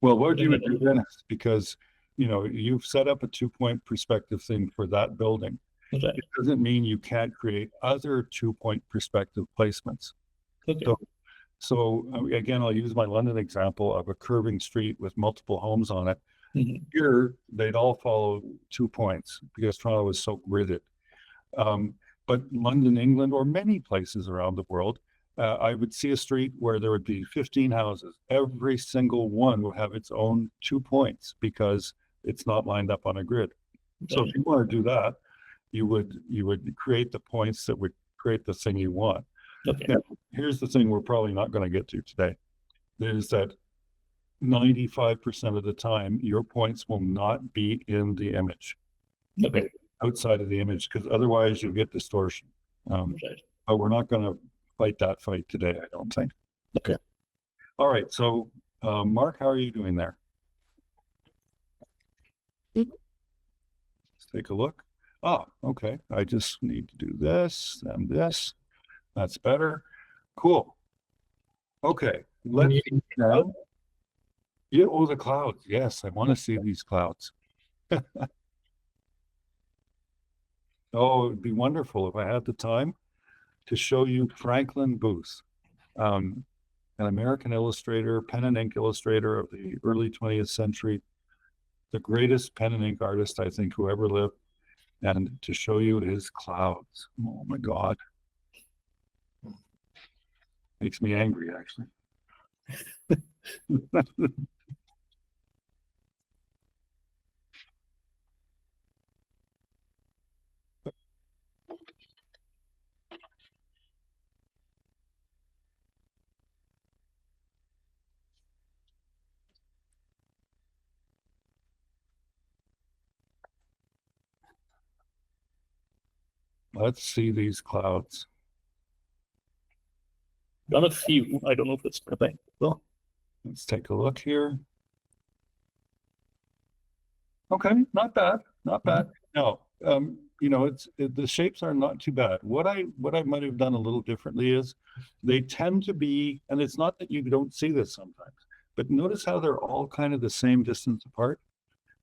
Well, what you would do then is because you've set up a 2-point perspective thing for that building. right. It doesn't mean you can't create other 2-point perspective placements. Okay. So again, I'll use my London example of a curving street with multiple homes on it. Mhm. Here, they'd all follow 2 points because Toronto was so gridded. But London, England, or many places around the world, I would see a street where there would be 15 houses. Every single one would have its own 2 points because it's not lined up on a grid. So if you want to do that, you would create the points that would create the thing you want. Okay. Now, here's the thing we're probably not going to get to today, is that 95% of the time, your points will not be in the image, Okay. outside of the image, because otherwise you'll get distortion. Right. But we're not going to fight that fight today, I don't think. Okay. All right, so Mark, how are you doing there? Let's take a look. Ah, okay. I just need to do this and this. That's better. Cool. Okay, let's see now. Yeah, oh, the clouds. Yes, I want to see these clouds. Oh, it'd be wonderful if I had the time to show you Franklin Booth, an American illustrator, pen and ink illustrator of the early 20th century, the greatest pen and ink artist, I think, who ever lived, and to show you his clouds. Oh my God. Makes me angry, actually. Let's see these clouds. Done a few. I don't know if it's prepared. Well, Let's take a look here. Okay, not bad, not bad. No, you know, the shapes are not too bad. What I might have done a little differently is they tend to be, and it's not that you don't see this sometimes, but notice how they're all kind of the same distance apart.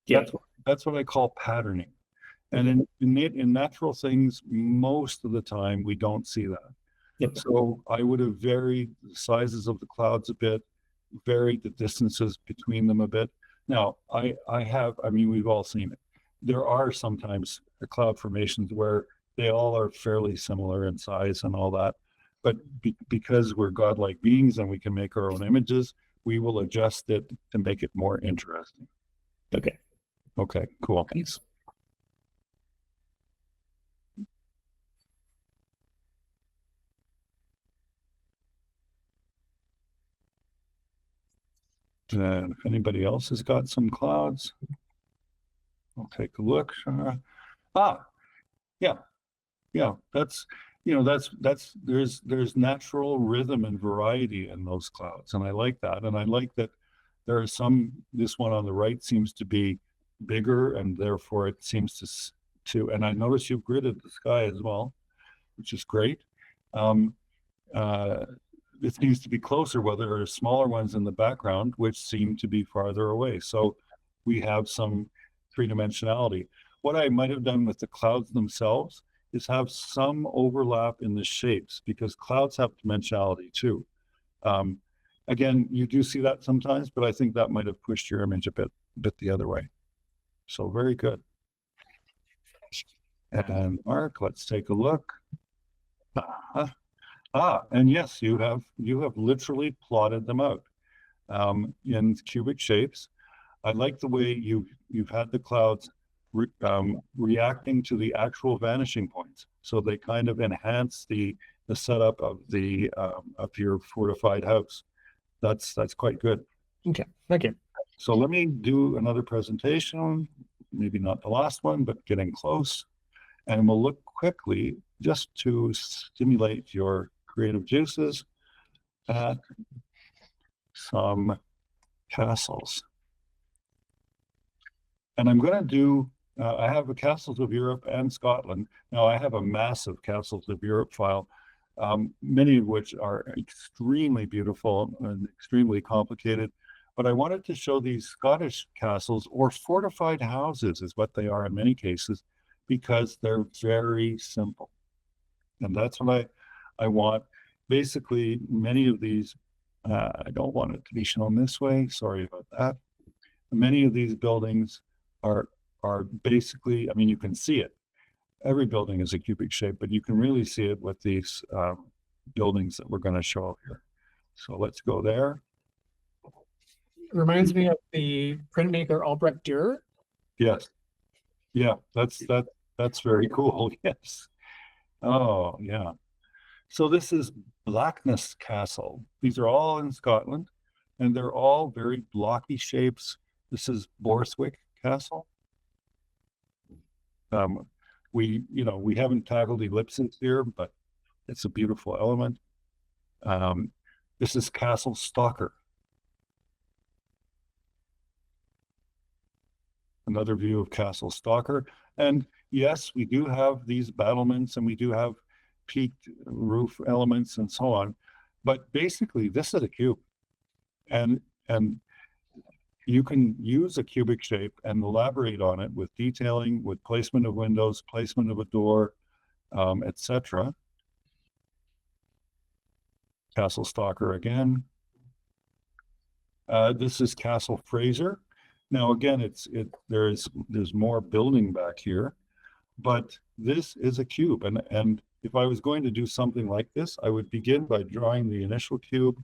yeah. That's what I call patterning. And in natural things, most of the time we don't see that. Yep. So I would have varied the sizes of the clouds a bit, varied the distances between them a bit. Now, I mean, we've all seen it. There are sometimes cloud formations where they all are fairly similar in size and all that. But because we're godlike beings and we can make our own images, we will adjust it to make it more interesting. Okay. Okay, cool. Thanks. And if anybody else has got some clouds, I'll take a look. Yeah, that's, you know, there's natural rhythm and variety in those clouds. And I like that. And I like that there are some, this one on the right seems to be bigger and therefore it seems and I notice you've gridded the sky as well, which is great. It seems to be closer, where there are smaller ones in the background, which seem to be farther away. So we have some three-dimensionality. What I might have done with the clouds themselves is have some overlap in the shapes, because clouds have dimensionality too. Again, you do see that sometimes, but I think that might have pushed your image a bit the other way. So very good. And Mark, let's take a look. And yes, you have literally plotted them out in cubic shapes. I like the way you've had the clouds reacting to the actual vanishing points, so they kind of enhance the setup of your fortified house. That's quite good. Okay, thank you. So let me do another presentation, maybe not the last one, but getting close, and we'll look quickly just to stimulate your creative juices at some castles. And I'm going to do, I have a Castles of Europe and Scotland. Now I have a massive Castles of Europe file, many of which are extremely beautiful and extremely complicated. But I wanted to show these Scottish castles, or fortified houses is what they are in many cases, because they're very simple. And that's what I want. Basically, many of these, I don't want it to be shown this way, sorry about that. Many of these buildings are basically, I mean, you can see it. Every building is a cubic shape, but you can really see it with these buildings that we're going to show here. So let's go there. It reminds me of the printmaker Albrecht Dürer. Yes. Yeah, that's very cool. Yes. Oh, yeah. So this is Blackness Castle. These are all in Scotland, and they're all very blocky shapes. This is Borswick Castle. We haven't tackled ellipses here, but it's a beautiful element. This is Castle Stalker. Another view of Castle Stalker. And yes, we do have these battlements and we do have peaked roof elements and so on. But basically, this is a cube. And you can use a cubic shape and elaborate on it with detailing, with placement of windows, placement of a door, etc. Castle Stalker again. This is Castle Fraser. Now again, there's more building back here, but this is a cube, and if I was going to do something like this, I would begin by drawing the initial cube,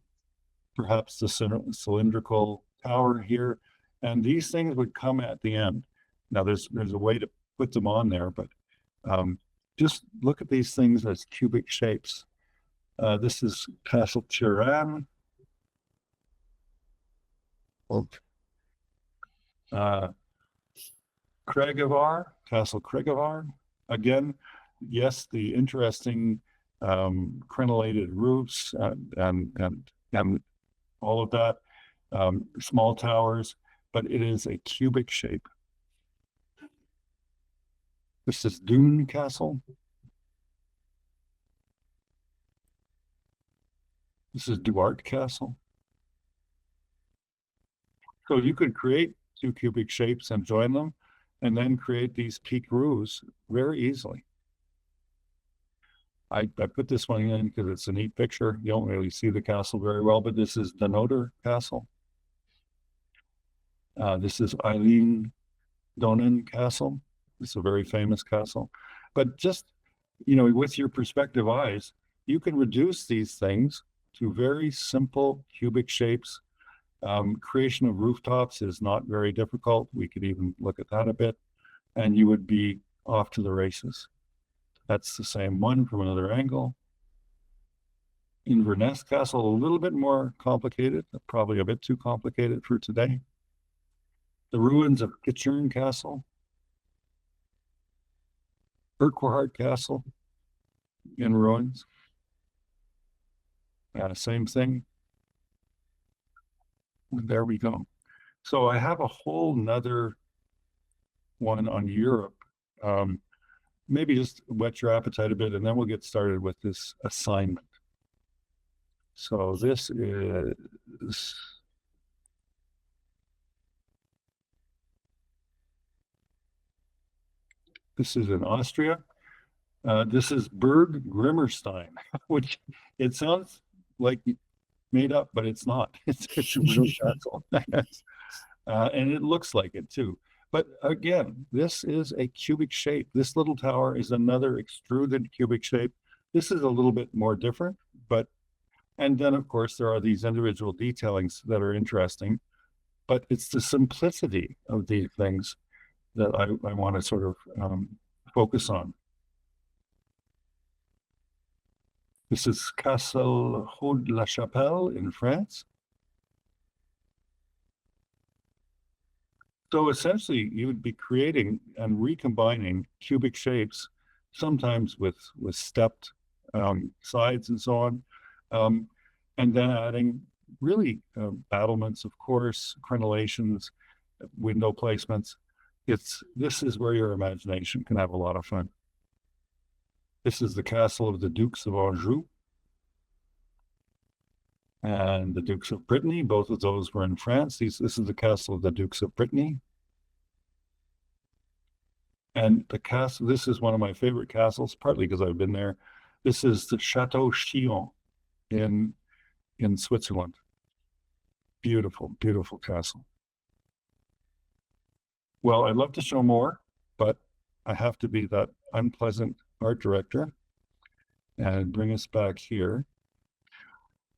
perhaps the cylindrical tower here, and these things would come at the end. Now there's a way to put them on there, but just look at these things as cubic shapes. This is Castle Tiran. Craigavon, Castle Craigavon. Again, yes, the interesting crenellated roofs, and all of that, small towers, but it is a cubic shape. This is Dune Castle. This is Duarte Castle. So you could create two cubic shapes and join them, and then create these peak roofs very easily. I put this one in because it's a neat picture. You don't really see the castle very well, but this is the Noter Castle. This is Eileen Donan Castle. It's a very famous castle. But just, you know, with your perspective eyes, you can reduce these things to very simple cubic shapes. Creation of rooftops is not very difficult. We could even look at that a bit, and you would be off to the races. That's the same one from another angle. Inverness Castle, a little bit more complicated, probably a bit too complicated for today. The ruins of Kitchern Castle. Urquhart Castle in ruins. Same thing. There we go. So I have a whole nother one on Europe. Maybe just whet your appetite a bit, and then we'll get started with this assignment. So this is in Austria. This is Berg Grimmerstein, which it sounds like made up, but it's not. It's a real castle. And it looks like it too. But again, this is a cubic shape. This little tower is another extruded cubic shape. This is a little bit more different, but, and then of course there are these individual detailings that are interesting, but it's the simplicity of these things that I want to sort of focus on. This is Castle Haut-la-Chapelle in France. So essentially, you would be creating and recombining cubic shapes, sometimes with stepped sides and so on, and then adding really battlements, of course, crenellations, window placements. This is where your imagination can have a lot of fun. This is the castle of the Dukes of Anjou and the Dukes of Brittany. Both of those were in France. This is the castle of the Dukes of Brittany. And the castle, this is one of my favorite castles, partly because I've been there. This is the Chateau Chillon in Switzerland. Beautiful, beautiful castle. Well, I'd love to show more, but I have to be that unpleasant art director and bring us back here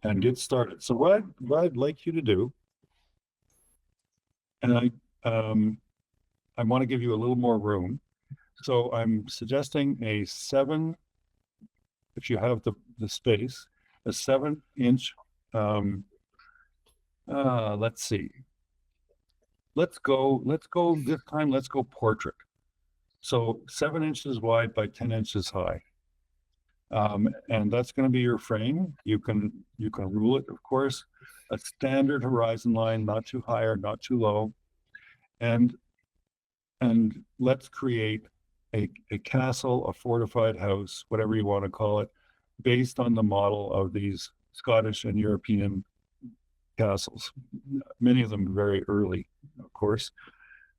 and get started. So what I'd like you to do, and I want to give you a little more room. So I'm suggesting a 7, if you have the space, a 7-inch, let's see. Let's go this time, let's go portrait. So 7 inches wide by 10 inches high. And that's going to be your frame. You can rule it, of course. A standard horizon line, not too high or not too low. And let's create a castle, a fortified house, whatever you want to call it, based on the model of these Scottish and European castles. Many of them very early, of course.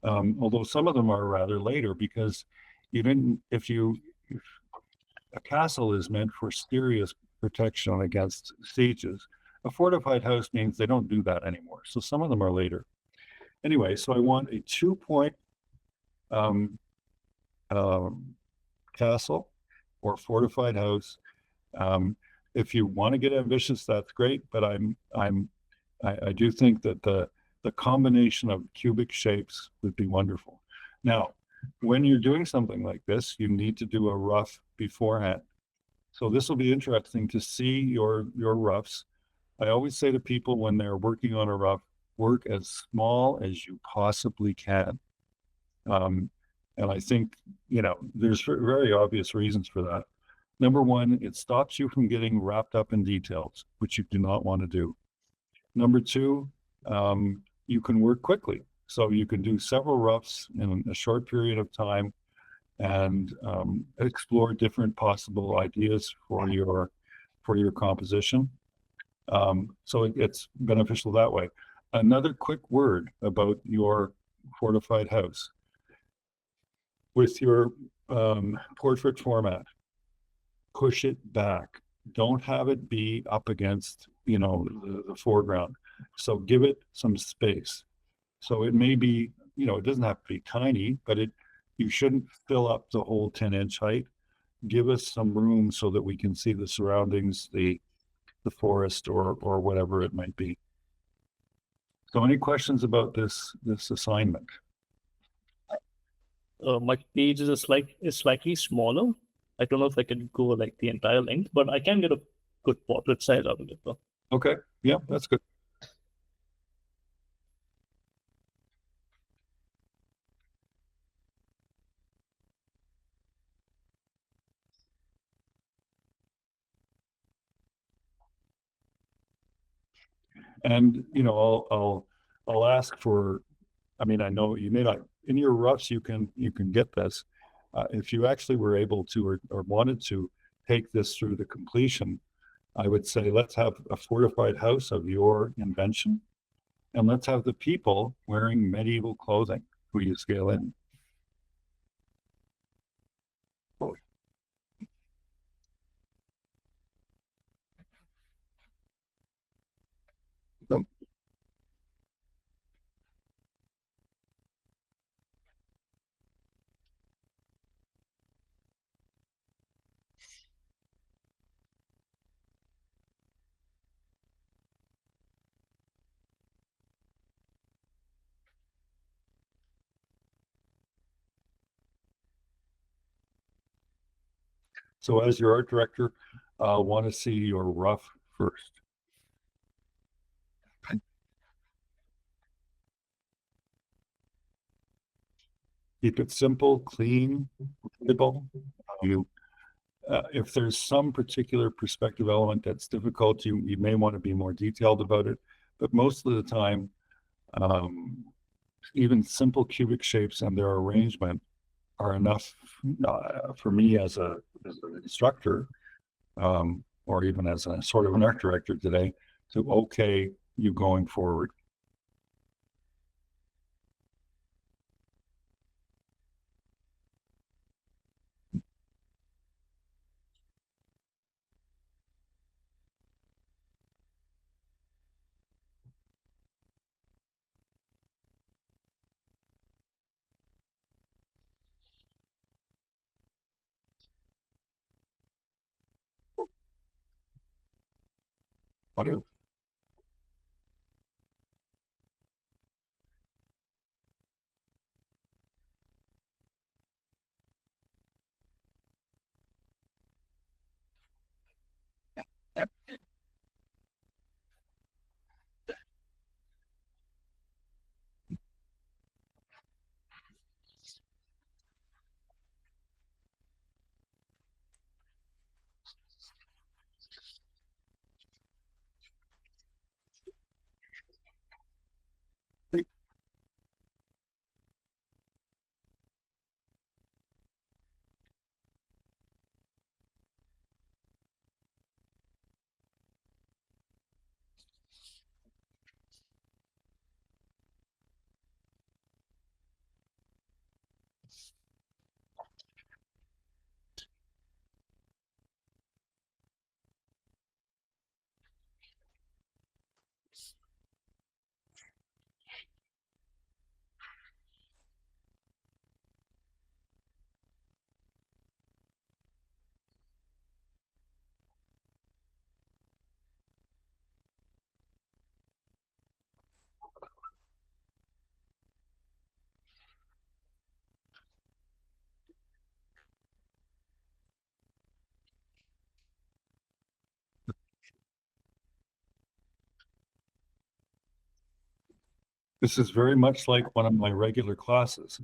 Although some of them are rather later, because if a castle is meant for serious protection against sieges, a fortified house means they don't do that anymore. So some of them are later. Anyway, so I want a 2-point castle or fortified house. If you want to get ambitious, that's great, but I do think that the combination of cubic shapes would be wonderful. Now, when you're doing something like this, you need to do a rough beforehand. So this will be interesting to see your roughs. I always say to people when they're working on a rough, work as small as you possibly can. And I think, there's very obvious reasons for that. Number one, it stops you from getting wrapped up in details, which you do not want to do. Number two, you can work quickly. So you can do several roughs in a short period of time and explore different possible ideas for your composition. So it's beneficial that way. Another quick word about your fortified house. With your portrait format, push it back. Don't have it be up against, you know, the foreground. So give it some space. So it may be, you know, it doesn't have to be tiny, but you shouldn't fill up the whole 10-inch height. Give us some room so that we can see the surroundings, the forest or whatever it might be. So any questions about this assignment? My page is slightly smaller. I don't know if I can go like the entire length, but I can get a good portrait size out of it though. Okay, yeah, that's good. And you know, I'll ask for. I mean, I know you may not in your roughs. You can get this. If you actually were able to or wanted to take this through the completion, I would say let's have a fortified house of your invention, and let's have the people wearing medieval clothing who you scale in. So as your art director, I'll want to see your rough first. Keep it simple, clean, readable. If there's some particular perspective element that's difficult, you may want to be more detailed about it. But most of the time, even simple cubic shapes and their arrangement are enough for me as an instructor, or even as a sort of an art director today, to okay you going forward. What do This is very much like one of my regular classes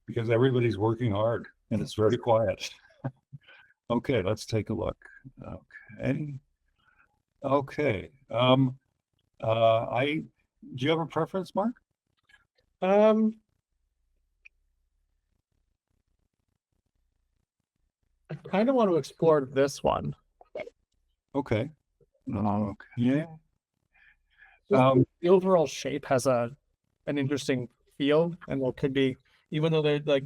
because everybody's working hard and it's very quiet. Okay, let's take a look. Okay. Okay. Do you have a preference, Mark? Um, I kind of want to explore this one. Okay. Okay. The overall shape has an interesting feel, and what could be, even though they're like,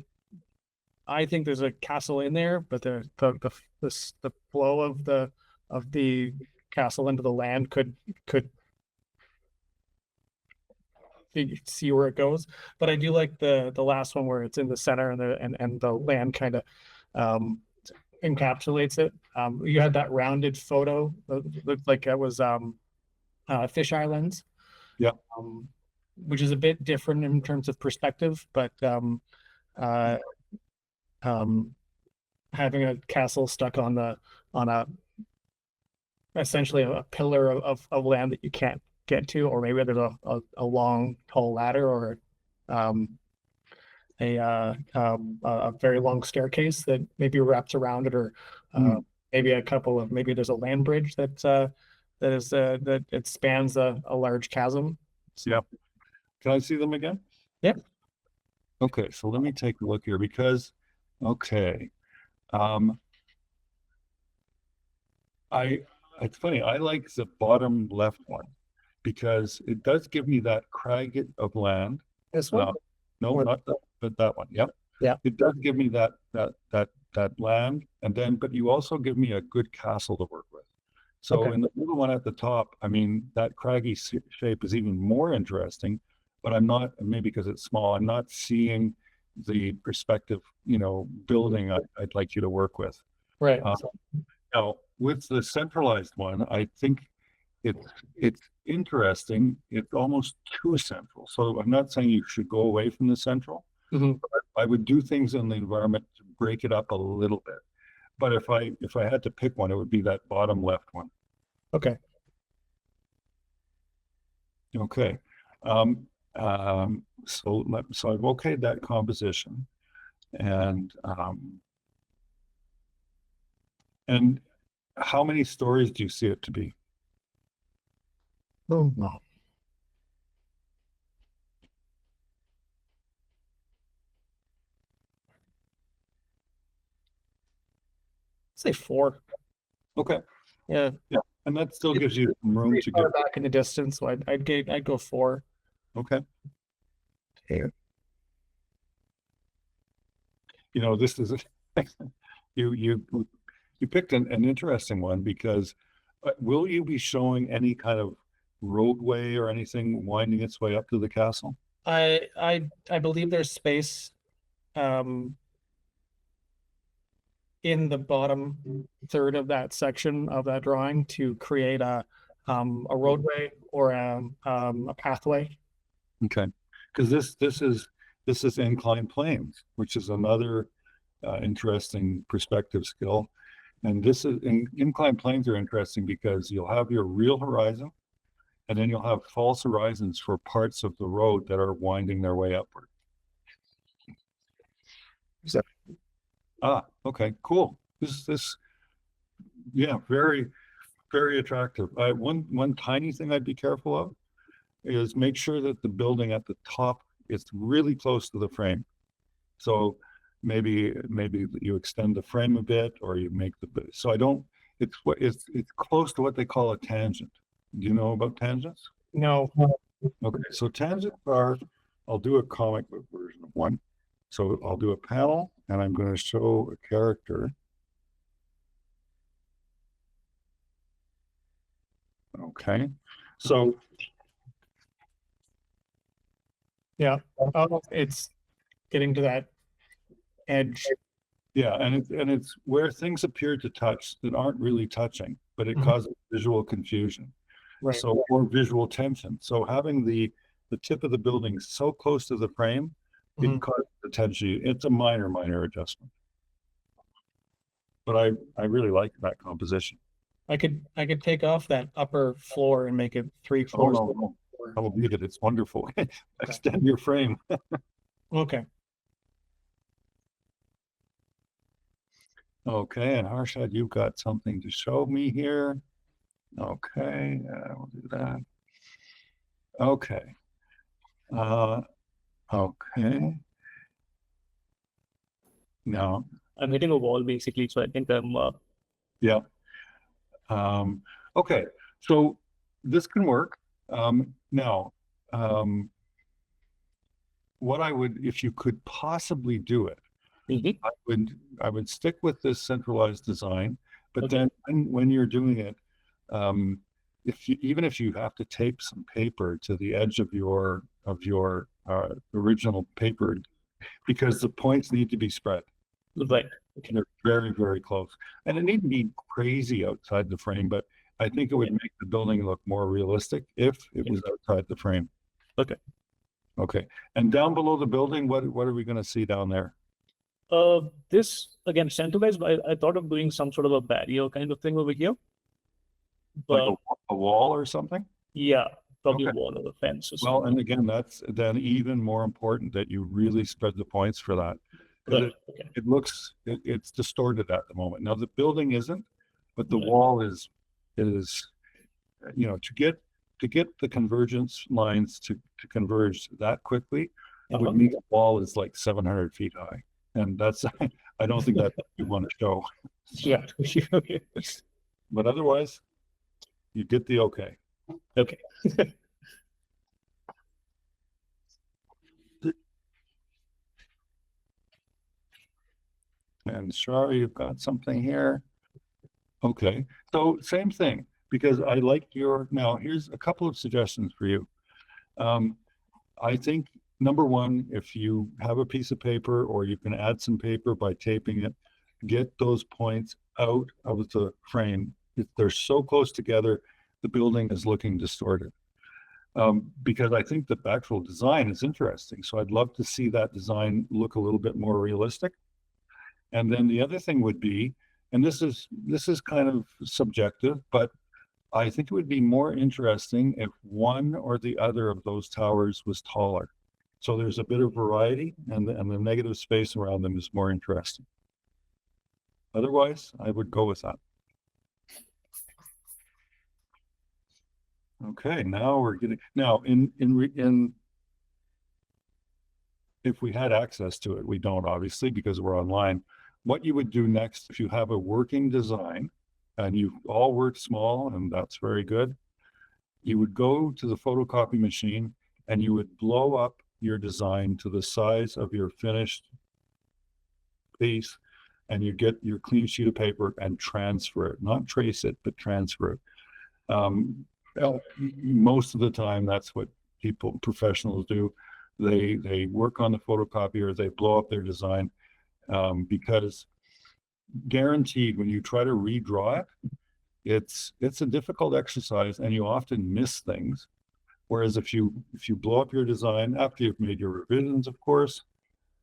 I think there's a castle in there, but the flow of the castle into the land could see where it goes. But I do like the last one where it's in the center and the land kind of encapsulates it. You had that rounded photo that looked like it was fish islands. Yeah. Which is a bit different in terms of perspective, but having a castle stuck on a essentially a pillar of land that you can't get to, or maybe there's a long tall ladder, or a very long staircase that maybe wraps around it, or maybe there's a land bridge that it spans a large chasm. Yeah. Can I see them again? Yeah. Okay, so let me take a look here because, okay. It's funny, I like the bottom left one because it does give me that crag of land. This one? No, not that, but that one. Yep. Yeah. It does give me that land, and then, but you also give me a good castle to work with. So Okay. in the middle one at the top, I mean, that craggy shape is even more interesting, but I'm not, maybe because it's small, I'm not seeing the perspective, building I'd like you to work with. Right. Now, with the centralized one, I think it's interesting. It's almost too central. So I'm not saying you should go away from the central. Mhm. But I would do things in the environment to break it up a little bit. But if I had to pick one, it would be that bottom left one. Okay. Okay. So I've okayed that composition, and how many stories do you see it to be? Oh no. Say 4. Okay. Yeah. Yeah, and that still gives you some room to Far get. back in the distance, so I'd go 4. Okay. Here. This is you picked an interesting one because will you be showing any kind of roadway or anything winding its way up to the castle? I believe there's space in the bottom third of that section of that drawing to create a roadway or a pathway. Okay, because this is inclined planes, which is another interesting perspective skill. And inclined planes are interesting because you'll have your real horizon, and then you'll have false horizons for parts of the road that are winding their way upward. Okay, cool. Yeah, very, very attractive. One tiny thing I'd be careful of is make sure that the building at the top is really close to the frame. So maybe you extend the frame a bit, or you make it's close to what they call a tangent. Do you know about tangents? No. Okay, so tangents are, I'll do a comic book version of one. So I'll do a panel and I'm going to show a character. Okay, so Yeah. Oh, it's getting to that edge. yeah, and it's where things appear to touch that aren't really touching, but it Mhm. causes visual confusion. Right. So, or visual tension. So having the tip of the building so close to the frame, Mhm. it causes the tension. It's a minor adjustment. But I really like that composition. I could take off that upper floor and make it 3 Oh, floors. no. I will leave it. It's wonderful. Extend your frame. Okay. Okay, and Harshad, you've got something to show me here. Okay, we'll do that. Okay. Okay. Now, I'm hitting a wall basically, so I think I'm yeah. Okay, so this can work. Now, what I would, if you could possibly do it, mhm. I would stick with this centralized design, but Okay. then when you're doing it, even if you have to tape some paper to the edge of your original paper, because the points need to be spread. Right. And they're very, very close. And it needn't be crazy outside the frame, but I think it would make the building look more realistic if it was outside the frame. Okay. Okay. And down below the building, what are we going to see down there? This again centralized. I thought of doing some sort of a barrier kind of thing over here, Like but a wall or something? yeah, probably a Okay. wall or a fence or Well, something. and again, that's then even more important that you really spread the points for that. Because Right. Okay. it looks, it's distorted at the moment. Now, the building isn't, but the Right. wall is, to get the convergence lines to converge that quickly would mean the wall is like 700 feet high. And that's, I don't think that's what we want to show. Yeah. Okay. But otherwise, you get the okay. Okay. And Shar, you've got something here. Okay, so same thing, because I like now here's a couple of suggestions for you. I think number one, if you have a piece of paper or you can add some paper by taping it, get those points out of the frame. If they're so close together, the building is looking distorted. Because I think the actual design is interesting. So I'd love to see that design look a little bit more realistic. And then the other thing would be, and this is kind of subjective, but I think it would be more interesting if one or the other of those towers was taller. So there's a bit of variety, and the negative space around them is more interesting. Otherwise, I would go with that. Okay, now we're getting, now in if we had access to it, we don't obviously because we're online. What you would do next if you have a working design and you've all worked small, and that's very good, you would go to the photocopy machine and you would blow up your design to the size of your finished piece, and you get your clean sheet of paper and transfer it, not trace it, but transfer it. Well, most of the time, that's what professionals do. They work on the photocopier, they blow up their design, because guaranteed when you try to redraw it, it's a difficult exercise and you often miss things. Whereas if you blow up your design after you've made your revisions, of course,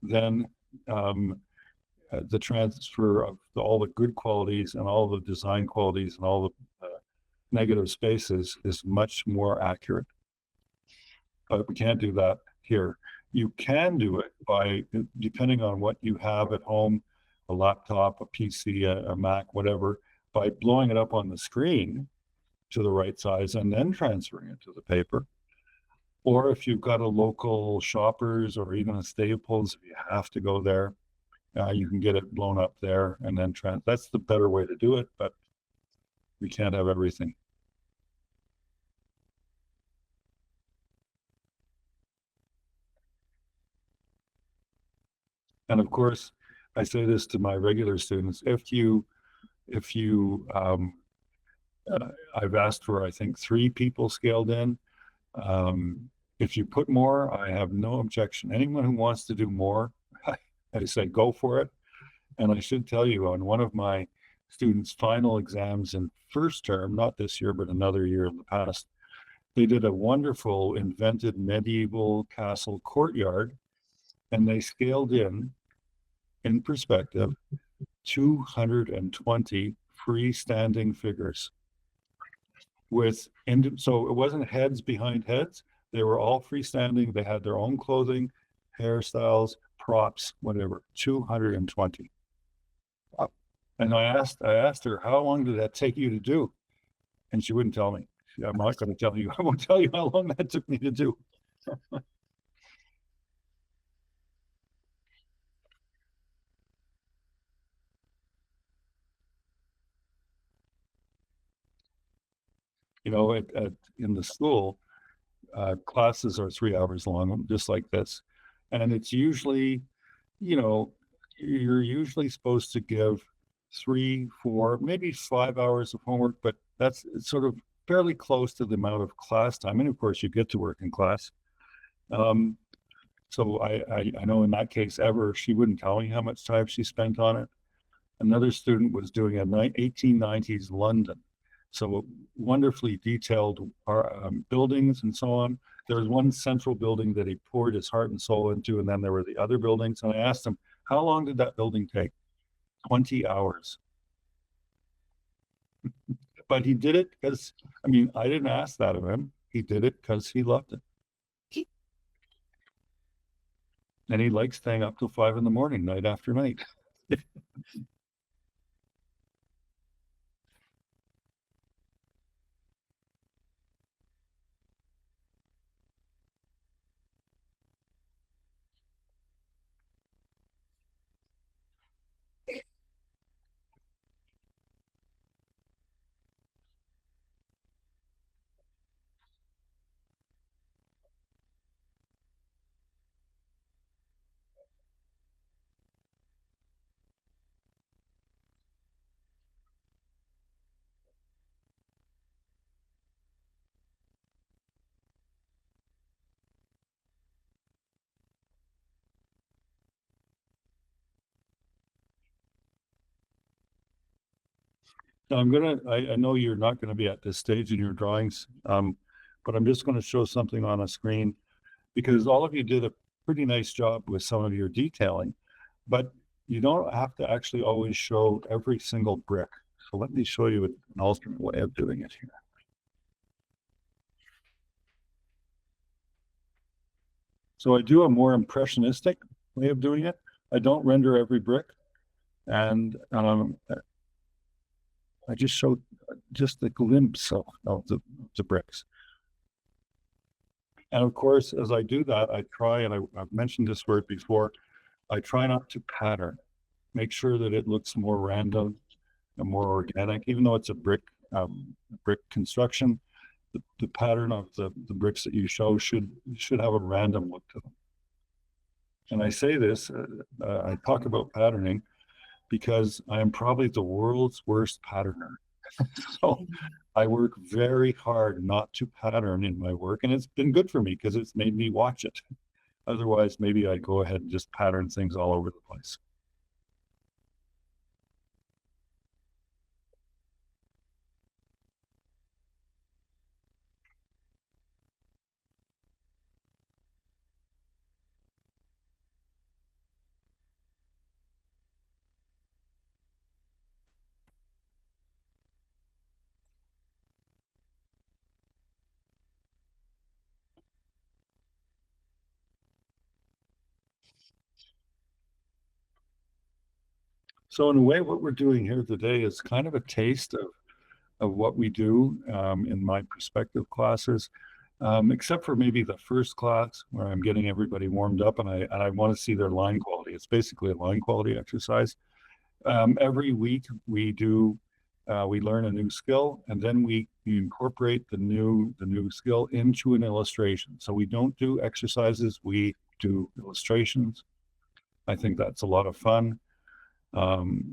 then the transfer of all the good qualities and all the design qualities and all the negative spaces is much more accurate. But we can't do that here. You can do it by, depending on what you have at home, a laptop, a PC, a Mac, whatever, by blowing it up on the screen to the right size and then transferring it to the paper. Or if you've got a local Shoppers or even a Staples, if you have to go there, you can get it blown up there and then that's the better way to do it, but we can't have everything. And of course, I say this to my regular students, I've asked for, I think, 3 people scaled in. If you put more, I have no objection. Anyone who wants to do more, I say go for it. And I should tell you, on one of my students' final exams in first term, not this year, but another year in the past, they did a wonderful invented medieval castle courtyard, and they scaled in perspective, 220 freestanding figures so it wasn't heads behind heads. They were all freestanding. They had their own clothing, hairstyles, props, whatever, 220. And I asked her, how long did that take you to do? And she wouldn't tell me. I'm not going to tell you. I won't tell you how long that took me to do. You know, in the school, classes are 3 hours long, just like this. And it's usually, you know, you're usually supposed to give 3, 4, maybe 5 hours of homework, but that's sort of fairly close to the amount of class time. And of course, you get to work in class. So I know in that case, she wouldn't tell me how much time she spent on it. Another student was doing a 1890s London. So wonderfully detailed buildings and so on. There was one central building that he poured his heart and soul into, and then there were the other buildings. And I asked him, how long did that building take? 20 hours. But he did it because, I mean, I didn't ask that of him. He did it because he loved it. And he likes staying up till 5 in the morning, night after night. Now I know you're not gonna be at this stage in your drawings, but I'm just gonna show something on a screen because all of you did a pretty nice job with some of your detailing, but you don't have to actually always show every single brick. So let me show you an alternate way of doing it here. So I do a more impressionistic way of doing it. I don't render every brick, and I just showed just a glimpse of the bricks. And of course, as I do that, I try, and I've mentioned this word before, I try not to pattern. Make sure that it looks more random and more organic, even though it's a brick construction. The pattern of the bricks that you show should have a random look to them. And I say this, I talk about patterning because I am probably the world's worst patterner. So I work very hard not to pattern in my work, and it's been good for me because it's made me watch it. Otherwise, maybe I'd go ahead and just pattern things all over the place. So in a way, what we're doing here today is kind of a taste of what we do in my perspective classes, except for maybe the first class where I'm getting everybody warmed up and I want to see their line quality. It's basically a line quality exercise. Every week we learn a new skill, and then we incorporate the new skill into an illustration. So we don't do exercises, we do illustrations. I think that's a lot of fun.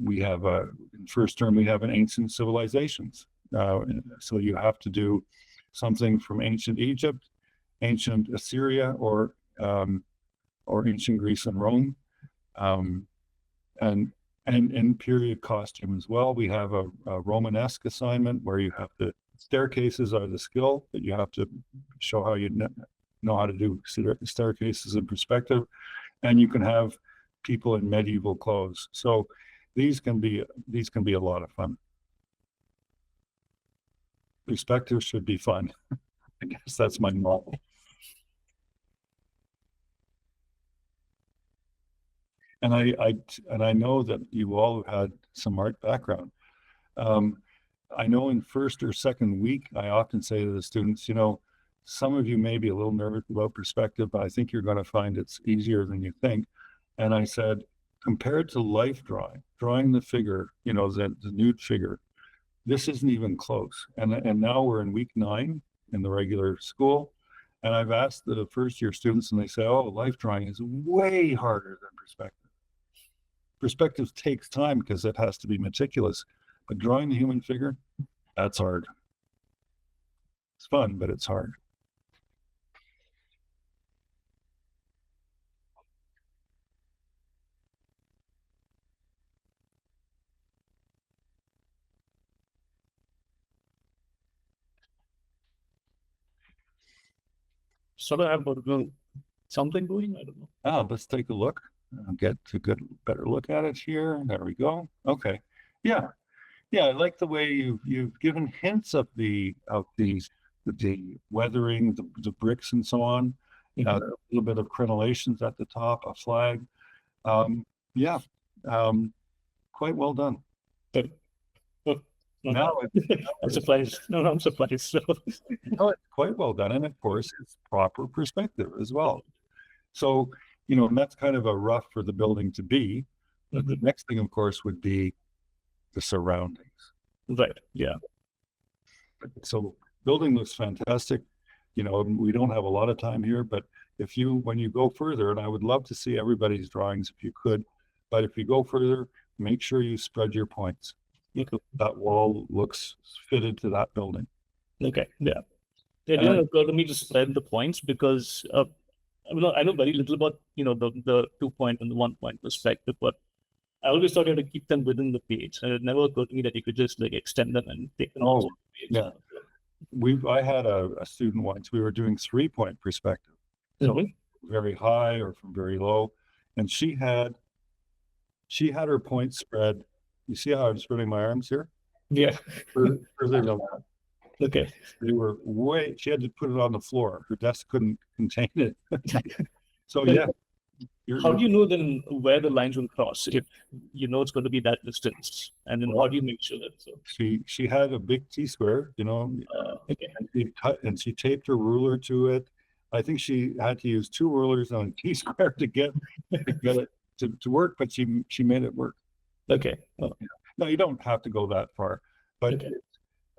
We have in first term, we have an ancient civilizations. So you have to do something from ancient Egypt, ancient Assyria, or ancient Greece and Rome, and in period costume as well. We have a Romanesque assignment where you have to, staircases are the skill that you have to show how you know how to do staircases in perspective, and you can have people in medieval clothes. So these can be a lot of fun. Perspective should be fun. I guess that's my motto. And I know that you all have had some art background. I know in first or second week, I often say to the students, you know, some of you may be a little nervous about perspective, but I think you're going to find it's easier than you think. And I said, compared to life drawing the figure, you know, the nude figure, this isn't even close. And now we're in week 9 in the regular school. And I've asked the first year students, and they say, oh, life drawing is way harder than perspective. Perspective takes time because it has to be meticulous. But drawing the human figure, that's hard. It's fun, but it's hard. Sort of have something going. I don't know. Let's take a look. I'll get a better look at it here. There we go. Okay. Yeah. Yeah, I like the way you've given hints of the weathering, the bricks and so on. A little bit of crenellations at the top, a flag. Yeah, quite well done. Now I'm surprised. No, I'm surprised. So. No, it's quite well done, and of course, it's proper perspective as well. So, you know, and that's kind of a rough for the building to be. But the next thing, of course, would be the surroundings. Right. Yeah. So building looks fantastic. You know, we don't have a lot of time here, but when you go further, and I would love to see everybody's drawings if you could, but if you go further, make sure you spread your points. That wall looks fitted to that building. Okay. Yeah. It didn't occur to me to spread the points because I know very little about, you know, the 2-point and the 1-point perspective, but I always thought you had to keep them within the page, and it never occurred to me that you could just like extend them and take them off the page. Yeah. I had a student once, we were doing 3-point perspective. So very high or from very low. And she had her points spread. You see how I'm spreading my arms here? Yeah. Further than that. Okay. They were she had to put it on the floor. Her desk couldn't contain it. So yeah. How do you know then where the lines will cross if you know it's going to be that distance? And then how do you make sure that so? She had a big T-square, you know, okay. and she taped her ruler to it. I think she had to use 2 rulers on a T-square to get it to work, but she made it work. Okay. Oh. No, you don't have to go that far. But okay.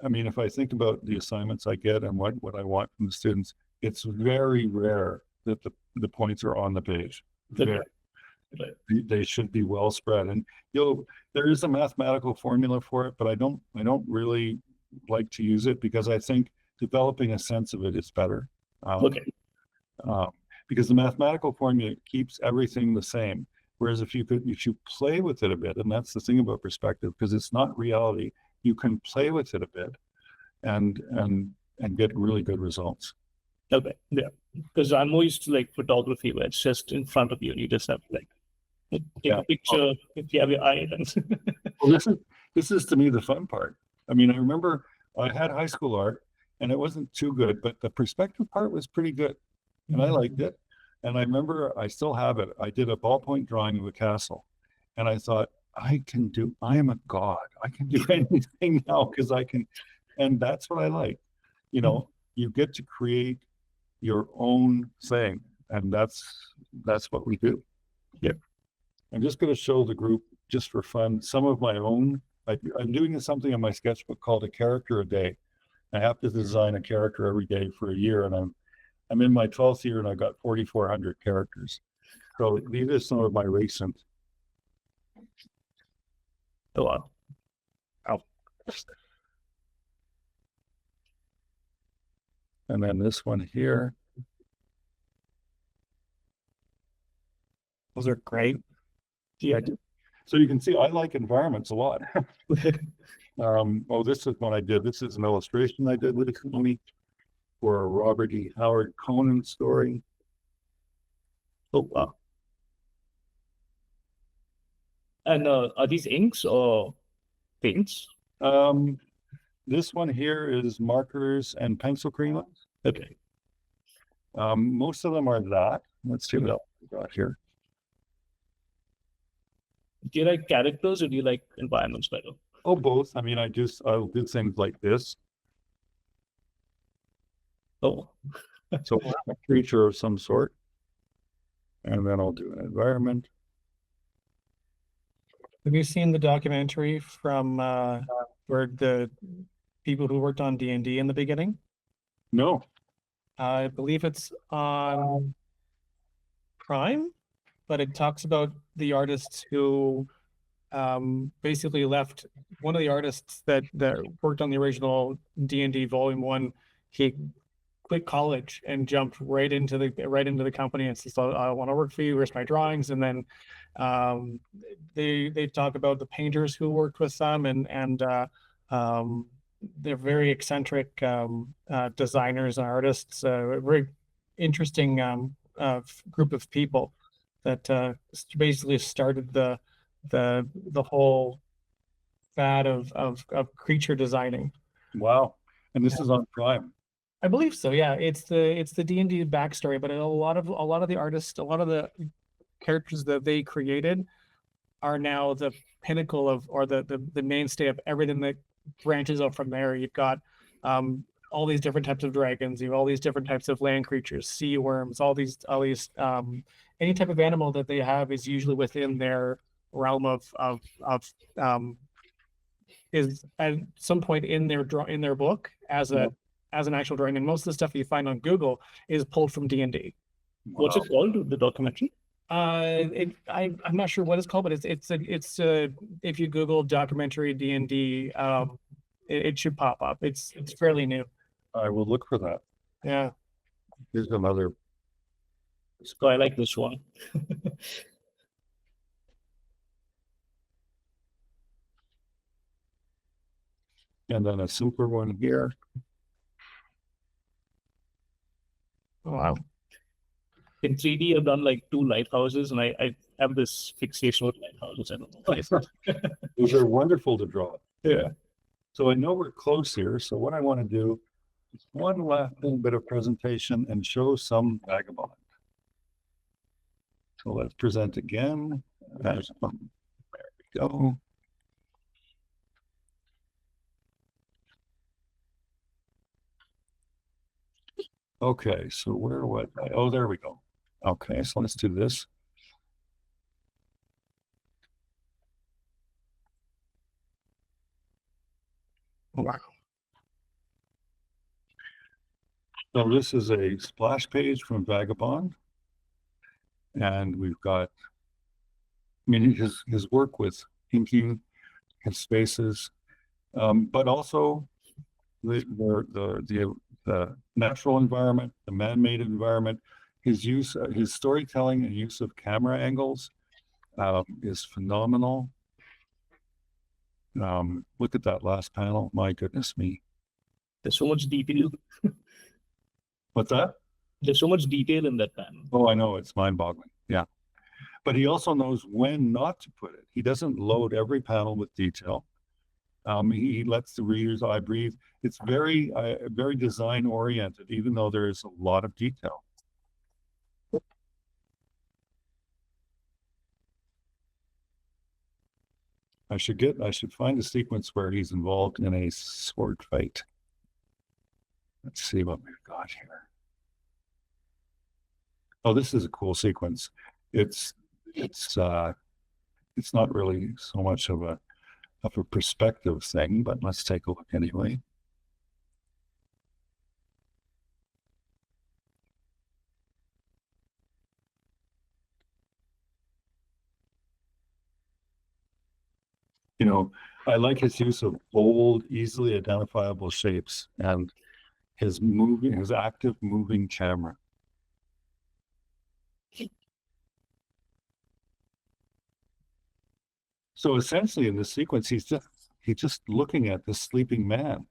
I mean, if I think about the assignments I get and what I want from the students, it's very rare that the points are on the page. Okay. They should be well spread, and there is a mathematical formula for it, but I don't really like to use it because I think developing a sense of it is better. Okay. Because the mathematical formula keeps everything the same, whereas if you play with it a bit, and that's the thing about perspective, because it's not reality, you can play with it a bit, and get really good results. Okay. Yeah. Because I'm more used to like photography where it's just in front of you and you just have to like take a picture if you have your eye. Well, this is to me the fun part. I mean, I remember I had high school art and it wasn't too good, but the perspective part was pretty good and I liked it. And I remember I still have it. I did a ballpoint drawing of a castle and I thought, I am a god. I can do anything now because I can. And that's what I like. You know, you get to create your own thing, and that's what we do. Yeah. I'm just going to show the group, just for fun, some of my own. I'm doing something in my sketchbook called a character a day. I have to design a character every day for a year, and I'm in my 12th year, and I've got 4,400 characters. So these are some of my recent. Oh wow! Ow. And then this one here. Those are great. Yeah. So you can see I like environments a lot. This is what I did. This is an illustration I did recently for a Robert E. Howard Conan story. Oh wow! And are these inks or paints? This one here is markers and pencil crayons. Okay. Most of them are that. Let's see what else we got here. Do you like characters or do you like environments better? Oh, both. I mean, I'll do things like this. Oh, So a creature of some sort. And then I'll do an environment. Have you seen the documentary from where the people who worked on D&D in the beginning? No. I believe it's on Prime, but it talks about the artists who basically left. One of the artists that worked on the original D&D Volume 1, he quit college and jumped right into the company and says, I want to work for you, here's my drawings. And then they talk about the painters who worked with them, and they're very eccentric designers and artists, a very interesting group of people that basically started the whole fad of creature designing. Wow. And this is on Prime. I believe so. Yeah, it's the D&D backstory, but a lot of the artists, a lot of the characters that they created are now the pinnacle of, or the mainstay of everything that branches out from there. You've got all these different types of dragons, you have all these different types of land creatures, sea worms, all these any type of animal that they have is usually within their realm of is at some point in their book as an actual drawing. And most of the stuff you find on Google is pulled from D&D. what's it called? The documentary? I'm not sure what it's called, but it's if you Google documentary D&D, it should pop up. It's fairly new. I will look for that. Yeah. Here's another. So I like this one. And then a simpler one here. Wow. In 3D, I've done like 2 lighthouses, and I have this fixation with lighthouses. I don't know. Those are wonderful to draw. Yeah. So I know we're close here. So what I want to do is one last little bit of presentation and show some vagabond. So let's present again. There we go. Okay, so oh, there we go. Okay, so let's do this. Wow. So this is a splash page from Vagabond. And we've got, I mean, his work with inking his spaces, but also the natural environment, the man-made environment, his storytelling and use of camera angles is phenomenal. Look at that last panel. My goodness me. There's so much detail. What's that? There's so much detail in that panel. Oh, I know, it's mind-boggling. Yeah. But he also knows when not to put it. He doesn't load every panel with detail. He lets the reader's eye breathe. It's very design oriented, even though there is a lot of detail. I should find a sequence where he's involved in a sword fight. Let's see what we've got here. Oh, this is a cool sequence. It's not really so much of a perspective thing, but let's take a look anyway. You know, I like his use of bold, easily identifiable shapes and his active moving camera. So essentially in this sequence, he's just looking at this sleeping man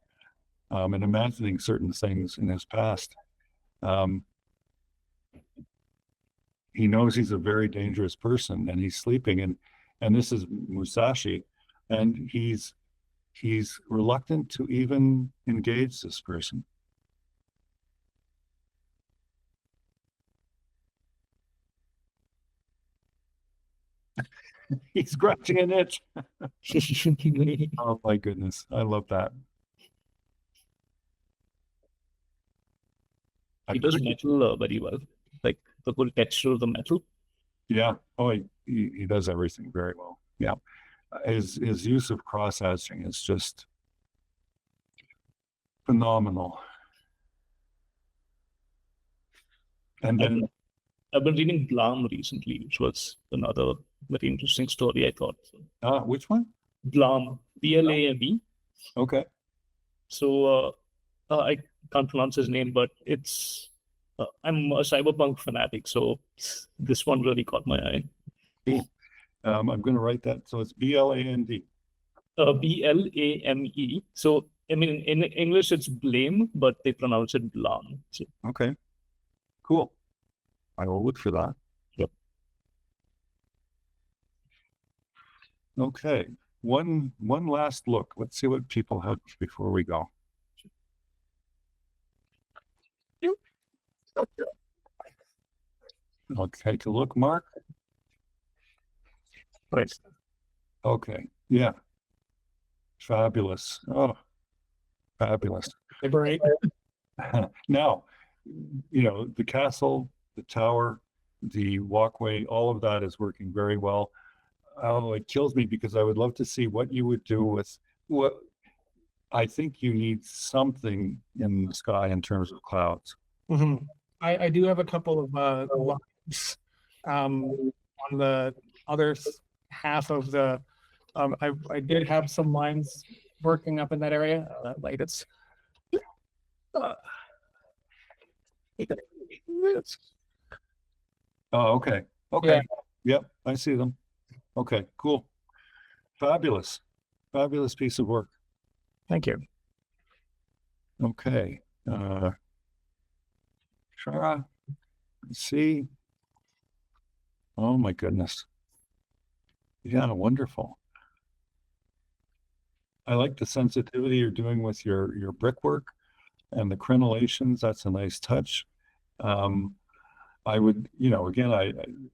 and imagining certain things in his past. He knows he's a very dangerous person and he's sleeping, and this is Musashi, and he's reluctant to even engage this person. He's scratching an itch. Oh my goodness, I love that. He does metal very well, like the whole texture of the metal. Yeah. Oh, he does everything very well. Yeah. His use of cross hatching is just phenomenal. And then I've been reading Blam recently, which was another very interesting story, I thought. which one? Blam, Blame. Okay. So I can't pronounce his name, but it's I'm a cyberpunk fanatic, so this one really caught my eye. Cool. I'm going to write that. So it's BLAND. Blame. So I mean, in English it's blame, but they pronounce it Blam. So, Okay. Cool. I will look for that. Yep. Okay. One last look. Let's see what people have before we go. I'll take a look, Mark. right. Okay. Yeah. Fabulous. Oh, fabulous. Liberate. Now, the castle, the tower, the walkway, all of that is working very well. Oh, it kills me because I would love to see what you would do with what I think you need something in the sky in terms of clouds. Mhm. I do have a couple of lines on the other half of the. I did have some lines working up in that area. That light, it's. Oh, okay. Okay. Yeah. Yep, I see them. Okay, cool. Fabulous. Fabulous piece of work. Thank you. Okay. Shara, see. Oh my goodness. Yeah, wonderful. I like the sensitivity you're doing with your brickwork and the crenellations. That's a nice touch. I would, again,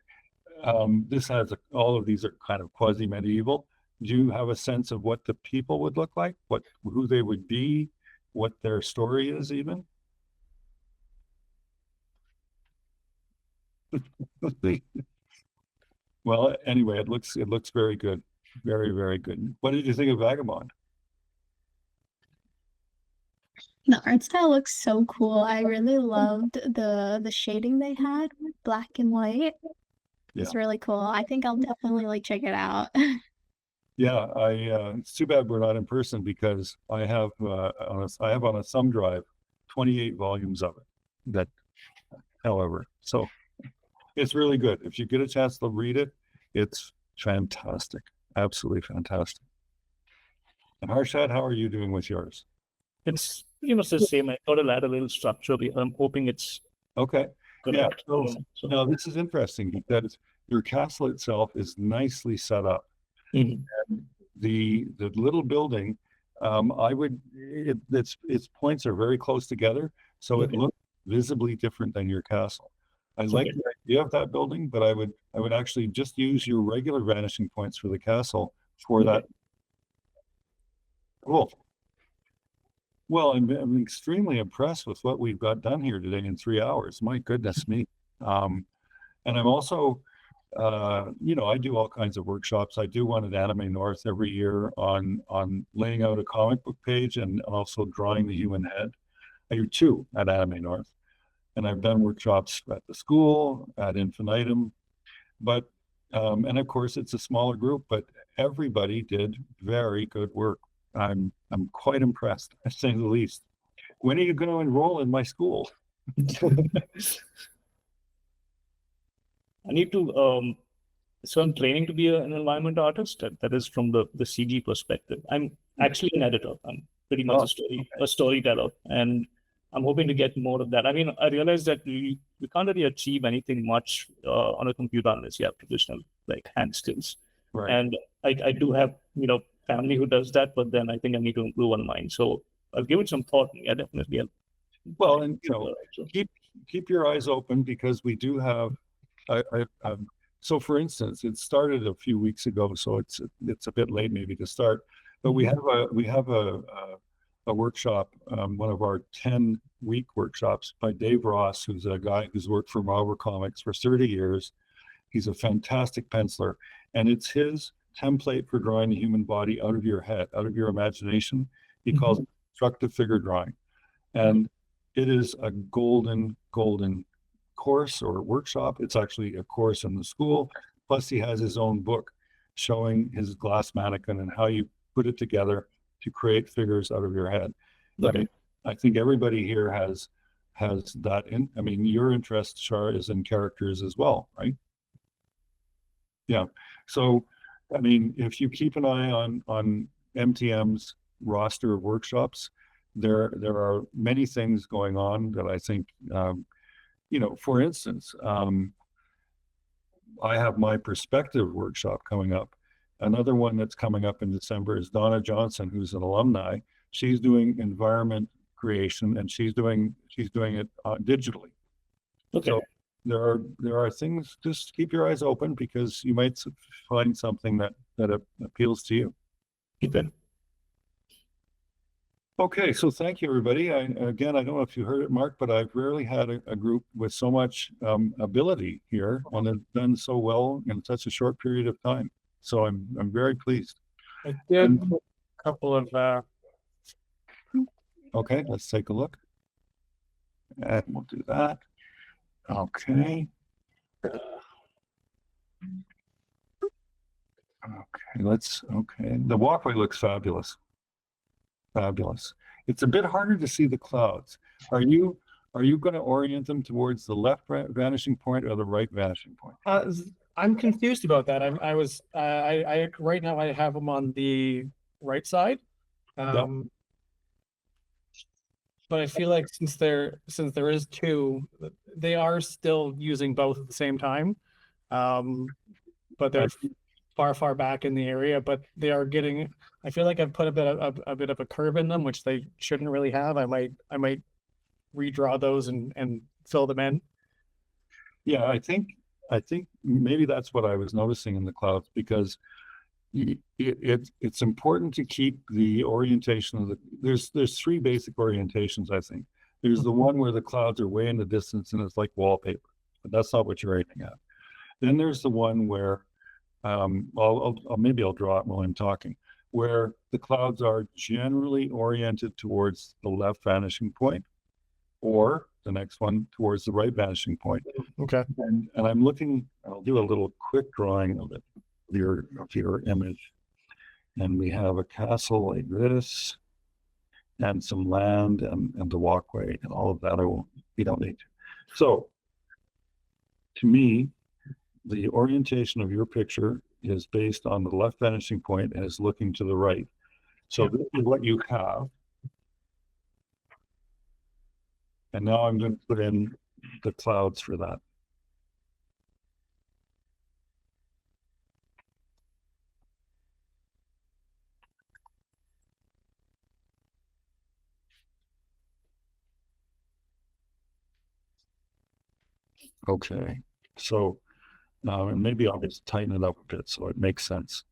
this has all of these are kind of quasi-medieval. Do you have a sense of what the people would look like, who they would be, what their story is even? Well, anyway, it looks very good. Very, very good. What did you think of Vagabond? The art style looks so cool. I really loved the shading they had, black and white. It's really cool. I think I'll definitely check it out. Yeah, it's too bad we're not in person because I have on a thumb drive 28 volumes of it. However, so it's really good. If you get a chance to read it, it's fantastic. Absolutely fantastic. And Harshad, how are you doing with yours? It's the same. I thought I'll add a little structure. I'm hoping it's Okay. correct. Yeah. So, Now this is interesting because your castle itself is nicely set up. mhm. The little building, its points are very close together, so it Okay. looks visibly different than your castle. I like Okay. the idea of that building, but I would actually just use your regular vanishing points for the castle for Okay. that. Cool. Well, I'm extremely impressed with what we've got done here today in 3 hours. My goodness me. And I'm also, I do all kinds of workshops. I do one at Anime North every year on laying out a comic book page and also drawing the human head. I do 2 at Anime North. And I've done workshops at the school, at Infinitum. But, and of course, it's a smaller group, but everybody did very good work. I'm quite impressed, to say the least. When are you going to enroll in my school? I need to so I'm training to be an environment artist. That is from the CG perspective. I'm actually an editor. I'm pretty much a storyteller, and I'm hoping to get more of that. I mean, I realize that we can't really achieve anything much on a computer unless you have traditional like hand skills. Right. And I do have family who does that, but then I think I need to improve on mine. So I'll give it some thought. Yeah, definitely. Well, and keep your eyes open because we do have. so for instance, it started a few weeks ago, so it's a bit late maybe to start, but we have a workshop, one of our 10-week workshops by Dave Ross, who's a guy who's worked for Marvel Comics for 30 years. He's a fantastic penciler, and it's his template for drawing the human body out of your head, out of your imagination. He calls it constructive figure drawing. And it is a golden course or workshop. It's actually a course in the school. Plus, he has his own book showing his glass mannequin and how you put it together to create figures out of your head. Okay. I think everybody here has that in. I mean, your interest, Shar, is in characters as well, right? Yeah. So, I mean, if you keep an eye on MTM's roster of workshops, there are many things going on that I think, you know, for instance, I have my perspective workshop coming up. Another one that's coming up in December is Donna Johnson, who's an alumni. She's doing environment creation, and she's doing it digitally. Okay. So there are things. Just keep your eyes open, because you might find something that appeals to you. Keep it. Okay, so thank you, everybody. Again, I don't know if you heard it, Mark, but I've rarely had a group with so much ability here and have done so well in such a short period of time. So I'm very pleased. I did put a couple of Okay, let's take a look. And we'll do that. Okay. Okay, the walkway looks fabulous. Fabulous. It's a bit harder to see the clouds. Are you going to orient them towards the left vanishing point or the right vanishing point? I'm confused about that. I right now I have them on the right side. Yep. But I feel like since there is two, they are still using both at the same time. But they're far back in the area, but they are getting, I feel like I've put a bit of a curve in them, which they shouldn't really have. I might redraw those and fill them in. Yeah, I think maybe that's what I was noticing in the clouds, because it's important to keep the orientation of the, there's three basic orientations, I think. There's the one where the clouds are way in the distance and it's like wallpaper, but that's not what you're aiming at. Then there's the one where maybe I'll draw it while I'm talking, where the clouds are generally oriented towards the left vanishing point, or the next one towards the right vanishing point. Okay. And I'm looking, I'll do a little quick drawing of it, of your image. And we have a castle like this, and some land and the walkway and all of that. We don't need to. So to me, the orientation of your picture is based on the left vanishing point and is looking to the right. So this is what you have. And now I'm going to put in the clouds for that. Okay, so and maybe I'll just tighten it up a bit so it makes sense.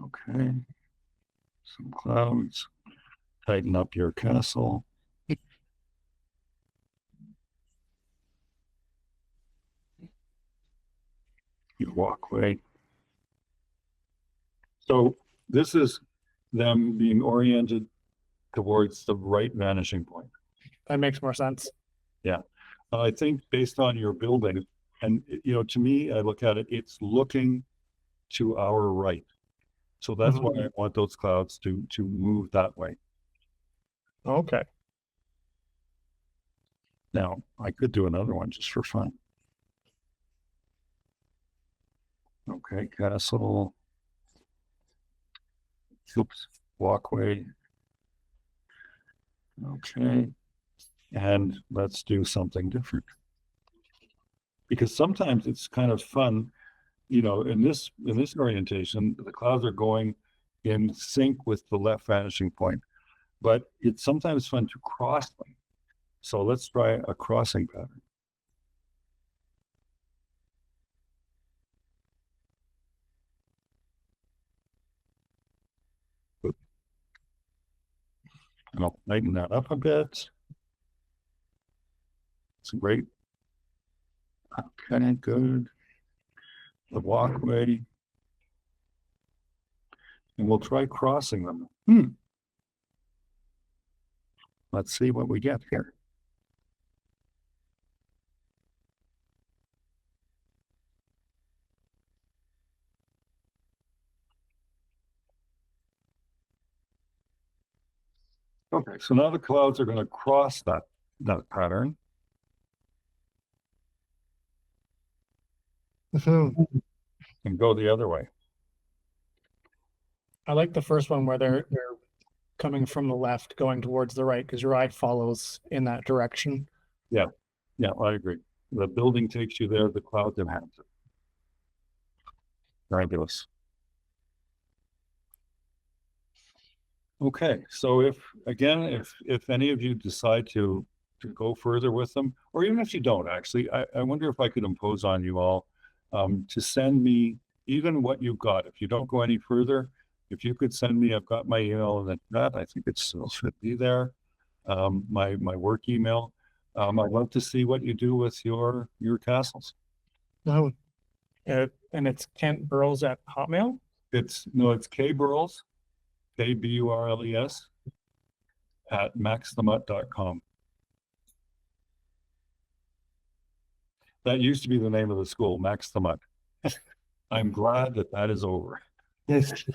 Okay, some clouds. Tighten up your castle. Your walkway. So this is them being oriented towards the right vanishing point. That makes more sense. Yeah. I think based on your building, and you know, to me, I look at it, it's looking to our right. So that's why I want those clouds to move that way. Okay. Now, I could do another one just for fun. Okay, castle. Oops, walkway. Okay. And let's do something different. Because sometimes it's kind of fun, you know, in this orientation, the clouds are going in sync with the left vanishing point, but it's sometimes fun to cross them. So let's try a crossing pattern. And I'll lighten that up a bit. It's great. Okay, good. The walkway. And we'll try crossing them. Let's see what we get here. Okay, so now the clouds are going to cross that pattern. And go the other way. I like the first one where they're coming from the left, going towards the right, because your eye follows in that direction. Yeah, I agree. The building takes you there, the cloud enhances it. Fabulous. Okay, so if any of you decide to go further with them, or even if you don't, actually, I wonder if I could impose on you all to send me even what you've got. If you don't go any further, if you could send me, I've got my email and that, I think it still should be there. My work email. I'd love to see what you do with your castles. No. And it's Kent Burles at Hotmail. It's K Burles, KBURLES at maxthemut.com. That used to be the name of the school, Max the Mutt. I'm glad that is over. Yes.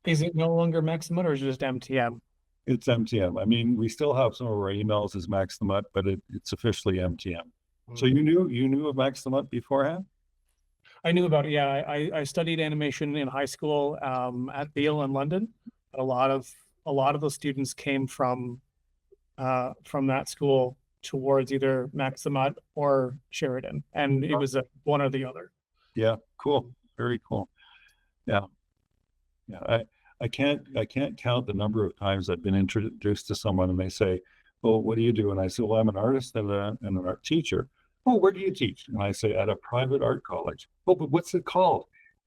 Is it no longer Maximum or is it just MTM? It's MTM. I mean, we still have some of our emails as Max the Mutt, but it's officially MTM. So you knew of Max the Mutt beforehand? I knew about it. Yeah, I studied animation in high school at Beale in London. A lot of the students came from that school towards either Max the Mutt or Sheridan, and it was one or the other. Yeah, cool. Very cool. Yeah. I can't count the number of times I've been introduced to someone and they say, "Well, what do you do?" And I say, "Well, I'm an artist and an art teacher." "Oh, where do you teach?" And I say, "At a private art college." "Oh, but what's it called?"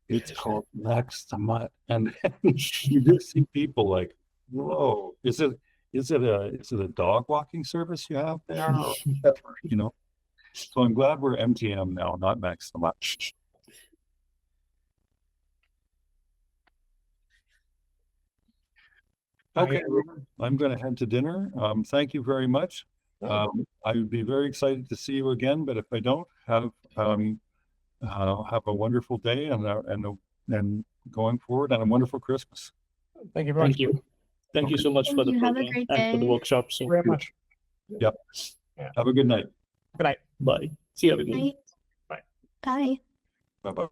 "It's called Max the Mutt." And you just see people like, "Whoa, is it a dog walking service you have there?" Or whatever, you know. So I'm glad we're MTM now, not Max the Mutt. Okay, I'm going to head to dinner. Thank you very much. I would be very excited to see you again, but if I don't, have a wonderful day and going forward, and a wonderful Christmas. Thank you very much. Thank you. Thank you so much Thank for the you. Have a program great and for the day. workshop. So Very much. Yep. Have a good night. Good night. bye. See you everyone. Bye. Bye. Bye. Bye-bye.